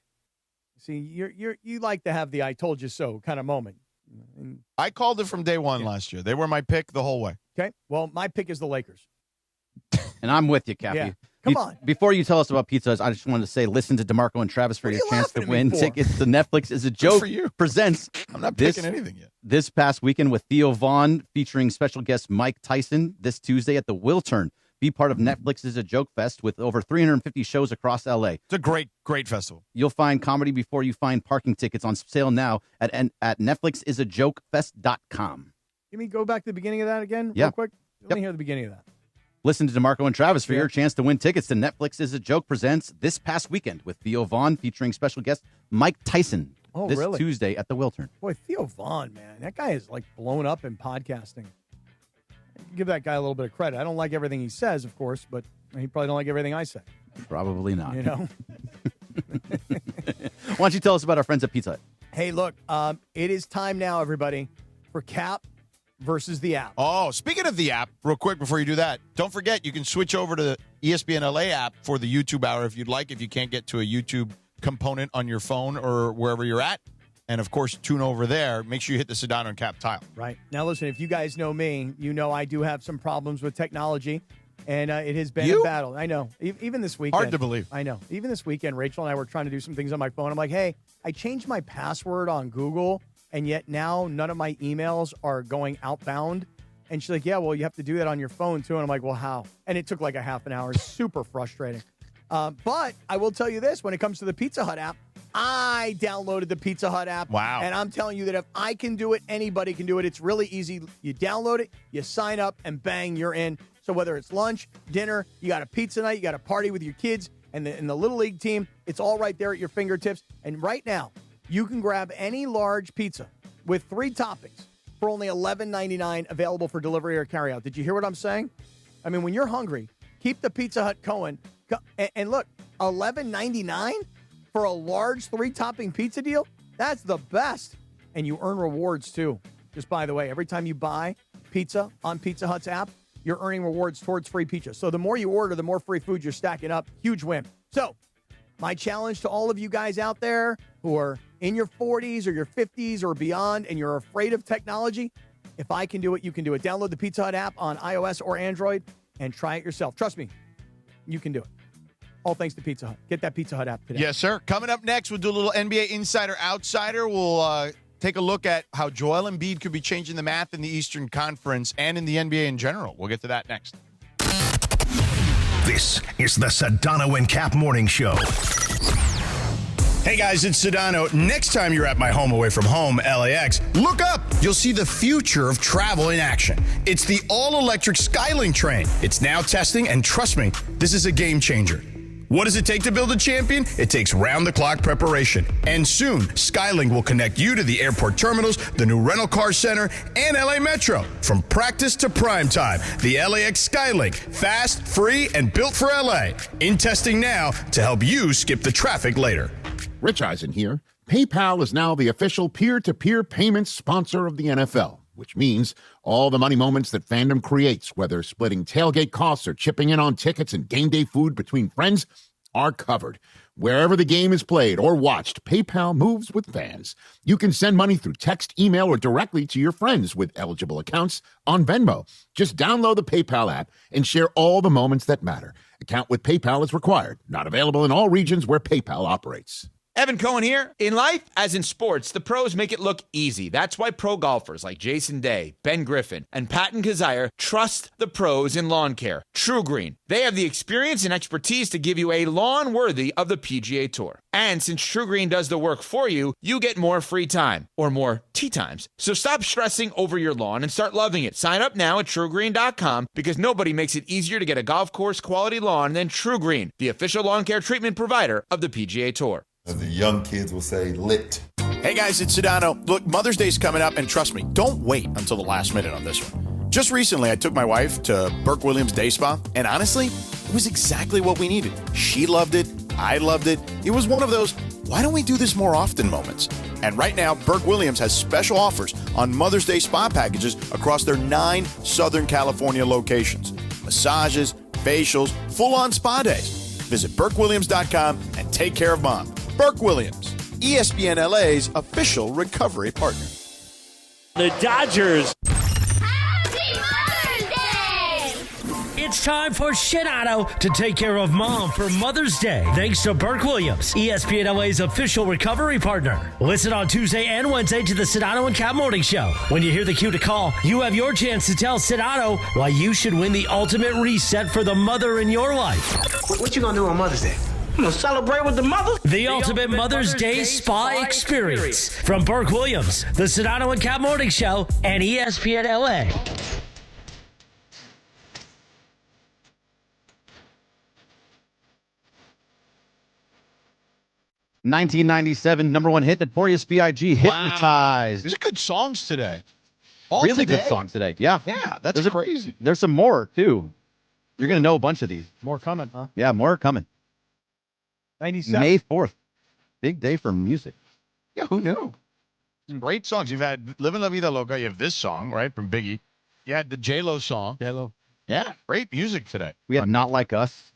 see, you like to have the "I told you so" kind of moment. And, I called it from day one last year. They were my pick the whole way. Okay. Well, my pick is the Lakers. And I'm with you, Cappy. Yeah. Come on. Before you tell us about pizzas, I just wanted to say, listen to DeMarco and Travis for your chance to win tickets to Netflix is a Joke for you. presents. I'm not picking anything yet. This past weekend with Theo Vaughn featuring special guest Mike Tyson this Tuesday at the Wiltern. Be part of Netflix is a Joke Fest with over 350 shows across LA. It's a great festival. You'll find comedy before you find parking tickets on sale now at netflixisajokefest.com. Give me go back to the beginning of that again Yeah. real quick. Let me hear the beginning of that. Listen to DeMarco and Travis for your chance to win tickets to Netflix Is a Joke presents This Past Weekend with Theo Vaughn featuring special guest Mike Tyson this really? Tuesday at the Wiltern. Boy, Theo Vaughn, man, that guy is like blown up in podcasting. Give that guy a little bit of credit. I don't like everything he says, of course, but he probably don't like everything I say. Probably not. You know? Why don't you tell us about our friends at Pizza Hut? Hey, look, it is time now, everybody, for Cap versus the app. Oh, speaking of the app, real quick before you do that, don't forget you can switch over to the ESPN LA app for the YouTube hour if you'd like, if you can't get to a YouTube component on your phone or wherever you're at. And, of course, tune over there. Make sure you hit the Sedano and Kap tile. Right. Now, listen, if you guys know me, you know I do have some problems with technology, and it has been a battle. I know. Even this weekend. Hard to believe. I know. Even this weekend, Rachel and I were trying to do some things on my phone. I'm like, hey, I changed my password on Google, and yet now none of my emails are going outbound. And she's like, yeah, well, you have to do that on your phone, too. And I'm like, well, how? And it took like a half an hour. Super frustrating. But I will tell you this. When it comes to the Pizza Hut app, I downloaded the Pizza Hut app. Wow. And I'm telling you that if I can do it, anybody can do it. It's really easy. You download it, you sign up, and bang, you're in. So whether it's lunch, dinner, you got a pizza night, you got a party with your kids and the Little League team, it's all right there at your fingertips. And right now, you can grab any large pizza with 3 toppings for only $11.99, available for delivery or carryout. Did you hear what I'm saying? I mean, when you're hungry, keep the Pizza Hut going. And look, $11.99 for a large 3-topping pizza deal? That's the best. And you earn rewards, too. Just by the way, every time you buy pizza on Pizza Hut's app, you're earning rewards towards free pizza. So the more you order, the more free food you're stacking up. Huge win. So my challenge to all of you guys out there who are in your 40s or your 50s or beyond and you're afraid of technology, if I can do it, you can do it. Download the Pizza Hut app on iOS or Android and try it yourself. Trust me, you can do it. All thanks to Pizza Hut. Get that Pizza Hut app today. Yes, sir. Coming up next, we'll do a little NBA Insider Outsider. We'll take a look at how Joel Embiid could be changing the math in the Eastern Conference and in the NBA in general. We'll get to that next. This is the Sedano and Kap Morning Show. Hey guys, it's Sedano. Next time you're at my home away from home, LAX, look up. You'll see the future of travel in action. It's the all-electric Skylink train. It's now testing, and trust me, this is a game changer. What does it take to build a champion? It takes round-the-clock preparation. And soon, Skylink will connect you to the airport terminals, the new rental car center, and LA Metro. From practice to prime time, the LAX Skylink. Fast, free, and built for LA. In testing now to help you skip the traffic later. Rich Eisen here. PayPal is now the official peer-to-peer payments sponsor of the NFL, which means all the money moments that fandom creates, whether splitting tailgate costs or chipping in on tickets and game day food between friends, are covered. Wherever the game is played or watched, PayPal moves with fans. You can send money through text, email, or directly to your friends with eligible accounts on Venmo. Just download the PayPal app and share all the moments that matter. Account with PayPal is required. Not available in all regions where PayPal operates. Evan Cohen here. In life, as in sports, the pros make it look easy. That's why pro golfers like Jason Day, Ben Griffin, and Patton Kazire trust the pros in lawn care. True Green. They have the experience and expertise to give you a lawn worthy of the PGA Tour. And since True Green does the work for you, you get more free time, or more tee times. So stop stressing over your lawn and start loving it. Sign up now at TrueGreen.com, because nobody makes it easier to get a golf course quality lawn than True Green, the official lawn care treatment provider of the PGA Tour. As the young kids will say, lit. Hey guys, it's Sedano. Look, Mother's Day's coming up, and trust me, don't wait until the last minute on this one. Just recently, I took my wife to Burke Williams Day Spa, and honestly, it was exactly what we needed. She loved it. I loved it. It was one of those, why don't we do this more often moments? And right now, Burke Williams has special offers on Mother's Day spa packages across their 9 Southern California locations. Massages, facials, full-on spa days. Visit BurkeWilliams.com and take care of Mom. Burke Williams, ESPN LA's official recovery partner. The Dodgers. It's time for Sedano to take care of Mom for Mother's Day. Thanks to Burke Williams, ESPN LA's official recovery partner. Listen on Tuesday and Wednesday to the Sedano and Kap Morning Show. When you hear the cue to call, you have your chance to tell Sedano why you should win the ultimate reset for the mother in your life. What you gonna do on Mother's Day? I'm gonna celebrate with the mother. The ultimate Mother's Day spa experience. From Burke Williams, the Sedano and Kap Morning Show, and ESPN LA. 1997 number one hit, Notorious B.I.G. Hypnotized. These are good songs today. Really good songs today. Yeah. Yeah, that's crazy. There's some more, too. You're going to know a bunch of these. More coming, huh? Yeah, more are coming. 97. May 4th. Big day for music. Yeah, who knew? Some great songs. You've had Livin' La Vida Loca. You have this song, right, from Biggie. You had the J-Lo song. J-Lo. Yeah, great music today. We had Not Like Us.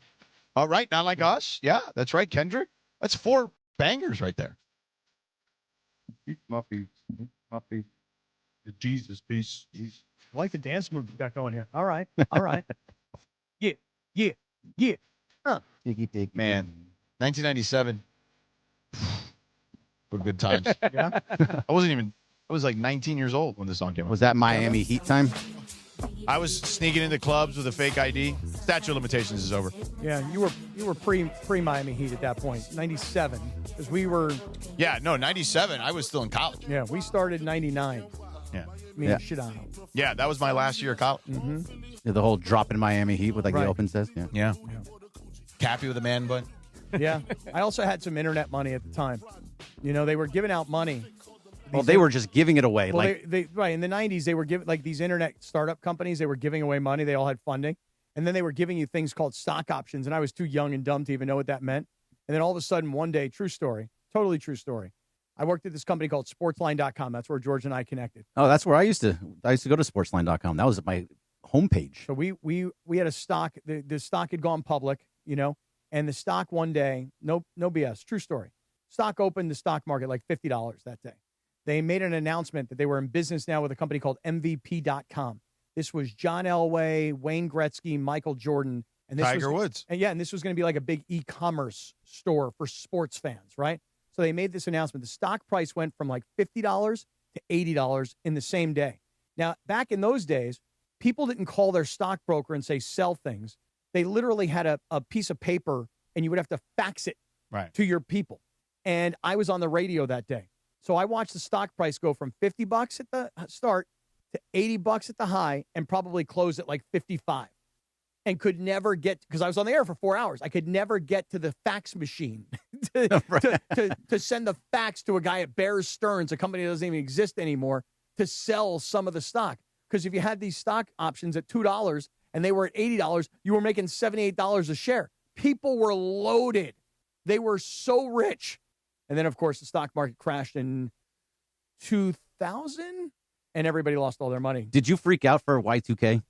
All right, Not Like Us. Yeah, that's right, Kendrick. That's 4 bangers right there. Muffy. The Jesus piece. I like the dance move you got going here. All right. Yeah. Huh. Man, 1997. What good times. Yeah. I was like 19 years old when this song came out. Was that Miami Heat time? I was sneaking into clubs with a fake ID. Statute of limitations is over. Yeah, you were pre Miami Heat at that point, 97, because we were. Yeah, no, 97. I was still in college. Yeah, we started 99. Yeah. Me and Sedano. Yeah, that was my last year of college. Mm-hmm. Yeah, the whole drop in Miami Heat with the open says. Yeah. Cappy with a man bun. Yeah. I also had some internet money at the time. You know, they were giving out money. Well, they were just giving it away. Well, like they right in the 90s, they were giving like these internet startup companies. They were giving away money. They all had funding, and then they were giving you things called stock options. And I was too young and dumb to even know what that meant. And then all of a sudden, one day, true story, totally true story. I worked at this company called Sportsline.com. That's where George and I connected. Oh, that's where I used to go to Sportsline.com. That was my homepage. So we had a stock. The stock had gone public, you know, and the stock one day, no BS, true story. Stock opened the stock market like $50 that day. They made an announcement that they were in business now with a company called MVP.com. This was John Elway, Wayne Gretzky, Michael Jordan, and this Tiger Woods. And this was going to be like a big e-commerce store for sports fans, right? So they made this announcement. The stock price went from like $50 to $80 in the same day. Now, back in those days, people didn't call their stockbroker and say sell things. They literally had a piece of paper, and you would have to fax it to your people. And I was on the radio that day. So I watched the stock price go from $50 at the start to $80 at the high and probably close at like 55 and could never get, because I was on the air for 4 hours, I could never get to the fax machine to send the fax to a guy at Bear Stearns, a company that doesn't even exist anymore, to sell some of the stock. Because if you had these stock options at $2 and they were at $80, you were making $78 a share. People were loaded. They were so rich. And then, of course, the stock market crashed in 2000, and everybody lost all their money. Did you freak out for Y2K?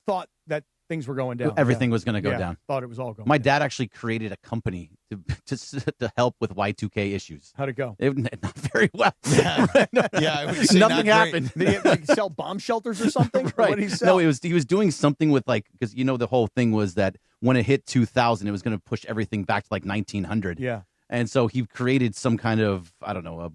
Thought that things were going down. Everything was going to go down. Thought it was all going My down. dad actually created a company to help with Y2K issues. How'd it go? Not very well. I would say nothing not happened. Did he like, sell bomb shelters or something? Right. What did he sell? No, he was doing something with because the whole thing was that when it hit 2000, it was going to push everything back to like 1900. Yeah. And so he created some kind of, I don't know,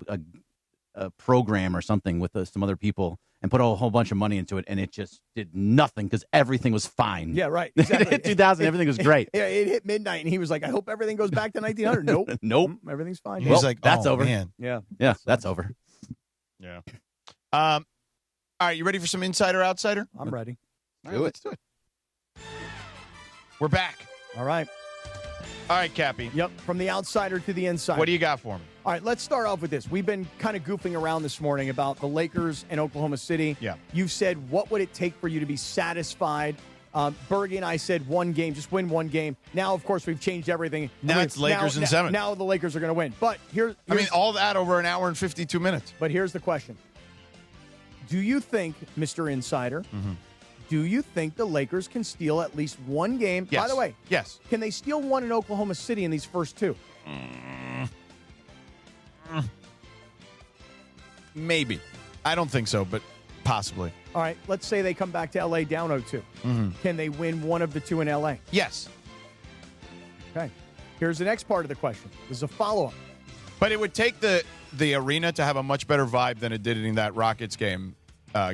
a program or something with some other people and put a whole bunch of money into it. And it just did nothing because everything was fine. Yeah, right. Exactly. It hit 2000, everything was great. Yeah, it hit midnight, and he was like, I hope everything goes back to 1900. Nope. Everything's fine. He's like, that's over. Man. Yeah. Yeah, that's over. Yeah. All right, you ready for some Insider Outsider? I'm ready. Let's do it. We're back. All right. All right, Cappy. Yep, from the outsider to the insider. What do you got for me? All right, let's start off with this. We've been kind of goofing around this morning about the Lakers and Oklahoma City. Yeah. You said, what would it take for you to be satisfied? Bergie and I said one game, just win one game. Now, of course, we've changed everything. Now it's Lakers in 7. Now the Lakers are going to win. But here's all that over an hour and 52 minutes. But here's the question. Do you think, Mr. Insider, do you think the Lakers can steal at least one game? Yes. By the way, yes. Can they steal one in Oklahoma City in these first two? Maybe. I don't think so, but possibly. All right, let's say they come back to L.A. down 0-2. Can they win one of the two in L.A.? Yes. Okay. Here's the next part of the question. This is a follow-up. But it would take the arena to have a much better vibe than it did in that Rockets game,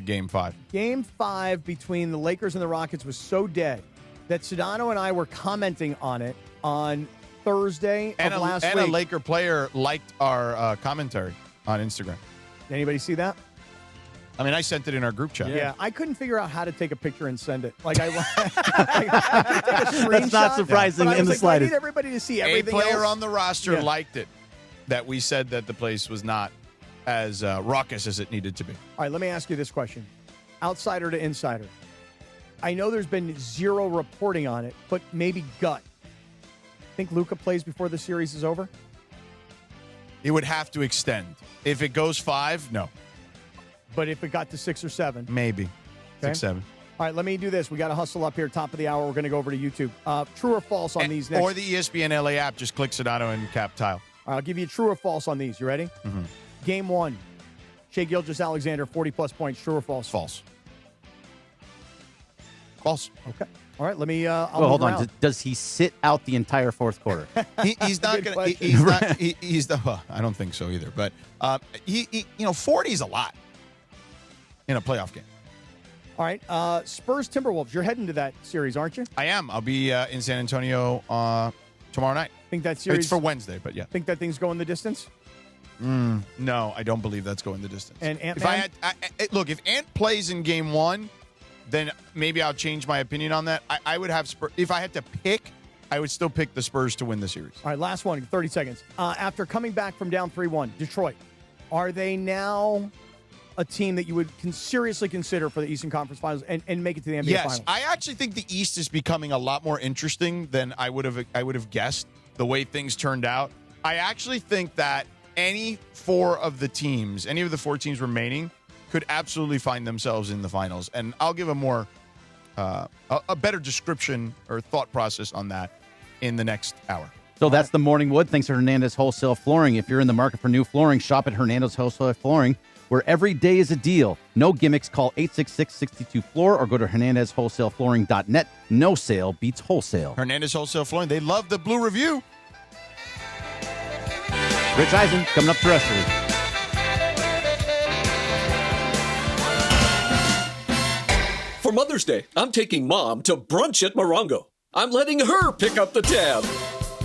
Game 5. Game 5 between the Lakers and the Rockets was so dead that Sedano and I were commenting on it on Thursday of last week. And a Laker player liked our commentary on Instagram. Anybody see that? I mean, I sent it in our group chat. Yeah, I couldn't figure out how to take a picture and send it. Like I could take a screenshot. That's not surprising but I in was the like, slightest. I need everybody to see everything A player else. on the roster liked it. that we said that the place was not as raucous as it needed to be. All right, let me ask you this question. Outsider to insider. I know there's been zero reporting on it, but maybe gut. Think Luka plays before the series is over? It would have to extend. If it goes 5, no. But if it got to 6 or 7? Maybe. Okay. 6, 7. All right, let me do this. We got to hustle up here, top of the hour. We're going to go over to YouTube. True or false on these next? Or the ESPN LA app. Just click Sedano and Cap tile. I'll give you true or false on these. You ready? Mm-hmm. Game 1. Shai Gilgeous-Alexander, 40-plus points. True or false? False. False. Okay. All right, let me. Hold on. Does he sit out the entire fourth quarter? He's not going to. He's not. He's the. Well, I don't think so either. But 40 is a lot in a playoff game. All right, Spurs Timberwolves. You're heading to that series, aren't you? I am. I'll be in San Antonio tomorrow night. Think that series? It's for Wednesday, but yeah. Think that thing's going the distance? No, I don't believe that's going the distance. And Ant-Man? Look, if Ant plays in Game 1. Then maybe I'll change my opinion on that. I would have Spurs. If I had to pick, I would still pick the Spurs to win the series. All right, last one, 30 seconds. After coming back from down 3-1, Detroit, are they now a team that you would seriously consider for the Eastern Conference Finals and make it to the NBA Finals? Yes, I actually think the East is becoming a lot more interesting than I would have guessed the way things turned out. I actually think that any of the 4 teams remaining, could absolutely find themselves in the finals. And I'll give a better description or thought process on that in the next hour. So that's the Morning Wood. Thanks to Hernandez Wholesale Flooring. If you're in the market for new flooring, shop at Hernandez Wholesale Flooring, where every day is a deal. No gimmicks. Call 866-62-FLOOR or go to HernandezWholesaleFlooring.net. No sale beats wholesale. Hernandez Wholesale Flooring. They love the Blue Review. Rich Eisen coming up the rest of the week. For Mother's Day, I'm taking Mom to brunch at Morongo. I'm letting her pick up the tab.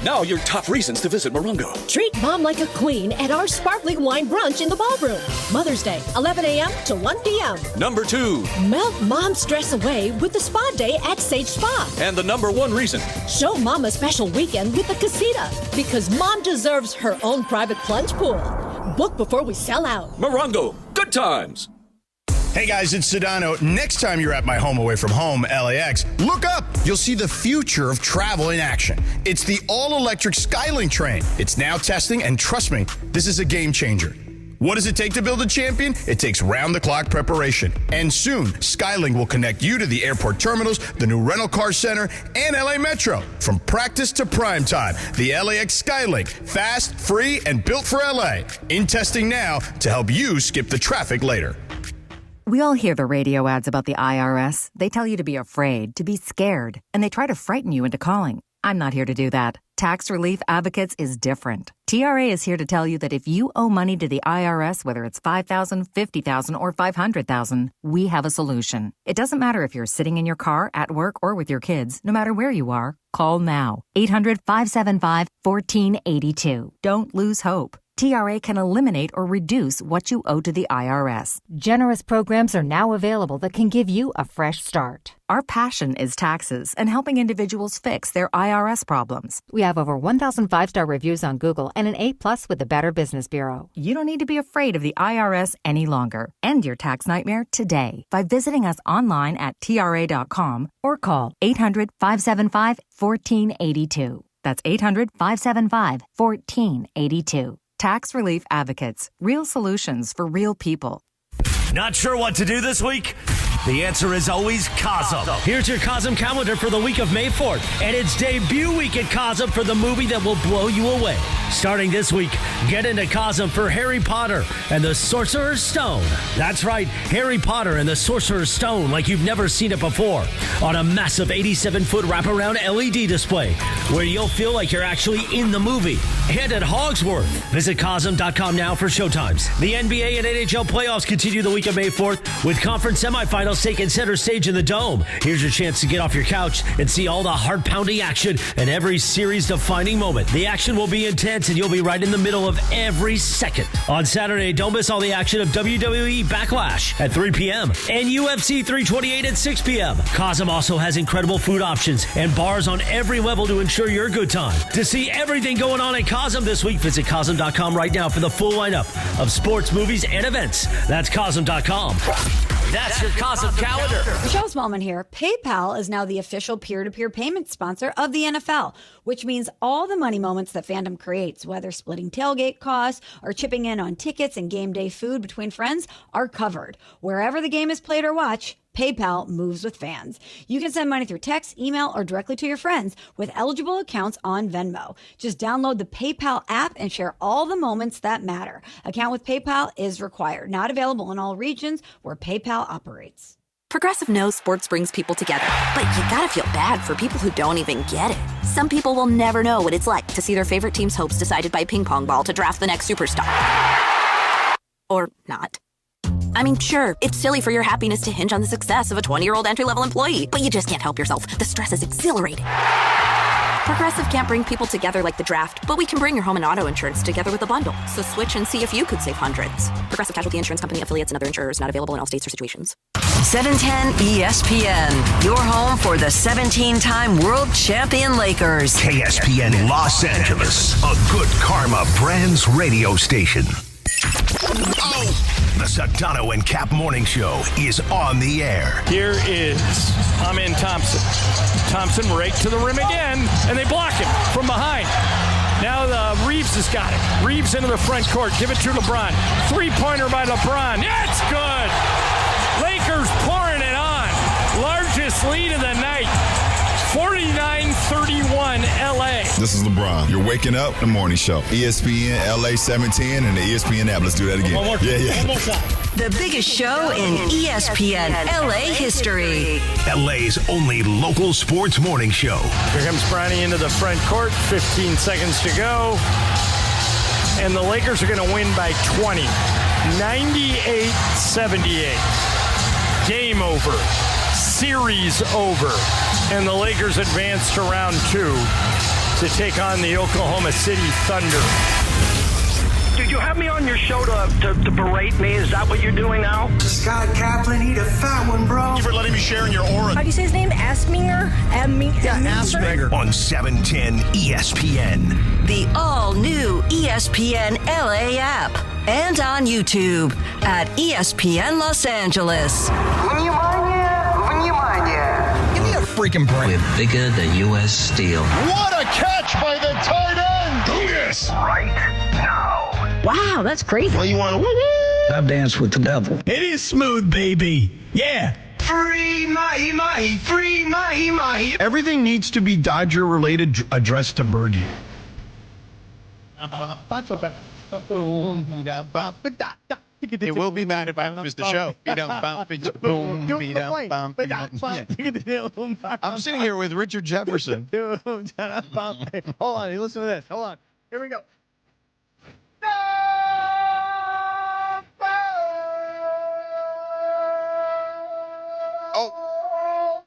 Now your top reasons to visit Morongo. Treat Mom like a queen at our sparkling wine brunch in the ballroom. Mother's Day, 11 a.m. to 1 p.m. Number 2. Melt Mom's stress away with the spa day at Sage Spa. And the number 1 reason. Show Mom a special weekend with the Casita, because Mom deserves her own private plunge pool. Book before we sell out. Morongo, good times. Hey guys, it's Sedano. Next time you're at my home away from home, LAX, look up. You'll see the future of travel in action. It's the all-electric Skylink train. It's now testing, and trust me, this is a game changer. What does it take to build a champion? It takes round-the-clock preparation. And soon, Skylink will connect you to the airport terminals, the new rental car center, and LA Metro. From practice to prime time, the LAX Skylink. Fast, free, and built for LA. In testing now to help you skip the traffic later. We all hear the radio ads about the IRS. They tell you to be afraid, to be scared, and they try to frighten you into calling. I'm not here to do that. Tax Relief Advocates is different. TRA is here to tell you that if you owe money to the IRS, whether it's $5,000, $50,000, or $500,000, we have a solution. It doesn't matter if you're sitting in your car, at work, or with your kids. No matter where you are, call now. 800-575-1482. Don't lose hope. TRA can eliminate or reduce what you owe to the IRS. Generous programs are now available that can give you a fresh start. Our passion is taxes and helping individuals fix their IRS problems. We have over 1,000 5-star reviews on Google and an A+ with the Better Business Bureau. You don't need to be afraid of the IRS any longer. End your tax nightmare today by visiting us online at TRA.com or call 800-575-1482. That's 800-575-1482. Tax Relief Advocates. Real solutions for real people. Not sure what to do this week? The answer is always Cosm. Here's your Cosm calendar for the week of May 4th and its debut week at Cosm for the movie that will blow you away. Starting this week, get into Cosm for Harry Potter and the Sorcerer's Stone. That's right, Harry Potter and the Sorcerer's Stone like you've never seen it before. On a massive 87-foot wraparound LED display where you'll feel like you're actually in the movie. And at Hogsworth. Visit Cosm.com now for showtimes. The NBA and NHL playoffs continue the week of May 4th with conference semifinals PayPal's taking center stage in the Dome. Here's your chance to get off your couch and see all the heart-pounding action and every series-defining moment. The action will be intense, and you'll be right in the middle of every second. On Saturday, don't miss all the action of WWE Backlash at 3 p.m. and UFC 328 at 6 p.m. Cosm also has incredible food options and bars on every level to ensure your good time. To see everything going on at Cosm this week, visit Cosm.com right now for the full lineup of sports, movies, and events. That's Cosm.com. That's your Cosm calendar. Michelle Smallman here. PayPal is now the official peer-to-peer payment sponsor of the NFL, which means all the money moments that fandom creates, whether splitting tailgate costs or chipping in on tickets and game day food between friends, are covered. Wherever the game is played or watched, PayPal moves with fans. You can send money through text, email, or directly to your friends with eligible accounts on Venmo. Just download the PayPal app and share all the moments that matter. Account with PayPal is required. Not available in all regions where PayPal operates. Progressive knows sports brings people together, but you gotta feel bad for people who don't even get it. Some people will never know what it's like to see their favorite team's hopes decided by a ping pong ball to draft the next superstar. Or not. I mean, sure, it's silly for your happiness to hinge on the success of a 20-year-old entry-level employee, but you just can't help yourself. The stress is exhilarating. Progressive can't bring people together like the draft, but we can bring your home and auto insurance together with a bundle. So switch and see if you could save hundreds. Progressive Casualty Insurance Company, affiliates, and other insurers not available in all states or situations. 710 ESPN, your home for the 17-time world champion Lakers. KSPN Los Angeles, a good karma brands radio station. The Sedano and Kap Morning Show is on the air. Here is Amin Thompson. Thompson right to the rim again, and they block him from behind. Now Reeves has got it. Reeves into the front court. Give it to LeBron. Three-pointer by LeBron. It's good. Lakers pouring it on. Largest lead of the night. 49-31 LA. This is LeBron. You're waking up the morning show. ESPN LA 710 and the ESPN app. Let's do that again. One more time. The biggest show in ESPN LA history. LA's only local sports morning show. Here comes Bronny into the front court. 15 seconds to go. And the Lakers are going to win by 20. 98-78. Game over. Series over. And the Lakers advance to round 2 to take on the Oklahoma City Thunder. Did you have me on your show to berate me? Is that what you're doing now? Scott Kaplan, eat a fat one, bro. Thank you for letting me share in your aura. How do you say his name? Asminger? Asminger. On 710 ESPN. The all-new ESPN LA app. And on YouTube at ESPN Los Angeles. Give me a freaking break. We're bigger than U.S. Steel. What a catch by the tight end. Oh, yes. Right now. Wow, that's crazy. Well, you want to woo-woo? I've danced with the devil. It is smooth, baby. Yeah. Free mahi mahi, free mahi mahi. Everything needs to be Dodger-related addressed to Birdie. It will be mad if I lose the show. I'm sitting here with Richard Jefferson. Hold on, listen to this. Hold on. Here we go. Oh.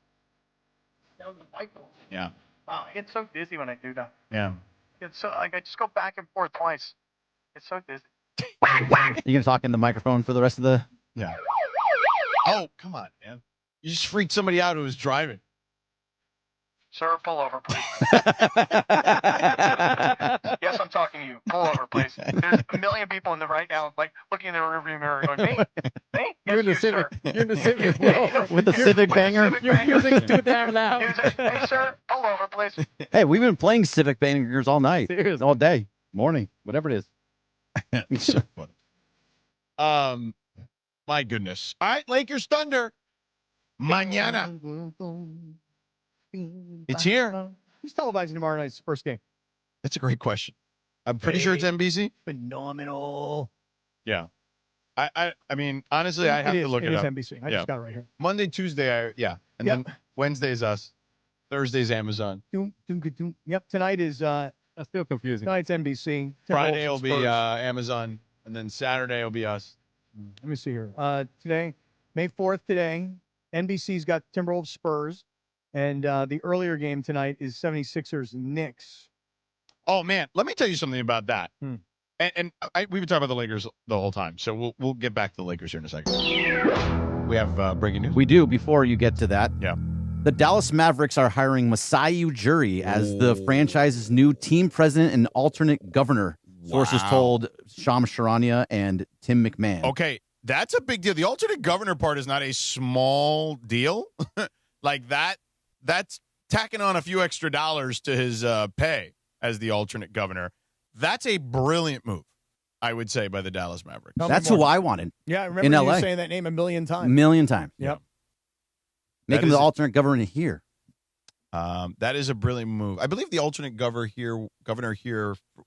Yeah. Wow, I get so dizzy when I do that. Yeah. It's so I just go back and forth twice. It's so dizzy. You gonna talk in the microphone for the rest of the? Yeah. Oh, come on, man! You just freaked somebody out who was driving. Sir, pull over, please. Yes, I'm talking to you. Pull over, please. There's a million people in the right now, like looking in the rearview mirror, going, "Me? Me? You're in the Civic. You're in the Civic. With the Civic banger. You're using too damn loud. Hey, sir, pull over, please." Hey, we've been playing Civic bangers all night, all day, morning, whatever it is. So funny. My goodness. All right, Lakers Thunder. Mañana. It's here. Who's televising tomorrow night's first game? That's a great question. I'm pretty sure it's NBC. Phenomenal. Yeah. I mean, honestly, I have to look it up. It is NBC. I just got it right here. Monday, Tuesday, and then Wednesday's us. Thursday's Amazon. Yep. Tonight is that's still confusing. Tonight's NBC. Friday will be Amazon, and then Saturday will be us. Let me see here. Today, May 4th. Today, NBC's got Timberwolves Spurs, and the earlier game tonight is 76ers Knicks. Oh, man, let me tell you something about that. And we've been talking about the Lakers the whole time, so we'll get back to the Lakers here in a second. We have breaking news? We do. Before you get to that, yeah. The Dallas Mavericks are hiring Masai Ujiri as the franchise's new team president and alternate governor. Sources told Shams Charania and Tim McMahon. Okay, that's a big deal. The alternate governor part is not a small deal. Like that's tacking on a few extra dollars to his pay as the alternate governor. That's a brilliant move, I would say, by the Dallas Mavericks. That's who I wanted. Yeah, I remember in you LA. saying that name a million times. Million times. Yep. Make him the alternate governor here. That is a brilliant move. I believe the alternate governor here,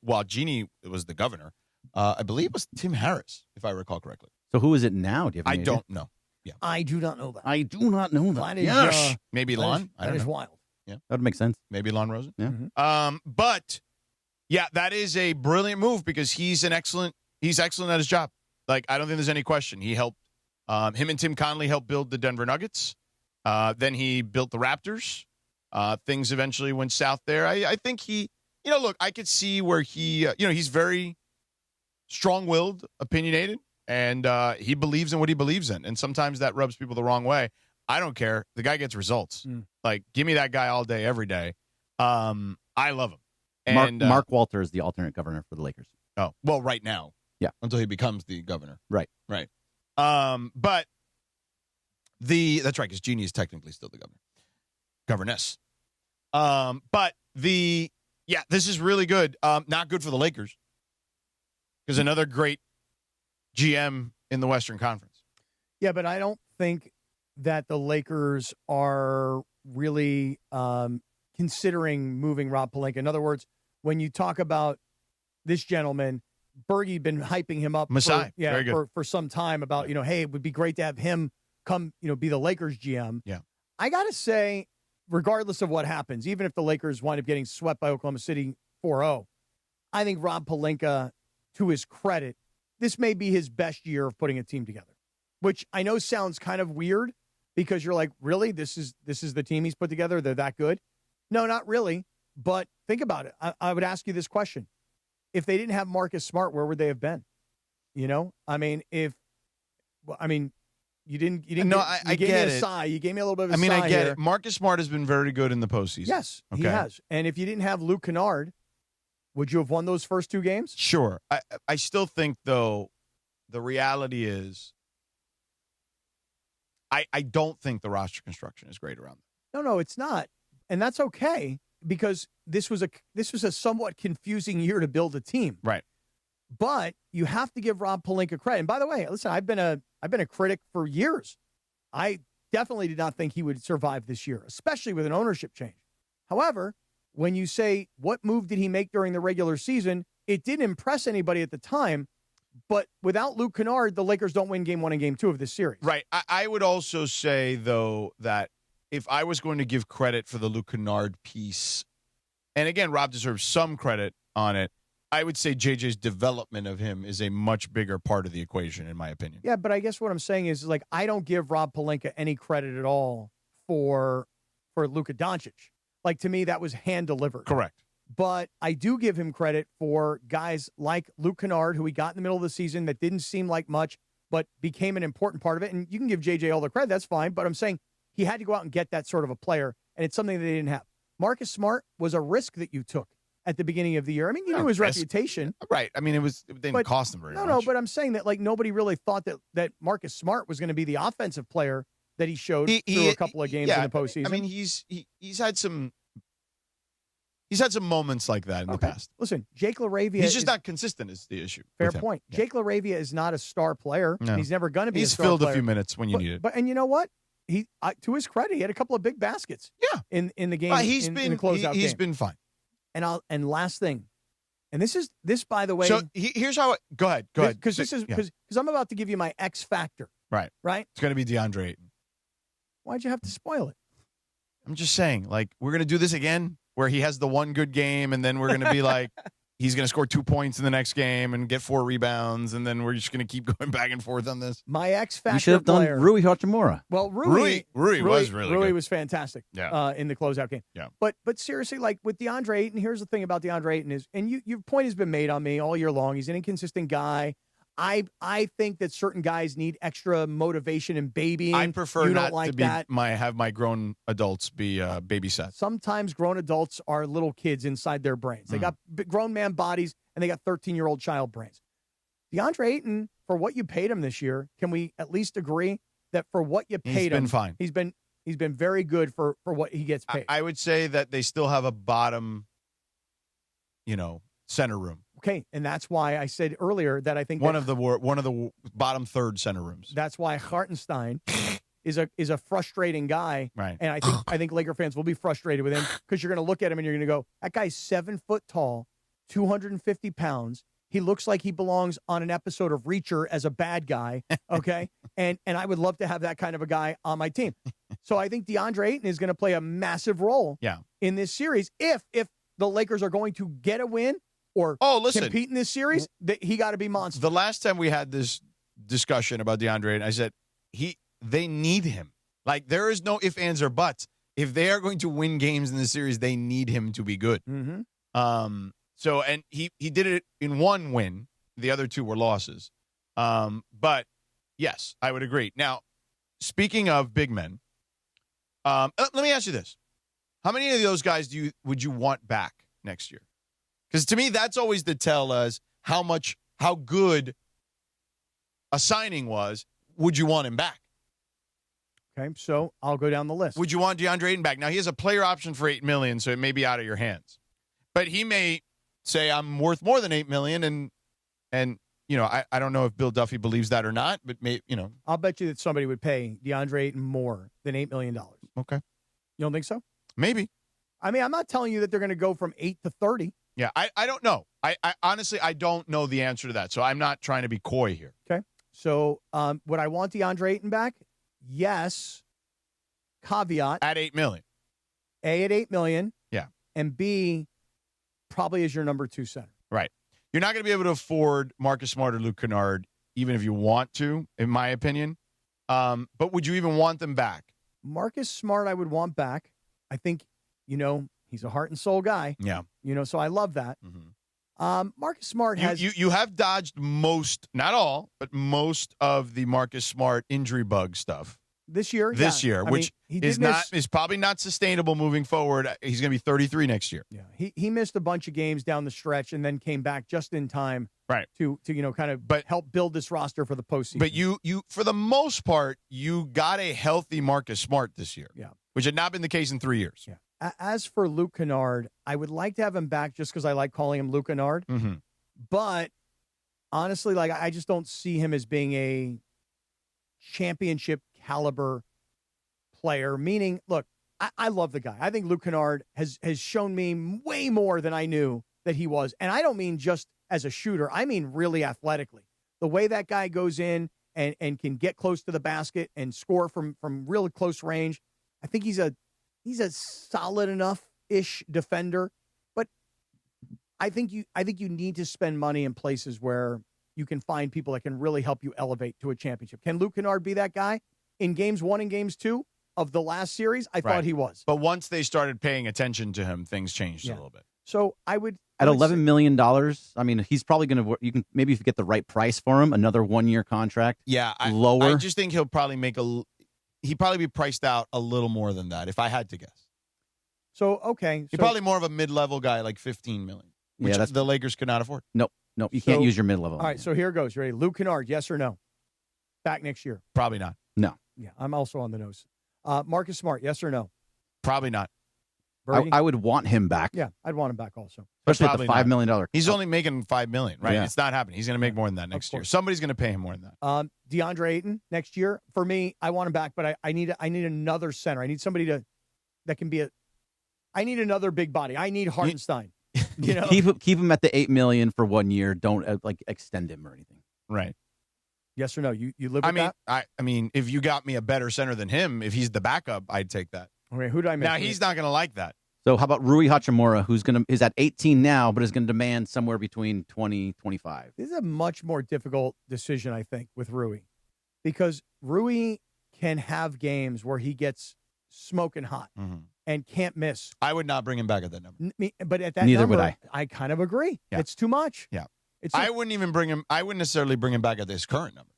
while Jeannie was the governor, I believe it was Tim Harris, if I recall correctly. So who is it now? Do you have I any don't idea? know. Yeah, I do not know that. I do not know that. That is, Yes. Maybe Lon. I That don't is know. wild. Yeah, that would make sense. Maybe Lon Rosen. Yeah. But yeah, that is a brilliant move because he's excellent at his job. Like, I don't think there's any question. He helped him and Tim Connelly helped build the Denver Nuggets. Then he built the Raptors. Things eventually went south there. I think he, look, I could see where he, he's very strong-willed, opinionated, and he believes in what he believes in. And sometimes that rubs people the wrong way. I don't care. The guy gets results. Like, give me that guy all day, every day. I love him. And Mark Walter is the alternate governor for the Lakers. Oh, well, right now. Yeah. Until he becomes the governor. Right. Right. But that's right, because Jeannie is technically still the governess. But this is really good. Not good for the Lakers. Because another great GM in the Western Conference. Yeah, but I don't think that the Lakers are really considering moving Rob Pelinka. In other words, when you talk about this gentleman, Bergie'd been hyping him up for some time about, hey, it would be great to have him come, be the Lakers GM. Yeah. I got to say, regardless of what happens, even if the Lakers wind up getting swept by Oklahoma City 4-0, I think Rob Pelinka, to his credit, this may be his best year of putting a team together, which I know sounds kind of weird because you're like, really? This is the team he's put together? They're that good? No, not really. But think about it. I would ask you this question. If they didn't have Marcus Smart, where would they have been? You didn't. No, I gave get me a it. sigh. You gave me a little bit of a sigh. I get here. it. Marcus Smart has been very good in the postseason. Yes, okay. he has. And if you didn't have Luke Kennard, would you have won those first two games? Sure. I still think, though, the reality is I don't think the roster construction is great around them. No, it's not. And that's okay because this was a somewhat confusing year to build a team. Right. But you have to give Rob Pelinka credit. And by the way, listen, I've been a critic for years. I definitely did not think he would survive this year, especially with an ownership change. However, when you say what move did he make during the regular season, it didn't impress anybody at the time. But without Luke Kennard, the Lakers don't win game 1 and game 2 of this series. Right. I would also say, though, that if I was going to give credit for the Luke Kennard piece, and again, Rob deserves some credit on it, I would say JJ's development of him is a much bigger part of the equation, in my opinion. Yeah, but I guess what I'm saying is, like, I don't give Rob Pelinka any credit at all for Luka Doncic. Like, to me, that was hand-delivered. Correct. But I do give him credit for guys like Luke Kennard, who he got in the middle of the season that didn't seem like much, but became an important part of it. And you can give JJ all the credit. That's fine. But I'm saying he had to go out and get that sort of a player, and it's something that they didn't have. Marcus Smart was a risk that you took at the beginning of the year. I mean, you knew his reputation. Right. I mean, it didn't cost him very much. No, but I'm saying that, like, nobody really thought that Marcus Smart was going to be the offensive player that he showed through a couple of games in the postseason. I mean, he's had some moments like that in the past. Listen, Jake LaRavia He's just not consistent is the issue. Fair point. Yeah. Jake LaRavia is not a star player. No. He's never going to be a star player. He's filled a few minutes when you need it. But and you know what? He to his credit, he had a couple of big baskets. Yeah. In the game. He's in the closeout he's game. been fine. And last thing. And this by the way. So here's how go ahead. Because I'm about to give you my X factor. Right. Right? It's going to be DeAndre Ayton. Why'd you have to spoil it? I'm just saying, like, we're going to do this again where he has the one good game and then we're going to be like, he's going to score 2 points in the next game and get 4 rebounds, and then we're just going to keep going back and forth on this. My X factor. You should have done player, Rui Hachimura. Well, Rui was really good. Rui was fantastic. Yeah. In the closeout game. Yeah. But seriously, like with DeAndre Ayton, here's the thing about DeAndre Ayton is, and your point has been made on me all year long. He's an inconsistent guy. I think that certain guys need extra motivation and babying. I prefer you not don't like to be that. have my grown adults be babysat. Sometimes grown adults are little kids inside their brains. They got grown man bodies and they got 13-year-old child brains. DeAndre Ayton, for what you paid him this year, can we at least agree that for what you paid him, he's been fine. He's been very good for what he gets paid. I would say that they still have a bottom, center room. Okay, and that's why I said earlier that I think one of the bottom third center rooms. That's why Hartenstein is a frustrating guy, right? And I think Laker fans will be frustrated with him because you're going to look at him and you're going to go, that guy's 7 foot tall, 250 pounds. He looks like he belongs on an episode of Reacher as a bad guy. Okay, and I would love to have that kind of a guy on my team. So I think DeAndre Ayton is going to play a massive role in this series if the Lakers are going to get a win. Or compete in this series, he got to be monster. The last time we had this discussion about DeAndre, and I said they need him. Like, there is no ifs, ands, or buts. If they are going to win games in this series, they need him to be good. Mm-hmm. So, and he did it in one win. The other 2 were losses. But yes, I would agree. Now, speaking of big men, let me ask you this: how many of those guys would you want back next year? Because to me, that's always the tell as how good a signing was. Would you want him back? Okay, so I'll go down the list. Would you want DeAndre Ayton back? Now, he has a player option for $8 million, so it may be out of your hands. But he may say, I'm worth more than $8 million, and I don't know if Bill Duffy believes that or not, but I'll bet you that somebody would pay DeAndre Ayton more than $8 million. Okay. You don't think so? Maybe. I mean, I'm not telling you that they're going to go from 8 to 30. Yeah, I don't know. I honestly, I don't know the answer to that, so I'm not trying to be coy here. Okay. So would I want DeAndre Ayton back? Yes. Caveat. At $8 million. A, at $8 million. Yeah. And B, probably as your number 2 center. Right. You're not going to be able to afford Marcus Smart or Luke Kennard, even if you want to, in my opinion. But would you even want them back? Marcus Smart, I would want back. I think, he's a heart and soul guy. Yeah. So I love that. Mm-hmm. Marcus Smart has... You have dodged most, not all, but most of the Marcus Smart injury bug stuff. This year? Which is probably not sustainable moving forward. He's going to be 33 next year. Yeah. He missed a bunch of games down the stretch and then came back just in time to kind of help build this roster for the postseason. But you for the most part, you got a healthy Marcus Smart this year. Yeah. Which had not been the case in 3 years. Yeah. As for Luke Kennard, I would like to have him back just because I like calling him Luke Kennard. Mm-hmm. But honestly, I just don't see him as being a championship caliber player. Meaning, look, I love the guy. I think Luke Kennard has shown me way more than I knew that he was. And I don't mean just as a shooter. I mean really athletically. The way that guy goes in and can get close to the basket and score from really close range. I think he's a solid enough-ish defender, but I think you need to spend money in places where you can find people that can really help you elevate to a championship. Can Luke Kennard be that guy? In games 1 and games 2 of the last series, I thought he was. But once they started paying attention to him, things changed a little bit. So I would at $11 million. I mean, he's probably going to. You can maybe if you get the right price for him, another 1-year contract. Yeah, lower. I just think he'll probably he'd probably be priced out a little more than that, if I had to guess. So, okay. He's probably more of a mid-level guy, like $15 million, which the Lakers could not afford. Nope. You can't use your mid-level. All right, so here goes. You ready? Luke Kennard, yes or no? Back next year? Probably not. No. Yeah, I'm also on the nose. Marcus Smart, yes or no? Probably not. I would want him back. Yeah, I'd want him back also. Especially at the $5 million. He's only making $5 million, right? Yeah. It's not happening. He's going to make more than that next year. Somebody's going to pay him more than that. DeAndre Ayton next year. For me, I want him back, but I need another center. I need somebody that can be I need another big body. I need Hartenstein. Keep him at the $8 million for 1 year. Don't extend him or anything. Right. Yes or no? You live with that? I mean, if you got me a better center than him, if he's the backup, I'd take that. Okay, who do I miss? Now, he's not going to like that. So how about Rui Hachimura, who's at 18 now, but is going to demand somewhere between 20, 25? This is a much more difficult decision, I think, with Rui, because Rui can have games where he gets smoking hot and can't miss. I would not bring him back at that number. But at that Neither number, would I. I kind of agree. Yeah. It's too much. Yeah. I wouldn't necessarily bring him back at this current number.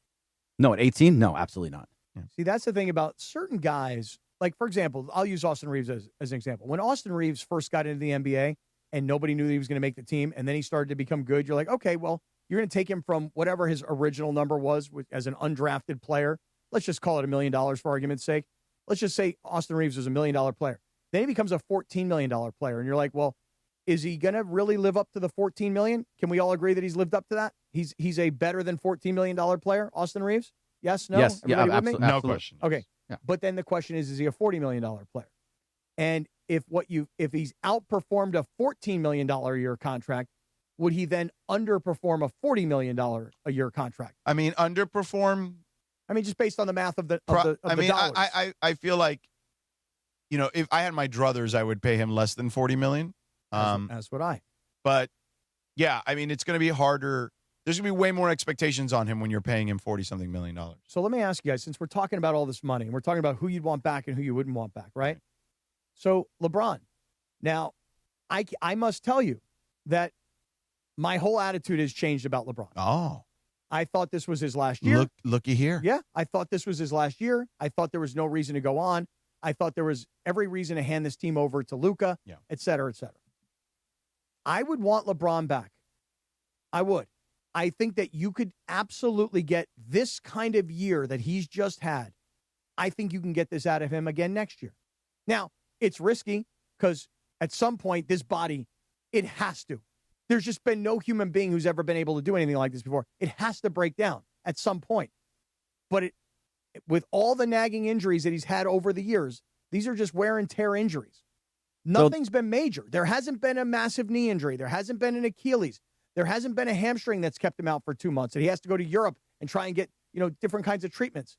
No, at 18? No, absolutely not. See, that's the thing about certain guys. Like, for example, I'll use Austin Reeves as an example. When Austin Reeves first got into the NBA and nobody knew that he was going to make the team, and then he started to become good, you're like, okay, well, you're going to take him from whatever his original number was as an undrafted player. Let's just call it $1 million for argument's sake. Let's just say Austin Reeves was $1 million player. Then he becomes a $14 million player, and you're like, well, is he going to really live up to the $14 million? Can we all agree that he's lived up to that? He's a better than $14 million player, Austin Reeves? Yes, no? Yes, yeah, Everybody with me? No question. Okay. Yeah. But then the question is he a $40 million player? And if he's outperformed a $14 million a year contract, would he then underperform a $40 million a year contract? I mean, underperform. I mean, just based on the math of the dollars. I feel like, if I had my druthers, I would pay him less than $40 million. That's what I. But yeah, I mean, it's going to be harder. There's going to be way more expectations on him when you're paying him $40-something million. So let me ask you guys, since we're talking about all this money and we're talking about who you'd want back and who you wouldn't want back, right? So LeBron. Now, I must tell you that my whole attitude has changed about LeBron. Oh. I thought this was his last year. Looky here. Yeah, I thought this was his last year. I thought there was no reason to go on. I thought there was every reason to hand this team over to Luka, et cetera, et cetera. I would want LeBron back. I would. I think that you could absolutely get this kind of year that he's just had. I think you can get this out of him again next year. Now, it's risky because at some point, this body, it has to. There's just been no human being who's ever been able to do anything like this before. It has to break down at some point. But with all the nagging injuries that he's had over the years, these are just wear and tear injuries. Nothing's been major. There hasn't been a massive knee injury. There hasn't been an Achilles. There hasn't been a hamstring that's kept him out for 2 months. And he has to go to Europe and try and get, different kinds of treatments.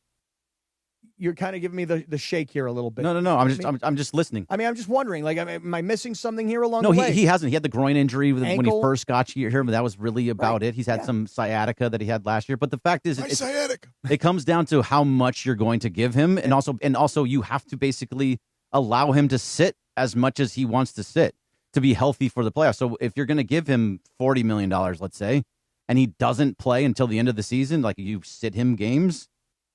You're kind of giving me the shake here a little bit. No. I'm just listening. I mean, I'm just wondering, like, am I missing something here along the way? No, he hasn't. He had the groin injury when he first got here, but that was really about it. He's had some sciatica that he had last year. But the fact is, it comes down to how much you're going to give him. And also you have to basically allow him to sit as much as he wants to sit to be healthy for the playoffs. So if you're going to give him $40 million, let's say, and he doesn't play until the end of the season, like you sit him games,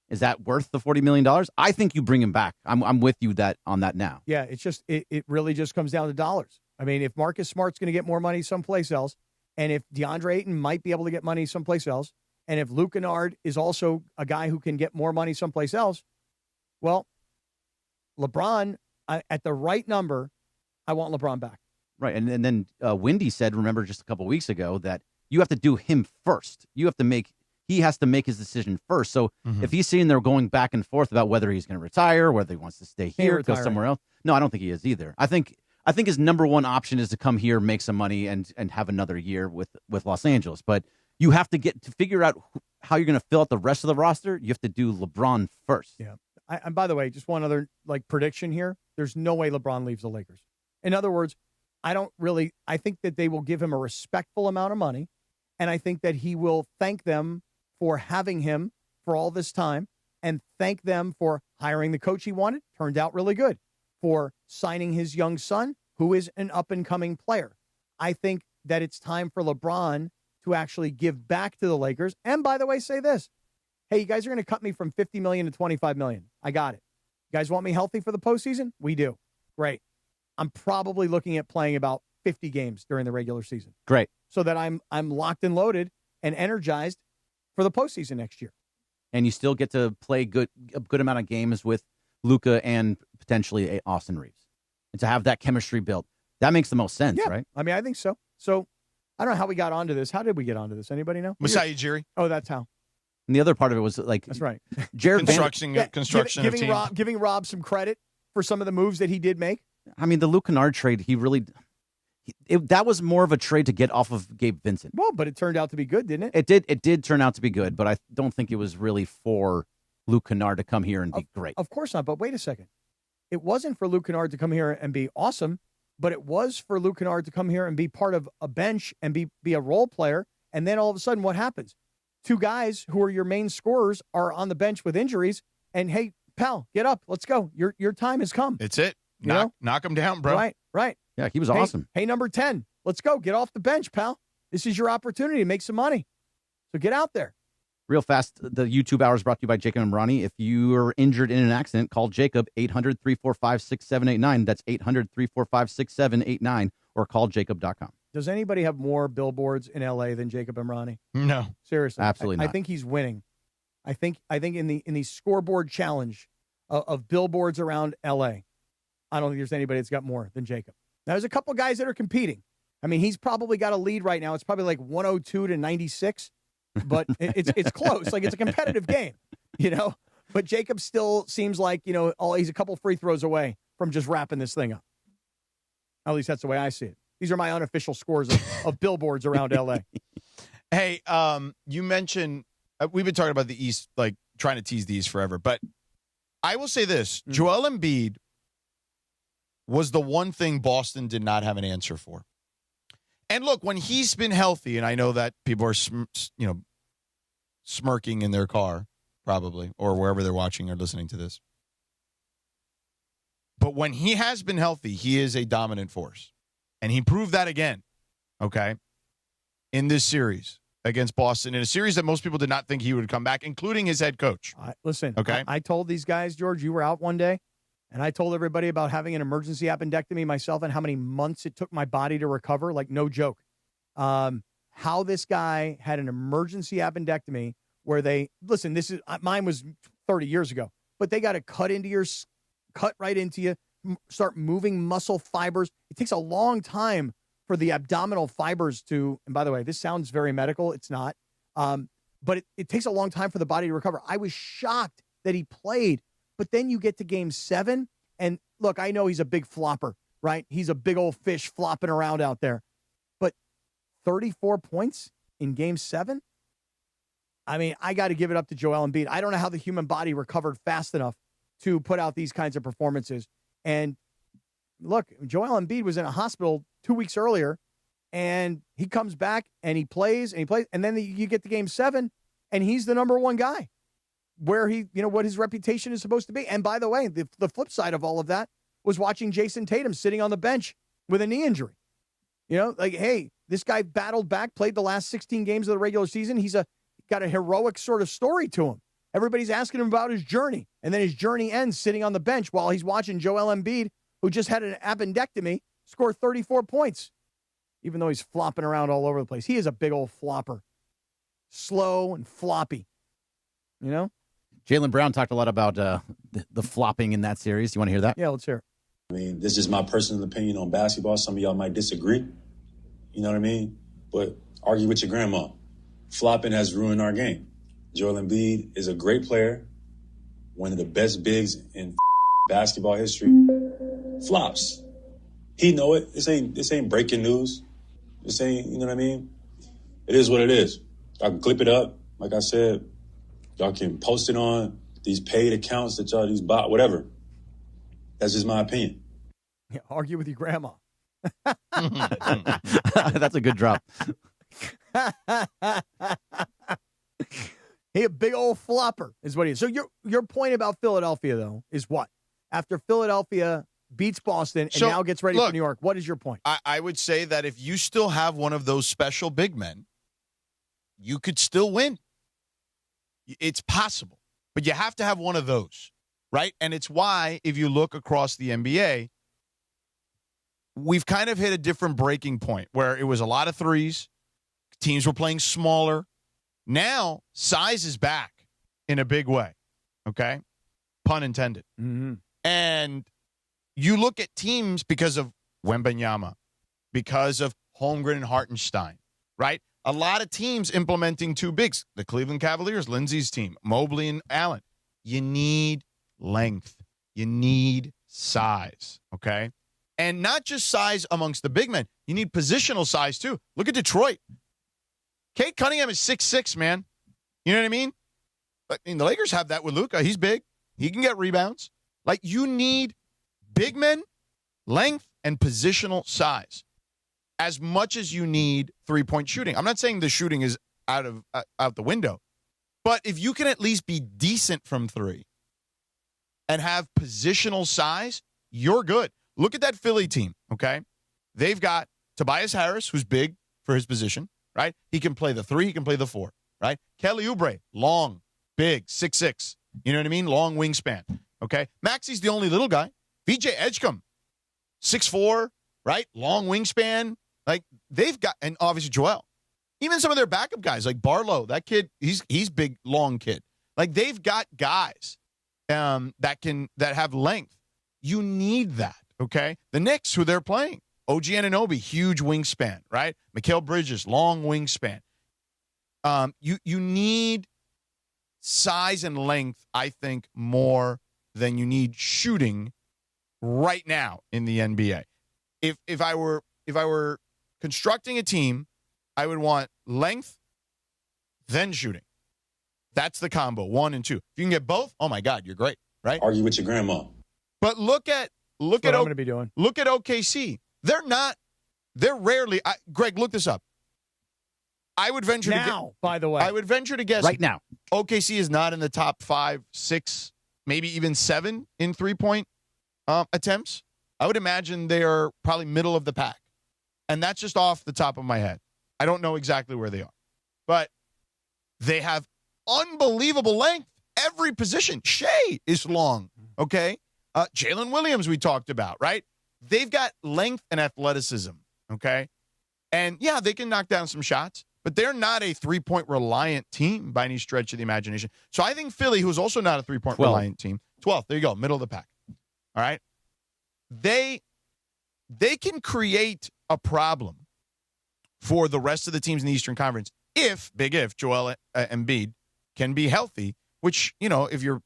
is that worth the $40 million? I think you bring him back. I'm with you on that now. Yeah, it's just it really just comes down to dollars. I mean, if Marcus Smart's going to get more money someplace else, and if DeAndre Ayton might be able to get money someplace else, and if Luke Kennard is also a guy who can get more money someplace else, well, LeBron, at the right number, I want LeBron back. Right, and then Wendy said, remember just a couple weeks ago, that you have to do him first. He has to make his decision first. So if he's sitting there going back and forth about whether he's going to retire, whether he wants to stay here, go somewhere else. No, I don't think he is either. I think his number one option is to come here, make some money, and have another year with Los Angeles. But you have to figure out how you're going to fill out the rest of the roster. You have to do LeBron first. Yeah. And by the way, just one other prediction here. There's no way LeBron leaves the Lakers. In other words, I think that they will give him a respectful amount of money. And I think that he will thank them for having him for all this time and thank them for hiring the coach he wanted. Turned out really good. For signing his young son, who is an up-and-coming player. I think that it's time for LeBron to actually give back to the Lakers. And by the way, say this. Hey, you guys are going to cut me from $50 million to $25 million. I got it. You guys want me healthy for the postseason? We do. Great. I'm probably looking at playing about 50 games during the regular season. Great. So that I'm locked and loaded and energized for the postseason next year. And you still get to play a good amount of games with Luka and potentially Austin Reeves. And to have that chemistry built. That makes the most sense, right? I mean, I think so. So I don't know how we got onto this. How did we get onto this? Anybody know? Masai Ujiri. Oh, that's how. And the other part of it was that's right. Jared construction of team. Giving Rob some credit for some of the moves that he did make. I mean, the Luke Kennard trade, that was more of a trade to get off of Gabe Vincent. Well, but it turned out to be good, didn't it? It did turn out to be good, but I don't think it was really for Luke Kennard to come here and be great. Of course not, but wait a second. It wasn't for Luke Kennard to come here and be awesome, but it was for Luke Kennard to come here and be part of a bench and be a role player. And then all of a sudden, what happens? Two guys who are your main scorers are on the bench with injuries. And hey, pal, get up. Let's go. Your time has come. It's it. Knock him down, bro. Right. Yeah, he was awesome. Hey, number 10, let's go. Get off the bench, pal. This is your opportunity to make some money. So get out there. Real fast, the YouTube hour is brought to you by Jacob and Ronnie. If you are injured in an accident, call Jacob, 800-345-6789. That's 800-345-6789, or call jacob.com. Does anybody have more billboards in L.A. than Jacob and Ronnie? No. Seriously. Absolutely not. I think he's winning. I think in the scoreboard challenge of billboards around L.A., I don't think there's anybody that's got more than Jacob. Now, there's a couple guys that are competing. I mean, he's probably got a lead right now. It's probably like 102 to 96, but it's close. Like, it's a competitive game, But Jacob still seems like, he's a couple free throws away from just wrapping this thing up. At least that's the way I see it. These are my unofficial scores of billboards around L.A. Hey, you mentioned we've been talking about the East, like trying to tease the East forever, but I will say this: Joel Embiid was the one thing Boston did not have an answer for. And look, when he's been healthy, and I know that people are, smirking in their car, probably, or wherever they're watching or listening to this. But when he has been healthy, he is a dominant force. And he proved that again, okay, in this series against Boston, in a series that most people did not think he would come back, including his head coach. Listen, okay? I told these guys, George, you were out one day, and I told everybody about having an emergency appendectomy myself and how many months it took my body to recover, like no joke. How this guy had an emergency appendectomy where mine was 30 years ago, but they got to cut right into you, start moving muscle fibers. It takes a long time for the abdominal fibers to, and by the way, this sounds very medical. It's not. But it takes a long time for the body to recover. I was shocked that he played, but then you get to game 7, and look, I know he's a big flopper, right? He's a big old fish flopping around out there, but 34 points in game 7? I mean, I got to give it up to Joel Embiid. I don't know how the human body recovered fast enough to put out these kinds of performances. And look, Joel Embiid was in a hospital 2 weeks earlier, and he comes back and he plays, and then you get to game 7, and he's the number one guy where what his reputation is supposed to be. And by the way, the flip side of all of that was watching Jason Tatum sitting on the bench with a knee injury. Hey, this guy battled back, played the last 16 games of the regular season. He's got a heroic sort of story to him. Everybody's asking him about his journey, and then his journey ends sitting on the bench while he's watching Joel Embiid, who just had an appendectomy, score 34 points, even though he's flopping around all over the place. He is a big old flopper, slow and floppy, Jaylen Brown talked a lot about the flopping in that series. You want to hear that? Yeah, let's hear it. I mean, this is my personal opinion on basketball. Some of y'all might disagree. You know what I mean? But argue with your grandma. Flopping has ruined our game. Joel Embiid is a great player, one of the best bigs in basketball history. Flops. He know it. This ain't breaking news. This ain't, you know what I mean? It is what it is. I can clip it up. Like I said, y'all can post it on these paid accounts that y'all, these bot, whatever. That's just my opinion. Yeah, argue with your grandma. That's a good drop. He a big old flopper is what he is. So your point about Philadelphia, though, is what? After Philadelphia beats Boston and now gets ready for New York, what is your point? I would say that if you still have one of those special big men, you could still win. It's possible. But you have to have one of those, right? And it's why, if you look across the NBA, we've kind of hit a different breaking point where it was a lot of threes. Teams were playing smaller. Now, size is back in a big way, okay? Pun intended. Mm-hmm. And you look at teams because of Wembanyama, because of Holmgren and Hartenstein, right? A lot of teams implementing two bigs. The Cleveland Cavaliers, Lindsey's team, Mobley and Allen. You need length. You need size, okay? And not just size amongst the big men. You need positional size, too. Look at Detroit. Kate Cunningham is 6'6", man. You know what I mean? I mean, the Lakers have that with Luka. He's big. He can get rebounds. Like, you need big men, length, and positional size as much as you need three-point shooting. I'm not saying the shooting is out the window, but if you can at least be decent from three and have positional size, you're good. Look at that Philly team, okay? They've got Tobias Harris, who's big for his position, right? He can play the 3, he can play the 4, right? Kelly Oubre, long, big, 6'6", you know what I mean? Long wingspan, okay? Maxi's the only little guy. VJ Edgecombe, 6'4", right? Long wingspan. Like, they've got, and obviously Joel. Even some of their backup guys, like Barlow, that kid, he's big, long kid. Like, they've got guys that have length. You need that, okay? The Knicks, who they're playing, OG Anunoby, huge wingspan, right? Mikal Bridges, long wingspan. You need size and length, I think, more than you need shooting right now in the NBA. If I were constructing a team, I would want length, then shooting. That's the combo, 1 and 2. If you can get both, oh my God, you're great, right? Argue with your grandma. But look at I'm going to be doing. Look at OKC. They're rarely. Greg, look this up. I would venture by the way. I would venture to guess right now. OKC is not in the top 5, 6, maybe even 7 in 3-point attempts. I would imagine they are probably middle of the pack. And that's just off the top of my head. I don't know exactly where they are. But they have unbelievable length. Every position. Shea is long, okay? Jalen Williams we talked about, right? They've got length and athleticism, okay? And, yeah, they can knock down some shots, but they're not a three-point reliant team by any stretch of the imagination. So I think Philly, who's also not a three-point reliant team, 12th, there you go, middle of the pack, all right? They can create a problem for the rest of the teams in the Eastern Conference if Joel Embiid can be healthy, which, you know, if you're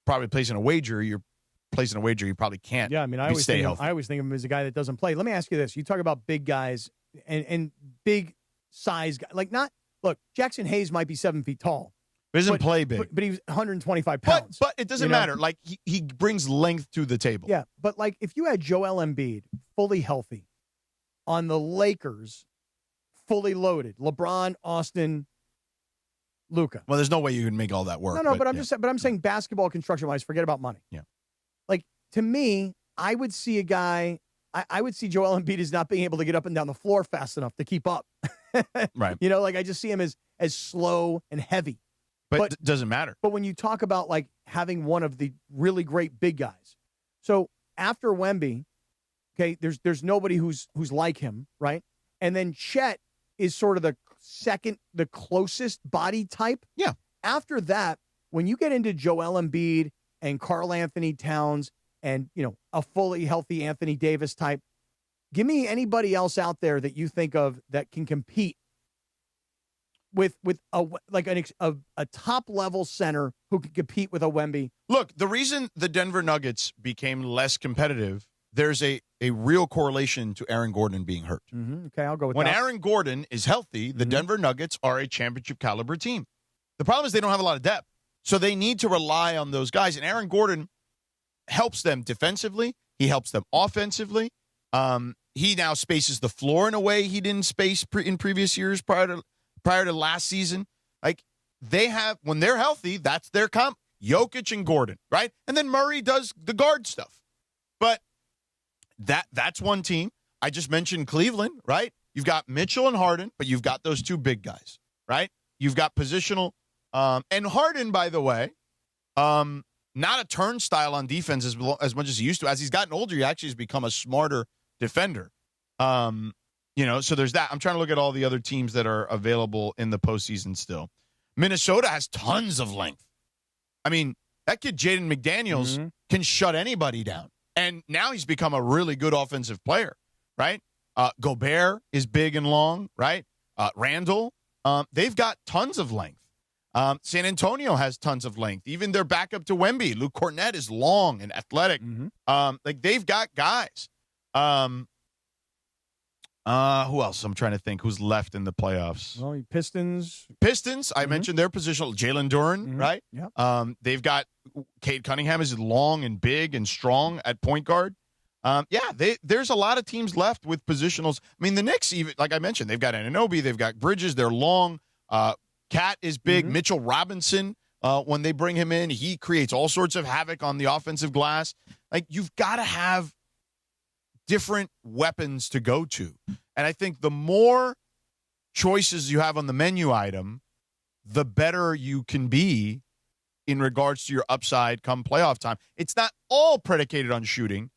probably placing a wager, you probably can't. Yeah, I mean, I always think of him as a guy that doesn't play. Let me ask you this. You talk about big guys and big size guys. Like, look, Jackson Hayes might be 7 feet tall. But he doesn't play big. But he's 125 pounds. But it doesn't matter. Like, he brings length to the table. Yeah, but like if you had Joel Embiid fully healthy on the Lakers, fully loaded, LeBron, Austin, Luka. Well, there's no way you can make all that work. No, but I'm saying basketball construction-wise, forget about money. Yeah. Like, to me, I would see a guy, I would see Joel Embiid as not being able to get up and down the floor fast enough to keep up. Right. You know, like I just see him as slow and heavy. But it doesn't matter. But when you talk about like having one of the really great big guys, so after Wemby, okay, there's nobody who's like him, right? And then Chet is sort of the closest body type. Yeah. After that, when you get into Joel Embiid and Karl Anthony Towns and, you know, a fully healthy Anthony Davis type, give me anybody else out there that you think of that can compete with a top level center who can compete with a Wemby. Look, the reason the Denver Nuggets became less competitive, there's a real correlation to Aaron Gordon being hurt. Mm-hmm. Okay, I'll go with when that. When Aaron Gordon is healthy, the Denver Nuggets are a championship caliber team. The problem is they don't have a lot of depth. So they need to rely on those guys. And Aaron Gordon helps them defensively. He helps them offensively. He now spaces the floor in a way he didn't space in previous years prior to last season. Like, they have, when they're healthy, that's their comp. Jokic and Gordon, right? And then Murray does the guard stuff. But that's one team. I just mentioned Cleveland, right? You've got Mitchell and Harden, but you've got those two big guys, right? You've got positional. And Harden, by the way, not a turnstile on defense as much as he used to. As he's gotten older, he actually has become a smarter defender. You know, so there's that. I'm trying to look at all the other teams that are available in the postseason still. Minnesota has tons of length. I mean, that kid, Jaden McDaniels, can shut anybody down. And now he's become a really good offensive player, right? Gobert is big and long, right? Randall, they've got tons of length. San Antonio has tons of length. Even their backup to Wemby, Luke Cornett, is long and athletic. Like, they've got guys. Who else? I'm trying to think who's left in the playoffs. Well, Pistons. I mentioned their positional. Jalen Duren, right? Yeah. They've got Cade Cunningham is long and big and strong at point guard. There's a lot of teams left with positionals. I mean, the Knicks, even like I mentioned, they've got Anunoby, they've got Bridges, they're long. Cat is big. Mm-hmm. Mitchell Robinson, when they bring him in, he creates all sorts of havoc on the offensive glass. Like, you've got to have different weapons to go to. And I think the more choices you have on the menu item, the better you can be in regards to your upside come playoff time. It's not all predicated on shooting,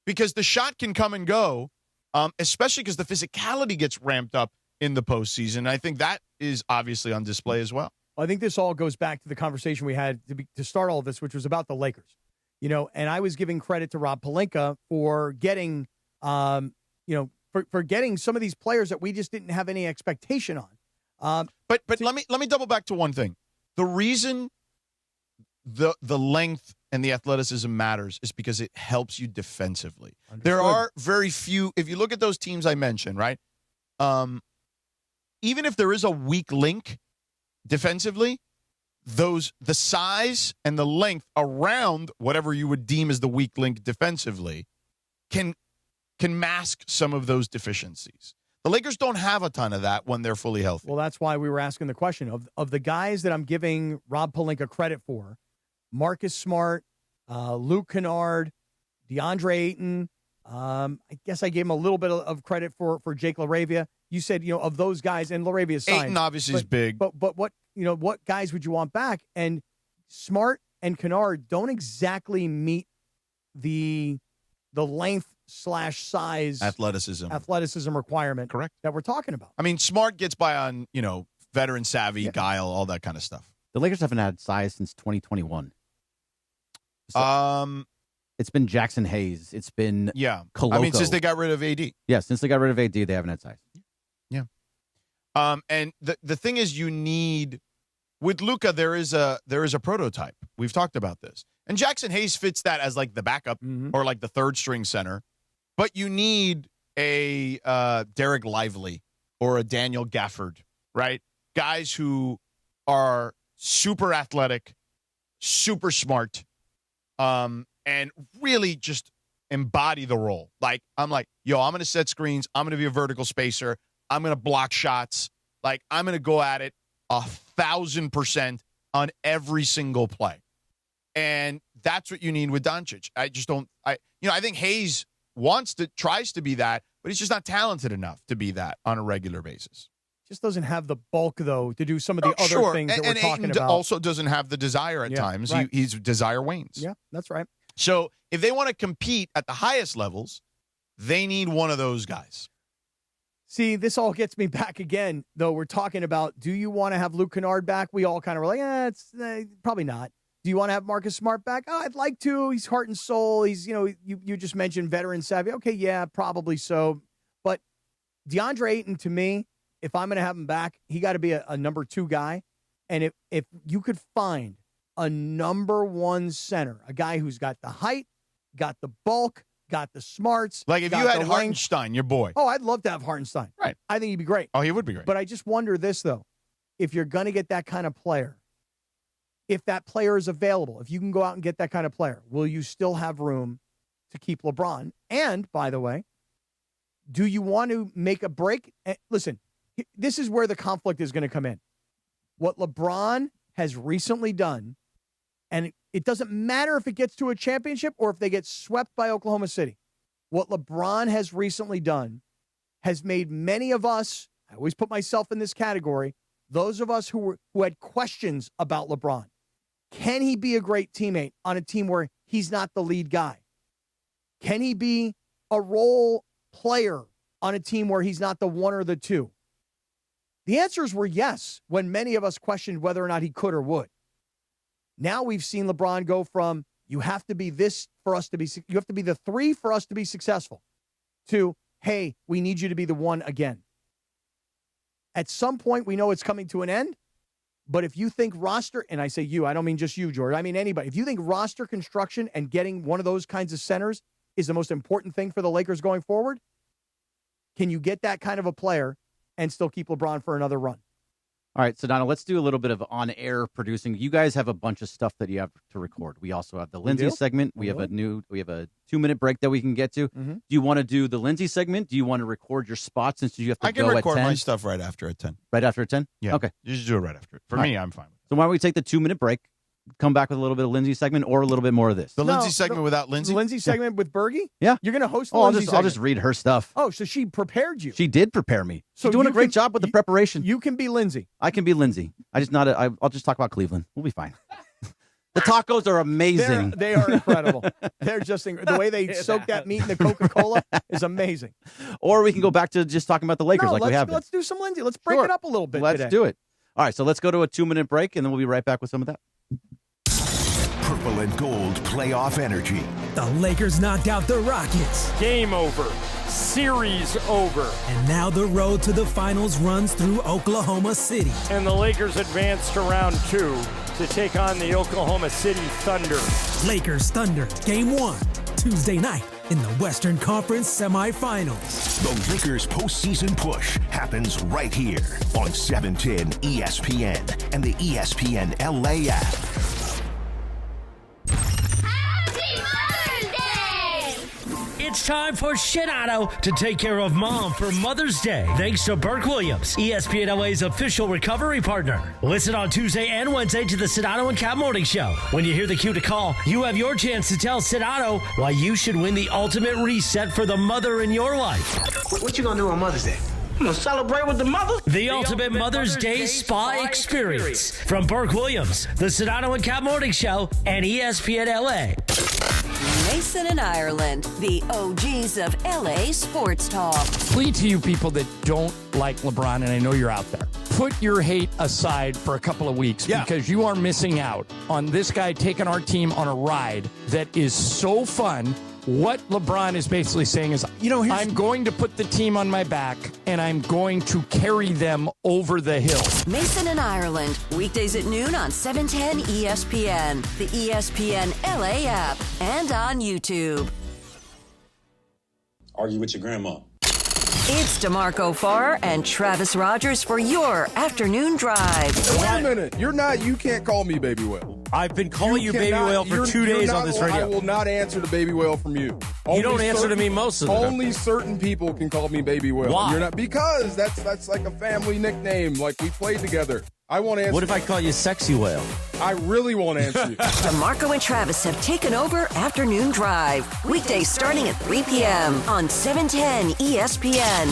because the shot can come and go, especially because the physicality gets ramped up in the postseason. I think that is obviously on display as well. I think this all goes back to the conversation we had to start all of this, which was about the Lakers. And I was giving credit to Rob Pelinka for getting, for getting some of these players that we just didn't have any expectation on. But let me double back to one thing. The reason the length and the athleticism matters is because it helps you defensively. Understood. There are very few. If you look at those teams I mentioned, right? Even if there is a weak link defensively, the size and the length around whatever you would deem as the weak link defensively can mask some of those deficiencies. The Lakers don't have a ton of that when they're fully healthy. Well, that's why we were asking the question of the guys that I'm giving Rob Pelinka credit for: Marcus Smart, Luke Kennard, DeAndre Ayton. I guess I gave him a little bit of credit for Jake LaRavia. You said, of those guys, and LaRavia's signed. Ayton obviously is big. But what guys would you want back? And Smart and Kennard don't exactly meet the length / size athleticism requirement correct that we're talking about. I mean, Smart gets by on, veteran savvy, guile, all that kind of stuff. The Lakers haven't had size since 2021. It's been Jackson Hayes. It's been Koloko. I mean, since they got rid of AD. Yeah, since they got rid of AD, they haven't had size. Yeah. And the thing is, you need, with Luka, there is a prototype. We've talked about this. And Jackson Hayes fits that as like the backup or like the third string center. But you need a Derek Lively or a Daniel Gafford, right? Guys who are super athletic, super smart, and really just embody the role. Like, I'm like, I'm going to set screens. I'm going to be a vertical spacer. I'm going to block shots. Like, I'm going to go at it 1,000% on every single play. And that's what you need with Doncic. I think Hayes tries to be that, but he's just not talented enough to be that on a regular basis. Just doesn't have the bulk, though, to do some of the other things that we're talking about. Also doesn't have the desire at times. Right. He's desire wanes. Yeah, that's right. So if they want to compete at the highest levels, they need one of those guys. See, this all gets me back again, though. We're talking about, do you want to have Luke Kennard back? We all kind of were like, it's probably not. Do you want to have Marcus Smart back? Oh, I'd like to. He's heart and soul. He's, you just mentioned veteran savvy. Okay, yeah, probably so. But DeAndre Ayton, to me, if I'm going to have him back, he got to be a number 2 guy. And if you could find a number 1 center, a guy who's got the height, got the bulk, got the smarts. Like if you had Hartenstein, your boy. Oh, I'd love to have Hartenstein. Right. I think he'd be great. Oh, he would be great. But I just wonder this, though. If you're going to get that kind of player, if that player is available, if you can go out and get that kind of player, will you still have room to keep LeBron? And, by the way, do you want to make a break? Listen, this is where the conflict is going to come in. What LeBron has recently done, and it doesn't matter if it gets to a championship or if they get swept by Oklahoma City. What LeBron has recently done has made many of us, I always put myself in this category, those of us who had questions about LeBron. Can he be a great teammate on a team where he's not the lead guy? Can he be a role player on a team where he's not the 1 or the 2? The answers were yes when many of us questioned whether or not he could or would. Now we've seen LeBron go from, you have to be this for us to be, you have to be the 3 for us to be successful, to, hey, we need you to be the 1 again. At some point, we know it's coming to an end. But if you think roster, and I say you, I don't mean just you, George. I mean anybody. If you think roster construction and getting one of those kinds of centers is the most important thing for the Lakers going forward, can you get that kind of a player and still keep LeBron for another run? All right, Sedano, let's do a little bit of on-air producing. You guys have a bunch of stuff that you have to record. We also have the Lindsay segment. We have a 2-minute break that we can get to. Mm-hmm. Do you want to do the Lindsay segment? Do you want to record your spot since you have to I can go record at 10? my stuff right after at 10. Right after at 10? Yeah. Okay. You just do it right after. For All me, right. I'm fine. So why don't we take the 2-minute break, come back with a little bit of Lindsay segment or a little bit more of this? The Lindsay segment without Lindsay? The Lindsay segment with Bergie? Yeah. You're going to host the Oh, Lindsay segment? I'll just read her stuff. Oh, so she prepared you. She did prepare me. So She's doing you a great can- job with the preparation. You can be Lindsay. I can be Lindsay. I'll just talk about Cleveland. We'll be fine. The tacos are amazing. They are incredible. They're just the way they soak that meat in the Coca-Cola is amazing. Or we can go back to just talking about the Lakers we have been. Let's do some Lindsay. Let's break it up a little bit Let's today. do it. All right, so let's go to a 2-minute break, and then we'll be right back with some of that. Purple and gold playoff energy. The Lakers knocked out the Rockets. Game over. Series over. And now the road to the finals runs through Oklahoma City. And the Lakers advance to round 2 to take on the Oklahoma City Thunder. Lakers Thunder, Game 1, Tuesday night in the Western Conference semifinals. The Lakers postseason push happens right here on 710 ESPN and the ESPN LA app. It's time for Sedano to take care of Mom for Mother's Day. Thanks to Burke Williams, ESPN LA's official recovery partner. Listen on Tuesday and Wednesday to the Sedano and Kap Morning Show. When you hear the cue to call, you have your chance to tell Sedano why you should win the ultimate reset for the mother in your life. What you gonna do on Mother's Day? I'm gonna celebrate with the mother? The ultimate Mother's Day spa experience. From Burke Williams, the Sedano and Kap Morning Show, and ESPN LA. Mason and Ireland, the OGs of LA sports talk. Plea to you people that don't like LeBron, and I know you're out there. Put your hate aside for a couple of weeks because you are missing out on this guy taking our team on a ride that is so fun. What LeBron is basically saying is, I'm going to put the team on my back and I'm going to carry them over the hill. Mason and Ireland, weekdays at noon on 710 ESPN, the ESPN LA app, and on YouTube. Argue with your grandma. It's DeMarco Farr and Travis Rogers for your afternoon drive. Wait a minute. You can't call me Baby Whale. I've been calling you Baby Whale for 2 days on this radio. I will not answer to Baby Whale from you. You don't answer to me most of the time. Only certain people can call me Baby Whale. Why? You're not, because that's like a family nickname. Like we played together. I won't answer. What if I call you Sexy Whale? I really won't answer you. DeMarco and Travis have taken over Afternoon Drive. Weekdays starting at 3 p.m. on 710 ESPN.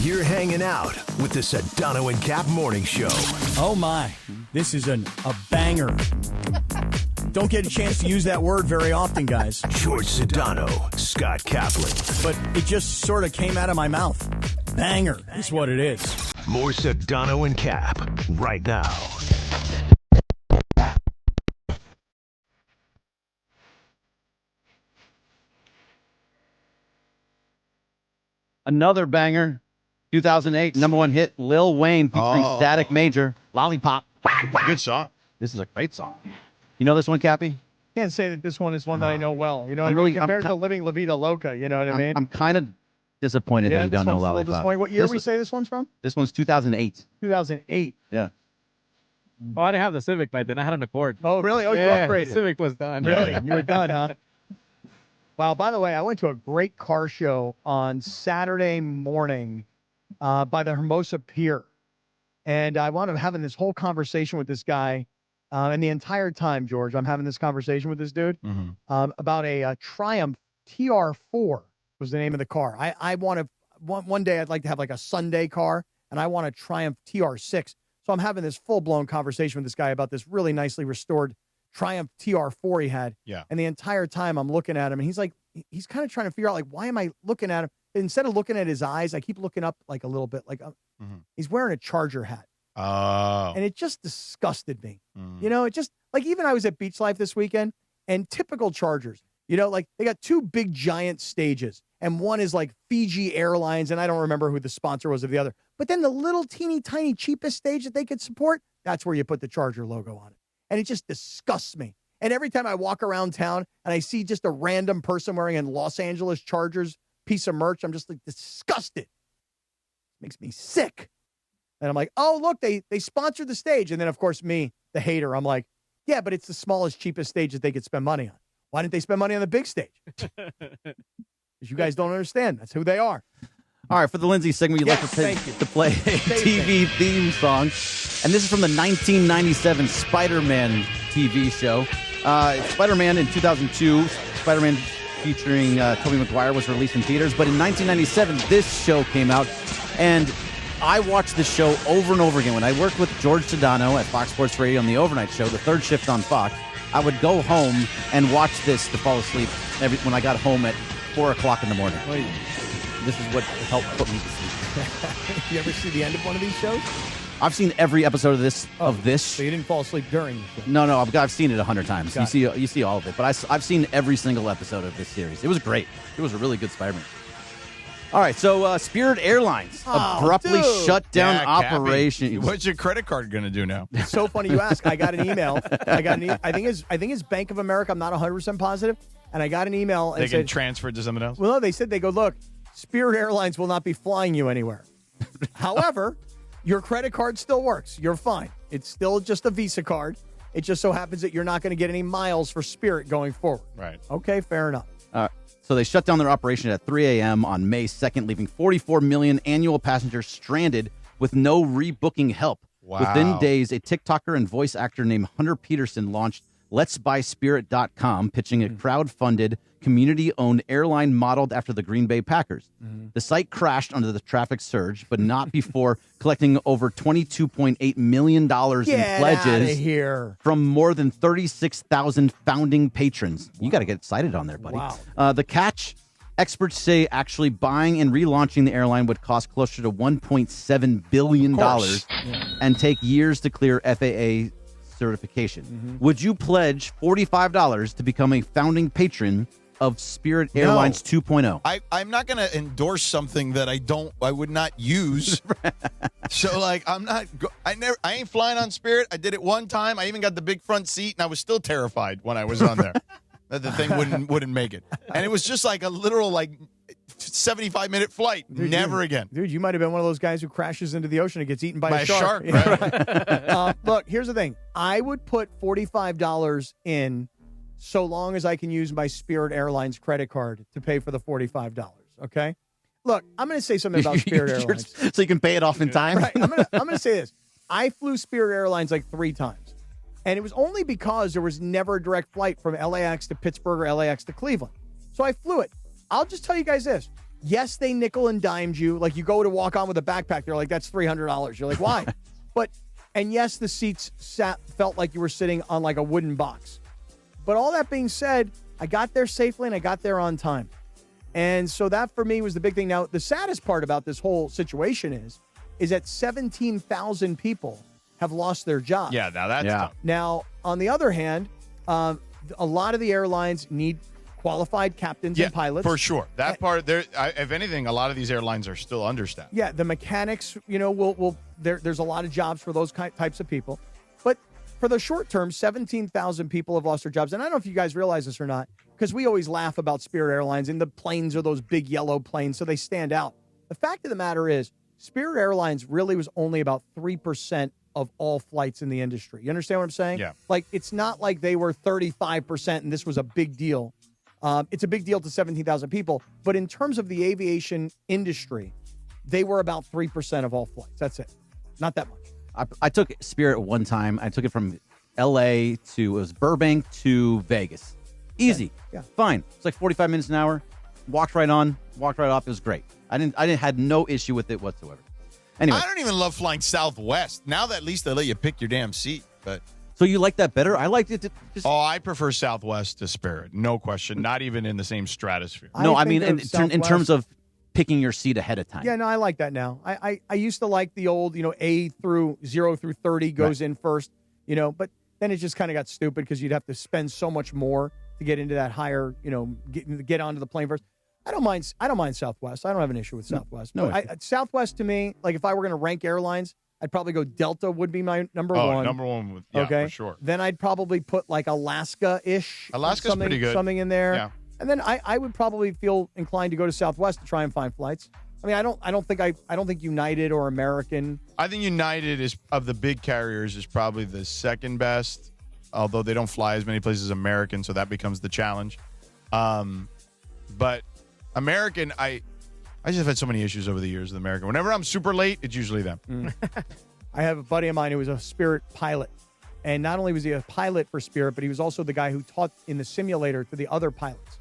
You're hanging out with the Sedano and Kap Morning Show. Oh my, this is a banger. Don't get a chance to use that word very often, guys. George Sedano, Scott Kaplan. But it just sort of came out of my mouth. Banger is what it is. More Sedano and Kap right now. Another banger. 2008, number one hit, Lil Wayne featuring Static Major, Lollipop. Good song. This is a great song. You know this one, Cappy? Can't say that this one is one that I know well. You know, I'm really- compared I'm- to Living La Vida Loca, you know what I mean? I'm kind of disappointed that you don't know Lollipop. What year we say this one's from? This one's 2008. 2008. Yeah. Oh, I didn't have the Civic back then. I had an Accord. Oh, really? Oh, you yeah, upgraded. the Civic was done. Really? You were done, huh? Wow, by the way, I went to a great car show on Saturday morning by the Hermosa Pier. And I wound up having this whole conversation with this guy. And the entire time, George, I'm having this conversation with this dude about a Triumph TR4 was the name of the car. I want to, one day I'd like to have like a Sunday car, and I want a Triumph TR6. So I'm having this full-blown conversation with this guy about this really nicely restored Triumph TR4 he had. Yeah. And the entire time I'm looking at him, and he's like, he's kind of trying to figure out, like, why am I looking at him? Instead of looking at his eyes, I keep looking up like a little bit, like he's wearing a Charger hat. Oh. And it just disgusted me. You know, it just, like, even I was at Beach Life this weekend, and typical Chargers, you know, like, they got two big giant stages, and one is like Fiji Airlines, and I don't remember who the sponsor was of the other. But then the little teeny tiny cheapest stage that they could support, that's where you put the Charger logo on it. And it just disgusts me. And every time I walk around town and I see just a random person wearing a Los Angeles Chargers piece of merch, I'm just like disgusted. Makes me sick. And I'm like, oh, look, they sponsored the stage. And then, of course, me, the hater, I'm like, yeah, but it's the smallest, cheapest stage that they could spend money on. Why didn't they spend money on the big stage? Because you guys don't understand. That's who they are. All right, for the Lindsay segment, you'd like to play a TV theme song. And this is from the 1997 Spider-Man TV show. Spider-Man in 2002, Spider-Man featuring Tobey Maguire was released in theaters. But in 1997, this show came out. And I watched this show over and over again. When I worked with George Sedano at Fox Sports Radio on the overnight show, the third shift on Fox, I would go home and watch this to fall asleep when I got home at 4 o'clock in the morning. Wait. This is what helped put me to sleep. You ever see the end of one of these shows? I've seen every episode of this. So you didn't fall asleep during the show? No, I've seen it 100 times. You see all of it. But I've seen every single episode of this series. It was great. It was a really good Spider-Man. All right, so Spirit Airlines abruptly shut down operations. What's your credit card going to do now? It's so funny you ask. I got an email. I think it's Bank of America. I'm not 100% positive. And I got an email. And they can transfer it to something else? Well, no, they said, they go, look, Spirit Airlines will not be flying you anywhere. However, your credit card still works. You're fine. It's still just a Visa card. It just so happens that you're not going to get any miles for Spirit going forward. Right. Okay, fair enough. So they shut down their operation at 3 a.m. on May 2nd, leaving 44 million annual passengers stranded with no rebooking help. Wow. Within days, a TikToker and voice actor named Hunter Peterson launched Let'sBuySpirit.com, pitching a crowd-funded, community-owned airline modeled after the Green Bay Packers. The site crashed under the traffic surge, but not before collecting over $22.8 million in pledges from more than 36,000 founding patrons. You got to get excited on there, buddy. Wow. The catch, experts say actually buying and relaunching the airline would cost closer to $1.7 billion and take years to clear FAA certification. Would you pledge $45 to become a founding patron of Spirit Airlines 2.0? I'm not going to endorse something that I would not use. So like I ain't flying on Spirit. I did it one time. I even got the big front seat, and I was still terrified when I was on there that the thing wouldn't make it. And it was just like a literal 75-minute flight. Never again. Dude, you might have been one of those guys who crashes into the ocean and gets eaten by a shark. Right. Look, here's the thing. I would put $45 in so long as I can use my Spirit Airlines credit card to pay for the $45. Okay? Look, I'm going to say something about Spirit Airlines. So you can pay it off in time? Right. I'm going to say this. I flew Spirit Airlines like 3 times. And it was only because there was never a direct flight from LAX to Pittsburgh or LAX to Cleveland. So I flew it. I'll just tell you guys this. Yes, they nickel and dimed you. Like, you go to walk on with a backpack, they're like, that's $300. You're like, why? And yes, the seats felt like you were sitting on like a wooden box. But all that being said, I got there safely and I got there on time. And so that for me was the big thing. Now, the saddest part about this whole situation is that 17,000 people have lost their jobs. Yeah, now that's tough. Now, on the other hand, a lot of the airlines need qualified captains and pilots. For sure. That part, if anything, a lot of these airlines are still understaffed. Yeah, the mechanics, there's a lot of jobs for those types of people. But for the short term, 17,000 people have lost their jobs. And I don't know if you guys realize this or not, because we always laugh about Spirit Airlines, and the planes are those big yellow planes, so they stand out. The fact of the matter is, Spirit Airlines really was only about 3% of all flights in the industry. You understand what I'm saying? Yeah. Like, it's not like they were 35% and this was a big deal. It's a big deal to 17,000 people. But in terms of the aviation industry, they were about 3% of all flights. That's it. Not that much. I took Spirit one time. I took it from L.A. it was Burbank to Vegas. Easy. Yeah. Fine. It's like 45 minutes an hour. Walked right on, walked right off. It was great. I had no issue with it whatsoever. Anyway. I don't even love flying Southwest. Now that at least they let you pick your damn seat. But so you like that better? I liked it. I prefer Southwest to Spirit. No question. Not even in the same stratosphere. No, I mean in terms of picking your seat ahead of time. Yeah, no, I like that now. I used to like the old, A through 0 through 30 goes in first, but then it just kind of got stupid because you'd have to spend so much more to get into that higher, get onto the plane first. I don't mind Southwest. I don't have an issue with Southwest. No, Southwest to me, like if I were going to rank airlines, I'd probably go Delta would be my number one. Oh, number one, for sure. Then I'd probably put like Alaska-ish. Alaska's pretty good. Something in there. Yeah. And then I would probably feel inclined to go to Southwest to try and find flights. I mean, I don't think United or American. I think United is of the big carriers is probably the second best, although they don't fly as many places as American, so that becomes the challenge. But American, I just have had so many issues over the years with American. Whenever I'm super late, it's usually them. I have a buddy of mine who was a Spirit pilot. And not only was he a pilot for Spirit, but he was also the guy who taught in the simulator to the other pilots.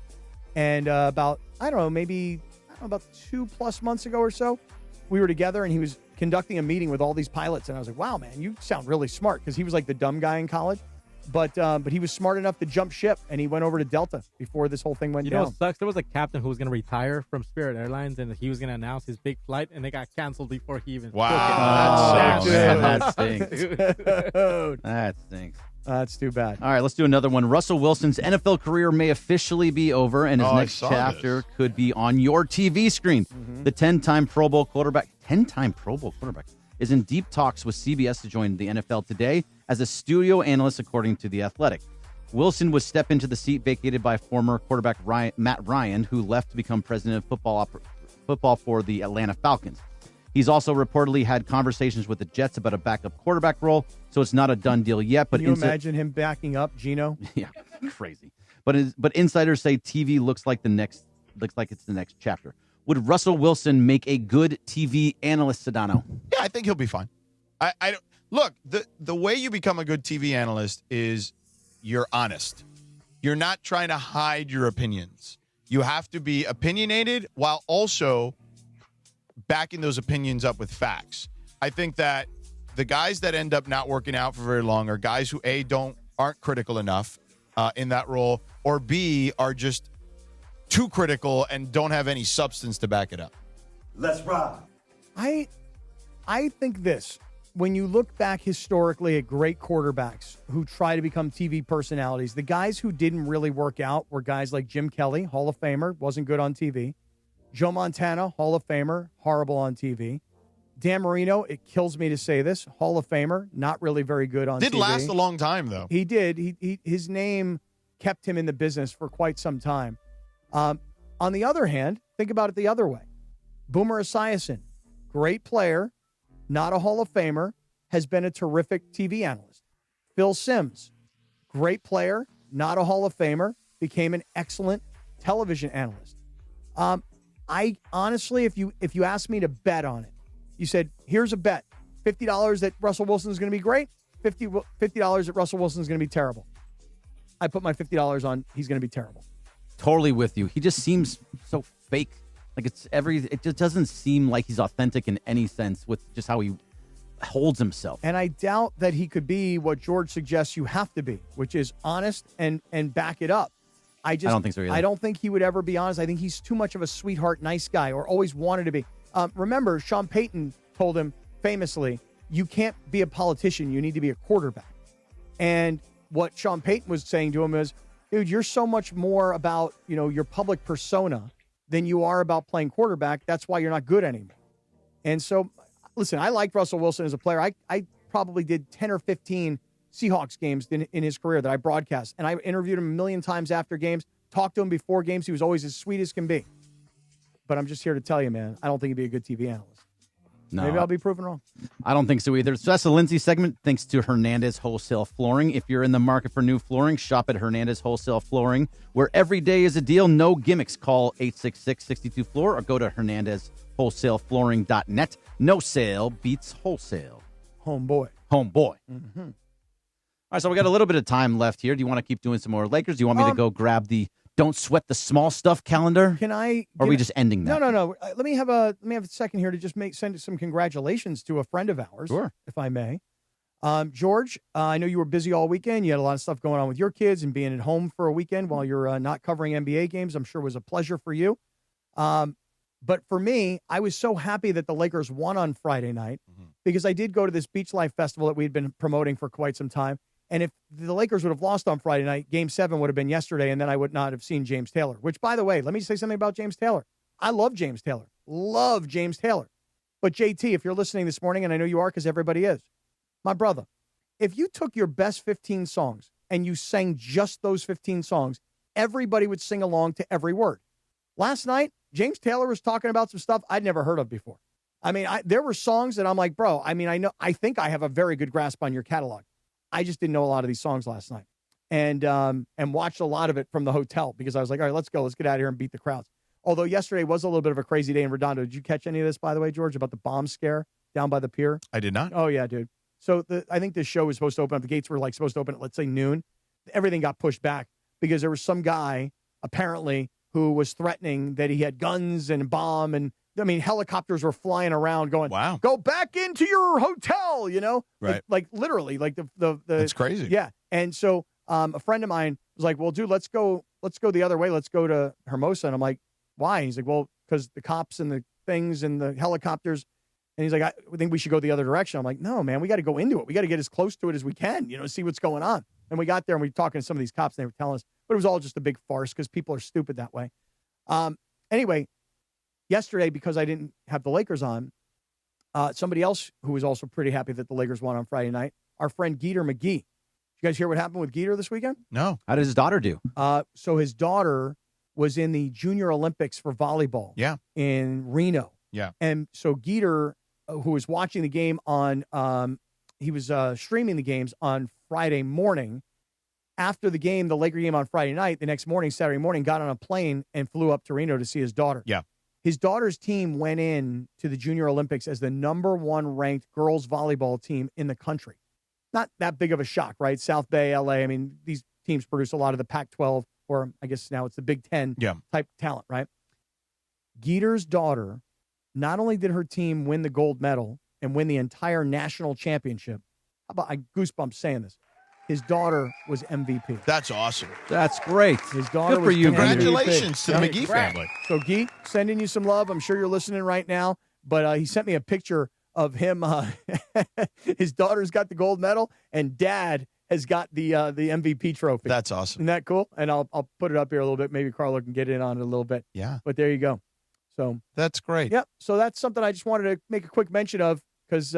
And about 2+ months ago or so, we were together and he was conducting a meeting with all these pilots. And I was like, wow, man, you sound really smart. Because he was like the dumb guy in college. But he was smart enough to jump ship, and he went over to Delta before this whole thing went down. You know what sucks? There was a captain who was going to retire from Spirit Airlines, and he was going to announce his big flight, and it got canceled before he even Wow. That stinks. That stinks. That's too bad. All right, let's do another one. Russell Wilson's NFL career may officially be over, and his next chapter could be on your TV screen. The 10-time Pro Bowl quarterback, is in deep talks with CBS to join the NFL today as a studio analyst, according to The Athletic. Wilson would step into the seat vacated by former quarterback Matt Ryan, who left to become president of football for the Atlanta Falcons. He's also reportedly had conversations with the Jets about a backup quarterback role, so it's not a done deal yet. But can you imagine him backing up Geno? Yeah, crazy. But insiders say TV looks like it's the next chapter. Would Russell Wilson make a good TV analyst, Sedano? Yeah, I think he'll be fine. I don't look, the way you become a good TV analyst is you're honest. You're not trying to hide your opinions. You have to be opinionated while also backing those opinions up with facts. I think that the guys that end up not working out for very long are guys who aren't critical enough in that role, or B, are just too critical and don't have any substance to back it up. Let's ride. I think this. When you look back historically at great quarterbacks who try to become TV personalities, the guys who didn't really work out were guys like Jim Kelly, Hall of Famer, wasn't good on TV. Joe Montana, Hall of Famer, horrible on TV. Dan Marino, it kills me to say this, Hall of Famer, not really very good on TV. Did last a long time, though. He did. His name kept him in the business for quite some time. On the other hand, think about it the other way. Boomer Esiason, great player, not a Hall of Famer, has been a terrific TV analyst. Phil Simms, great player, not a Hall of Famer, became an excellent television analyst. I honestly, if you asked me to bet on it, you said, here's a bet, $50 that Russell Wilson is going to be great, $50 that Russell Wilson is going to be terrible. I put my $50 on he's going to be terrible. Totally with you. He just seems so fake. Like it just doesn't seem like he's authentic in any sense with just how he holds himself. And I doubt that he could be what George suggests you have to be, which is honest and back it up. I don't think so either. I don't think he would ever be honest. I think he's too much of a sweetheart, nice guy, or always wanted to be. Remember, Sean Payton told him famously, you can't be a politician. You need to be a quarterback. And what Sean Payton was saying to him is, dude, you're so much more about, your public persona than you are about playing quarterback. That's why you're not good anymore. And so, listen, I like Russell Wilson as a player. I probably did 10 or 15 Seahawks games in his career that I broadcast. And I interviewed him a million times after games, talked to him before games. He was always as sweet as can be. But I'm just here to tell you, man, I don't think he'd be a good TV analyst. No, Maybe I'll be proven wrong. I don't think so either. So that's the Lindsay segment. Thanks to Hernandez Wholesale Flooring. If you're in the market for new flooring, shop at Hernandez Wholesale Flooring, where every day is a deal. No gimmicks. Call 866-62-FLOOR or go to HernandezWholesaleFlooring.net. No sale beats wholesale. Homeboy. Mm-hmm. All right, so we got a little bit of time left here. Do you want to keep doing some more Lakers? Do you want me to go grab the Don't Sweat the Small Stuff calendar? Can I? Or are we just ending that? No. Let me have a second here to just send some congratulations to a friend of ours, sure, if I may. George, I know you were busy all weekend. You had a lot of stuff going on with your kids, and being at home for a weekend while you're not covering NBA games, I'm sure was a pleasure for you. But for me, I was so happy that the Lakers won on Friday night because I did go to this Beach Life Festival that we'd been promoting for quite some time. And if the Lakers would have lost on Friday night, Game 7 would have been yesterday, and then I would not have seen James Taylor. Which, by the way, let me say something about James Taylor. I love James Taylor. Love James Taylor. But JT, if you're listening this morning, and I know you are because everybody is, my brother, if you took your best 15 songs and you sang just those 15 songs, everybody would sing along to every word. Last night, James Taylor was talking about some stuff I'd never heard of before. I mean, there were songs that I'm like, bro, I mean, I think I have a very good grasp on your catalog. I just didn't know a lot of these songs last night. And watched a lot of it from the hotel because I was like, all right, let's go. Let's get out of here and beat the crowds. Although yesterday was a little bit of a crazy day in Redondo. Did you catch any of this, by the way, George, about the bomb scare down by the pier? I did not. Oh, yeah, dude. So I think this show was supposed to open up. The gates were like supposed to open at, let's say, noon. Everything got pushed back because there was some guy, apparently, who was threatening that he had guns and a bomb. And, I mean, helicopters were flying around going, wow, go back into your hotel, you know? Right. Like literally, like the That's crazy. Yeah. And so a friend of mine was like, well, dude, let's go the other way. Let's go to Hermosa. And I'm like, why? And he's like, well, because the cops and the things and the helicopters. And he's like, I think we should go the other direction. I'm like, no, man, we got to go into it. We got to get as close to it as we can, you know, see what's going on. And we got there and we were talking to some of these cops and they were telling us, but it was all just a big farce because people are stupid that way. Anyway, yesterday, because I didn't have the Lakers on, somebody else who was also pretty happy that the Lakers won on Friday night, our friend Geeter McGee. Did you guys hear what happened with Geeter this weekend? No. How did his daughter do? So his daughter was in the Junior Olympics for volleyball in Reno. Yeah. And so Geeter, who was watching the game on, he was streaming the games on Friday morning. After the game, the Laker game on Friday night, the next morning, Saturday morning, got on a plane and flew up to Reno to see his daughter. Yeah. His daughter's team went in to the Junior Olympics as the #1 ranked girls volleyball team in the country. Not that big of a shock, right? South Bay, LA. I mean, these teams produce a lot of the Pac-12, or I guess now it's the Big Ten type talent, right? Geeter's daughter, not only did her team win the gold medal and win the entire national championship, how about, I goosebumps saying this, his daughter was MVP. That's awesome. That's great. His daughter Good for was you. Congratulations to the McGee Right. family. So, Gee, sending you some love. I'm sure you're listening right now. But he sent me a picture of him. His daughter's got the gold medal, and Dad has got the MVP trophy. That's awesome. Isn't that cool? And I'll put it up here a little bit. Maybe Carlo can get in on it a little bit. Yeah. But there you go. So that's great. Yep. So that's something I just wanted to make a quick mention of because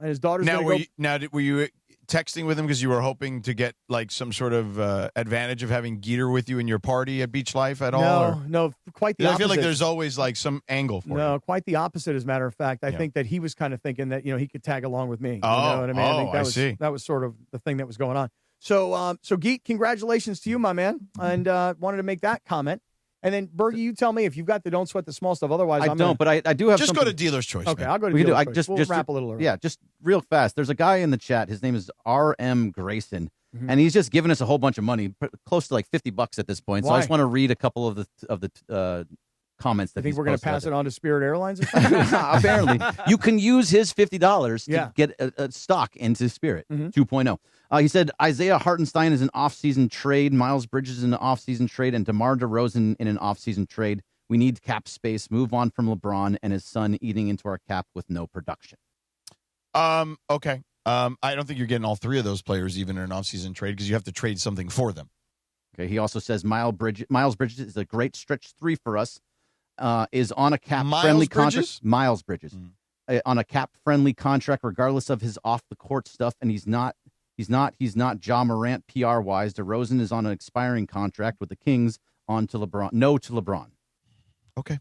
his daughter's now. going Were you texting with him because you were hoping to get like some sort of advantage of having Geeter with you in your party at Beach Life at all? No, quite the I opposite. feel like there's always like some angle for No, you. quite the opposite. As a matter of fact, I think that he was kind of thinking that he could tag along with me. You Oh, know what I mean? I think that I was, see. That was sort of the thing that was going on. So, Geet, congratulations to you, my man, and wanted to make that comment. And then, Bergie, you tell me if you've got the don't sweat the small stuff. Otherwise, I don't, but I do have Just something. go to Dealer's Choice. Okay, man. I'll go to We can do. Dealer's I Choice. We'll wrap a little early. Yeah, just real fast. There's a guy in the chat. His name is R.M. Grayson, and he's just giving us a whole bunch of money, close to like $50 at this point. So I just Why? want to read a couple of the comments that I think he's we're going to posted out pass there. it on to Spirit Airlines. Apparently, you can use his $50 to Yeah. get a stock into Spirit Mhm. 2.0. He said Isaiah Hartenstein is an off-season trade, Miles Bridges is an off-season trade, and DeMar DeRozan in an off-season trade. We need cap space. Move on from LeBron and his son eating into our cap with no production. Okay. I don't think you're getting all three of those players even in an offseason trade because you have to trade something for them. Okay. He also says Miles Bridges is a great stretch 3 for us. Is on a cap-friendly contract. Miles Bridges on a cap-friendly contract, regardless of his off-the-court stuff, and he's not Ja Morant PR-wise. DeRozan is on an expiring contract with the Kings. On to LeBron. No to LeBron. Okay.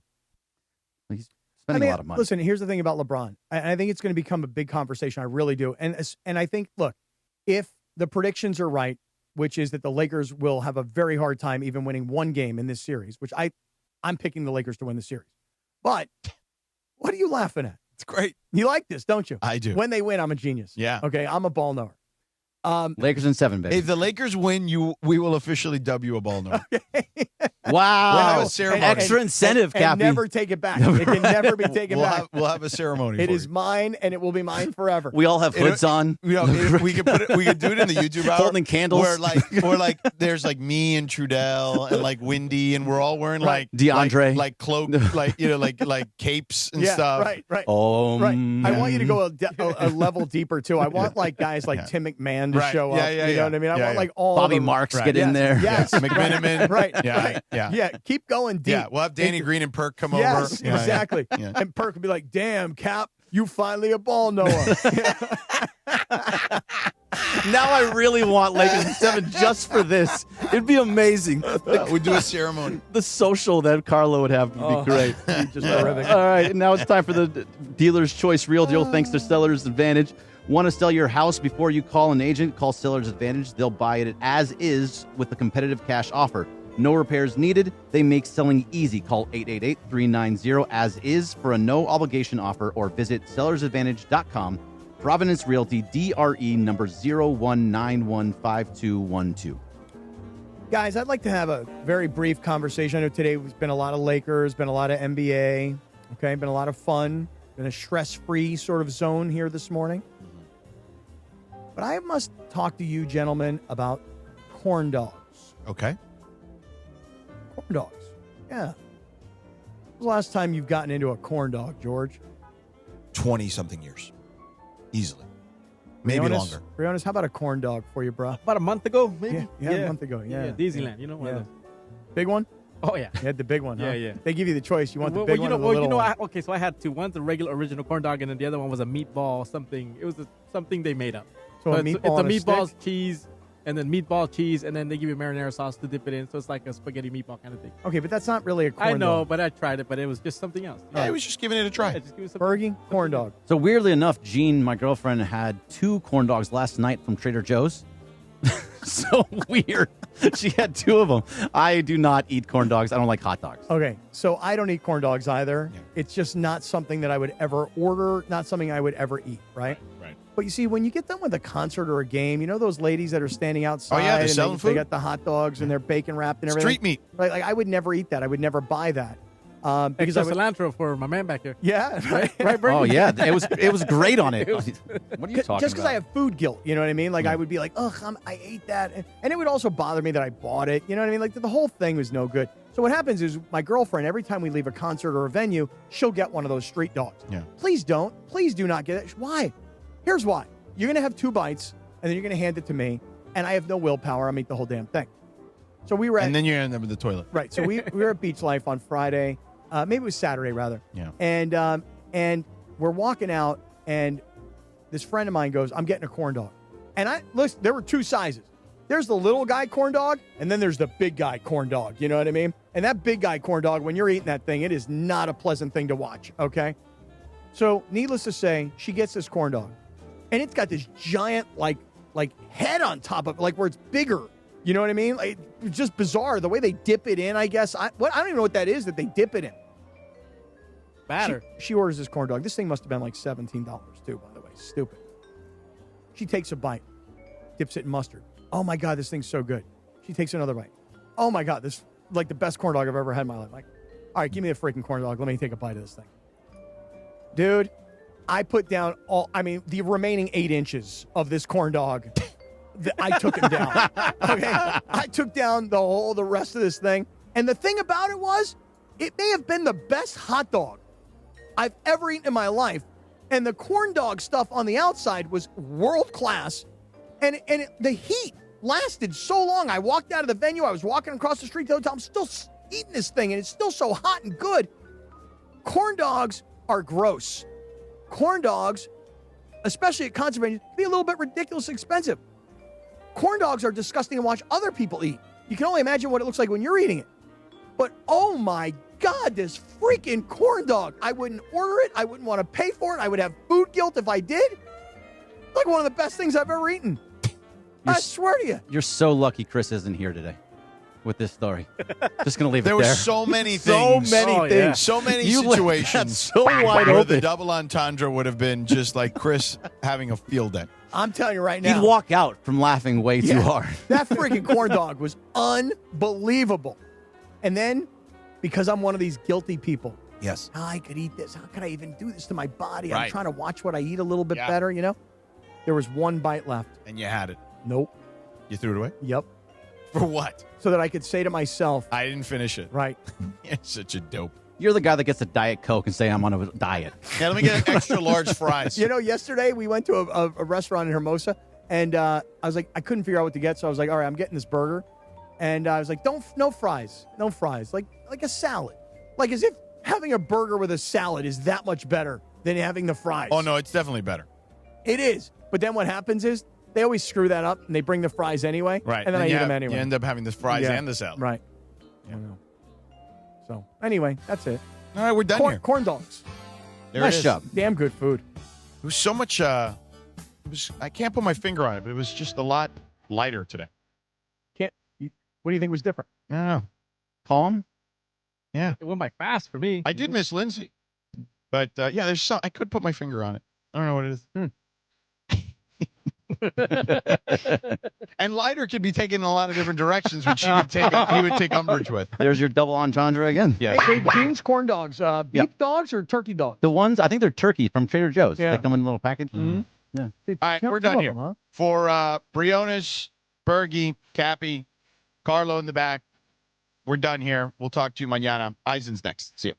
He's spending a lot of money. Listen, here's the thing about LeBron. I think it's going to become a big conversation. I really do. And I think, look, if the predictions are right, which is that the Lakers will have a very hard time even winning one game in this series, which I'm picking the Lakers to win the series. But what are you laughing at? It's great. You like this, don't you? I do. When they win, I'm a genius. Yeah. Okay, I'm a ball knower. Lakers in 7, baby. If the Lakers win, we will officially dub you a ball knower. Wow. We'll have a ceremony. Extra incentive, and Cappy. never take it back. It can never be taken back. We'll have a ceremony. It for is you. mine, and it will be mine forever. We all have hoods on. We could we could do it in the YouTube hour, Holding candles. where like there's like me and Trudell and like Wendy, and we're all wearing like DeAndre. like cloak, like like capes and yeah, stuff. right. Mm. Right. I want you to go a level deeper too. I want like guys like Tim McMahon to Right. show Yeah, up. yeah, you know yeah. what I mean? I Yeah, want yeah. like all Bobby of them. Marks Right. get in there. Yes, McMenamin. Right. Yeah, yeah. Yeah. Keep going deep. Yeah, we'll have Danny Green and Perk come Yes, over. Yeah, yeah. exactly. Yeah. And Perk would be like, "Damn, Cap, you finally a ball knower." Now I really want Lakers in 7 just for this. It'd be amazing. We'd do a ceremony. The social that Carlo would have would be great. Just terrific. All right, now it's time for the Dealer's Choice Real Deal thanks to Seller's Advantage. Want to sell your house before you call an agent? Call Seller's Advantage. They'll buy it as is with a competitive cash offer. No repairs needed. They make selling easy. Call 888-390-AS-IS for a no-obligation offer or visit sellersadvantage.com. Providence Realty, DRE number 01915212. Guys, I'd like to have a very brief conversation. I know today has been a lot of Lakers, been a lot of NBA, okay, been a lot of fun, been a stress-free sort of zone here this morning. But I must talk to you gentlemen about corn dogs. Okay. Corn dogs. Yeah. When was the last time you've gotten into a corn dog, George? 20-something years. Easily. Maybe longer. Briones, how about a corn dog for you, bro? About a month ago, maybe. Yeah, a month ago. Yeah. Disneyland, one of those. Big one? Oh, yeah. You had the big one, huh? Yeah. They give you the choice. You want the big one or the little one? Okay, so I had two. One's a regular original corn dog, and then the other one was a meatball something. It was something they made up. So a meatball it's a meatball, stick? cheese, and then meatball, cheese, and then they give you marinara sauce to dip it in. So it's like a spaghetti meatball kind of thing. Okay, but that's not really a corn dog. I know, but I tried it, but it was just something else. Yeah, I was just giving it a try. Yeah, just give it some Bergie, corn dog. So weirdly enough, Jean, my girlfriend, had 2 corn dogs last night from Trader Joe's. So weird. She had 2 of them. I do not eat corn dogs. I don't like hot dogs. Okay, so I don't eat corn dogs either. Yeah. It's just not something that I would ever order, not something I would ever eat, right? Right. But you see, when you get done with a concert or a game, you know those ladies that are standing outside? Oh, yeah, they're and selling food. They got the hot dogs and they're bacon wrapped and everything. Street meat. Right, like I would never eat that. I would never buy that. Because extra cilantro for my man back here. Yeah, right. Bernie? Oh, yeah. It was great on it. What are you talking about? Just because I have food guilt, you know what I mean? Like I would be like, ugh, I ate that. And it would also bother me that I bought it. You know what I mean? Like the whole thing was no good. So what happens is my girlfriend, every time we leave a concert or a venue, she'll get one of those street dogs. Yeah. Please don't. Please do not get it. Why? Here's why. You're going to have 2 bites, and then you're going to hand it to me, and I have no willpower. I'll eat the whole damn thing. So we were at... And then you end up with the toilet. Right. So we were at Beach Life on Friday. Maybe it was Saturday, rather. Yeah. And we're walking out, and this friend of mine goes, I'm getting a corn dog. And listen, there were 2 sizes. There's the little guy corn dog, and then there's the big guy corn dog. You know what I mean? And that big guy corn dog, when you're eating that thing, it is not a pleasant thing to watch, okay? So needless to say, she gets this corn dog. And it's got this giant, like head on top of it, like where it's bigger. You know what I mean? Like, it's just bizarre. The way they dip it in, I guess. I don't even know what that is that they dip it in. Batter. She orders this corn dog. This thing must have been like $17 too, by the way. Stupid. She takes a bite, dips it in mustard. Oh my God, this thing's so good. She takes another bite. Oh my God, this is like the best corn dog I've ever had in my life. Like, all right, give me a freaking corn dog. Let me take a bite of this thing. Dude, I put down the remaining 8 inches of this corn dog. I took him down. Okay, I took down the rest of this thing. And the thing about it was, it may have been the best hot dog I've ever eaten in my life. And the corn dog stuff on the outside was world class. And the heat lasted so long. I walked out of the venue. I was walking across the street to the hotel. I'm still eating this thing, and it's still so hot and good. Corn dogs are gross. Corn dogs, especially at concert venues, can be a little bit ridiculously expensive. Corn dogs are disgusting to watch other people eat. You can only imagine what it looks like when you're eating it. But oh my God, this freaking corn dog. I wouldn't order it. I wouldn't want to pay for it. I would have food guilt if I did. Like one of the best things I've ever eaten. I swear to you. You're so lucky Chris isn't here today with this story. Just going to leave it there. There were so many things. So many things. Yeah. So many situations. So wide where open. the double entendre would have been just like Chris having a field day. I'm telling you right now. He'd walk out from laughing way too hard. That freaking corn dog was unbelievable. And then, because I'm one of these guilty people. Yes. I could eat this. How could I even do this to my body? Right. I'm trying to watch what I eat a little bit better, you know? There was 1 bite left. And you had it. Nope. You threw it away? Yep. For what? So that I could say to myself. I didn't finish it. Right. You're such a dope. You're the guy that gets a Diet Coke and say, I'm on a diet. Yeah, let me get extra large fries. You know, yesterday we went to a restaurant in Hermosa, and I was like, I couldn't figure out what to get, so I was like, all right, I'm getting this burger. And I was like, no fries. No fries. Like a salad. Like as if having a burger with a salad is that much better than having the fries. Oh, no, it's definitely better. It is. But then what happens is They always screw that up, and they bring the fries anyway. Right. And then I eat them anyway. You end up having the fries and the salad. Right. Yeah. So, anyway, that's it. All right, we're done here. Corn dogs. There Nice it is. job. Damn good food. It was so much. I can't put my finger on it, but it was just a lot lighter today. What do you think was different? I don't know. Calm? Yeah. It went by fast for me. I did miss Lindsay. But, yeah, there's some. I could put my finger on it. I don't know what it is. And lighter could be taken in a lot of different directions, which he would take umbrage with. There's your double entendre again. Yeah. Hey, Jeans corn dogs, beef dogs or turkey dogs? The ones, I think they're turkey from Trader Joe's. Yeah. They come in a little package. Mm-hmm. Yeah. All right, we're done here. For Briones, Bergie, Cappy, Carlo in the back, we're done here. We'll talk to you mañana. Eisen's next. See you.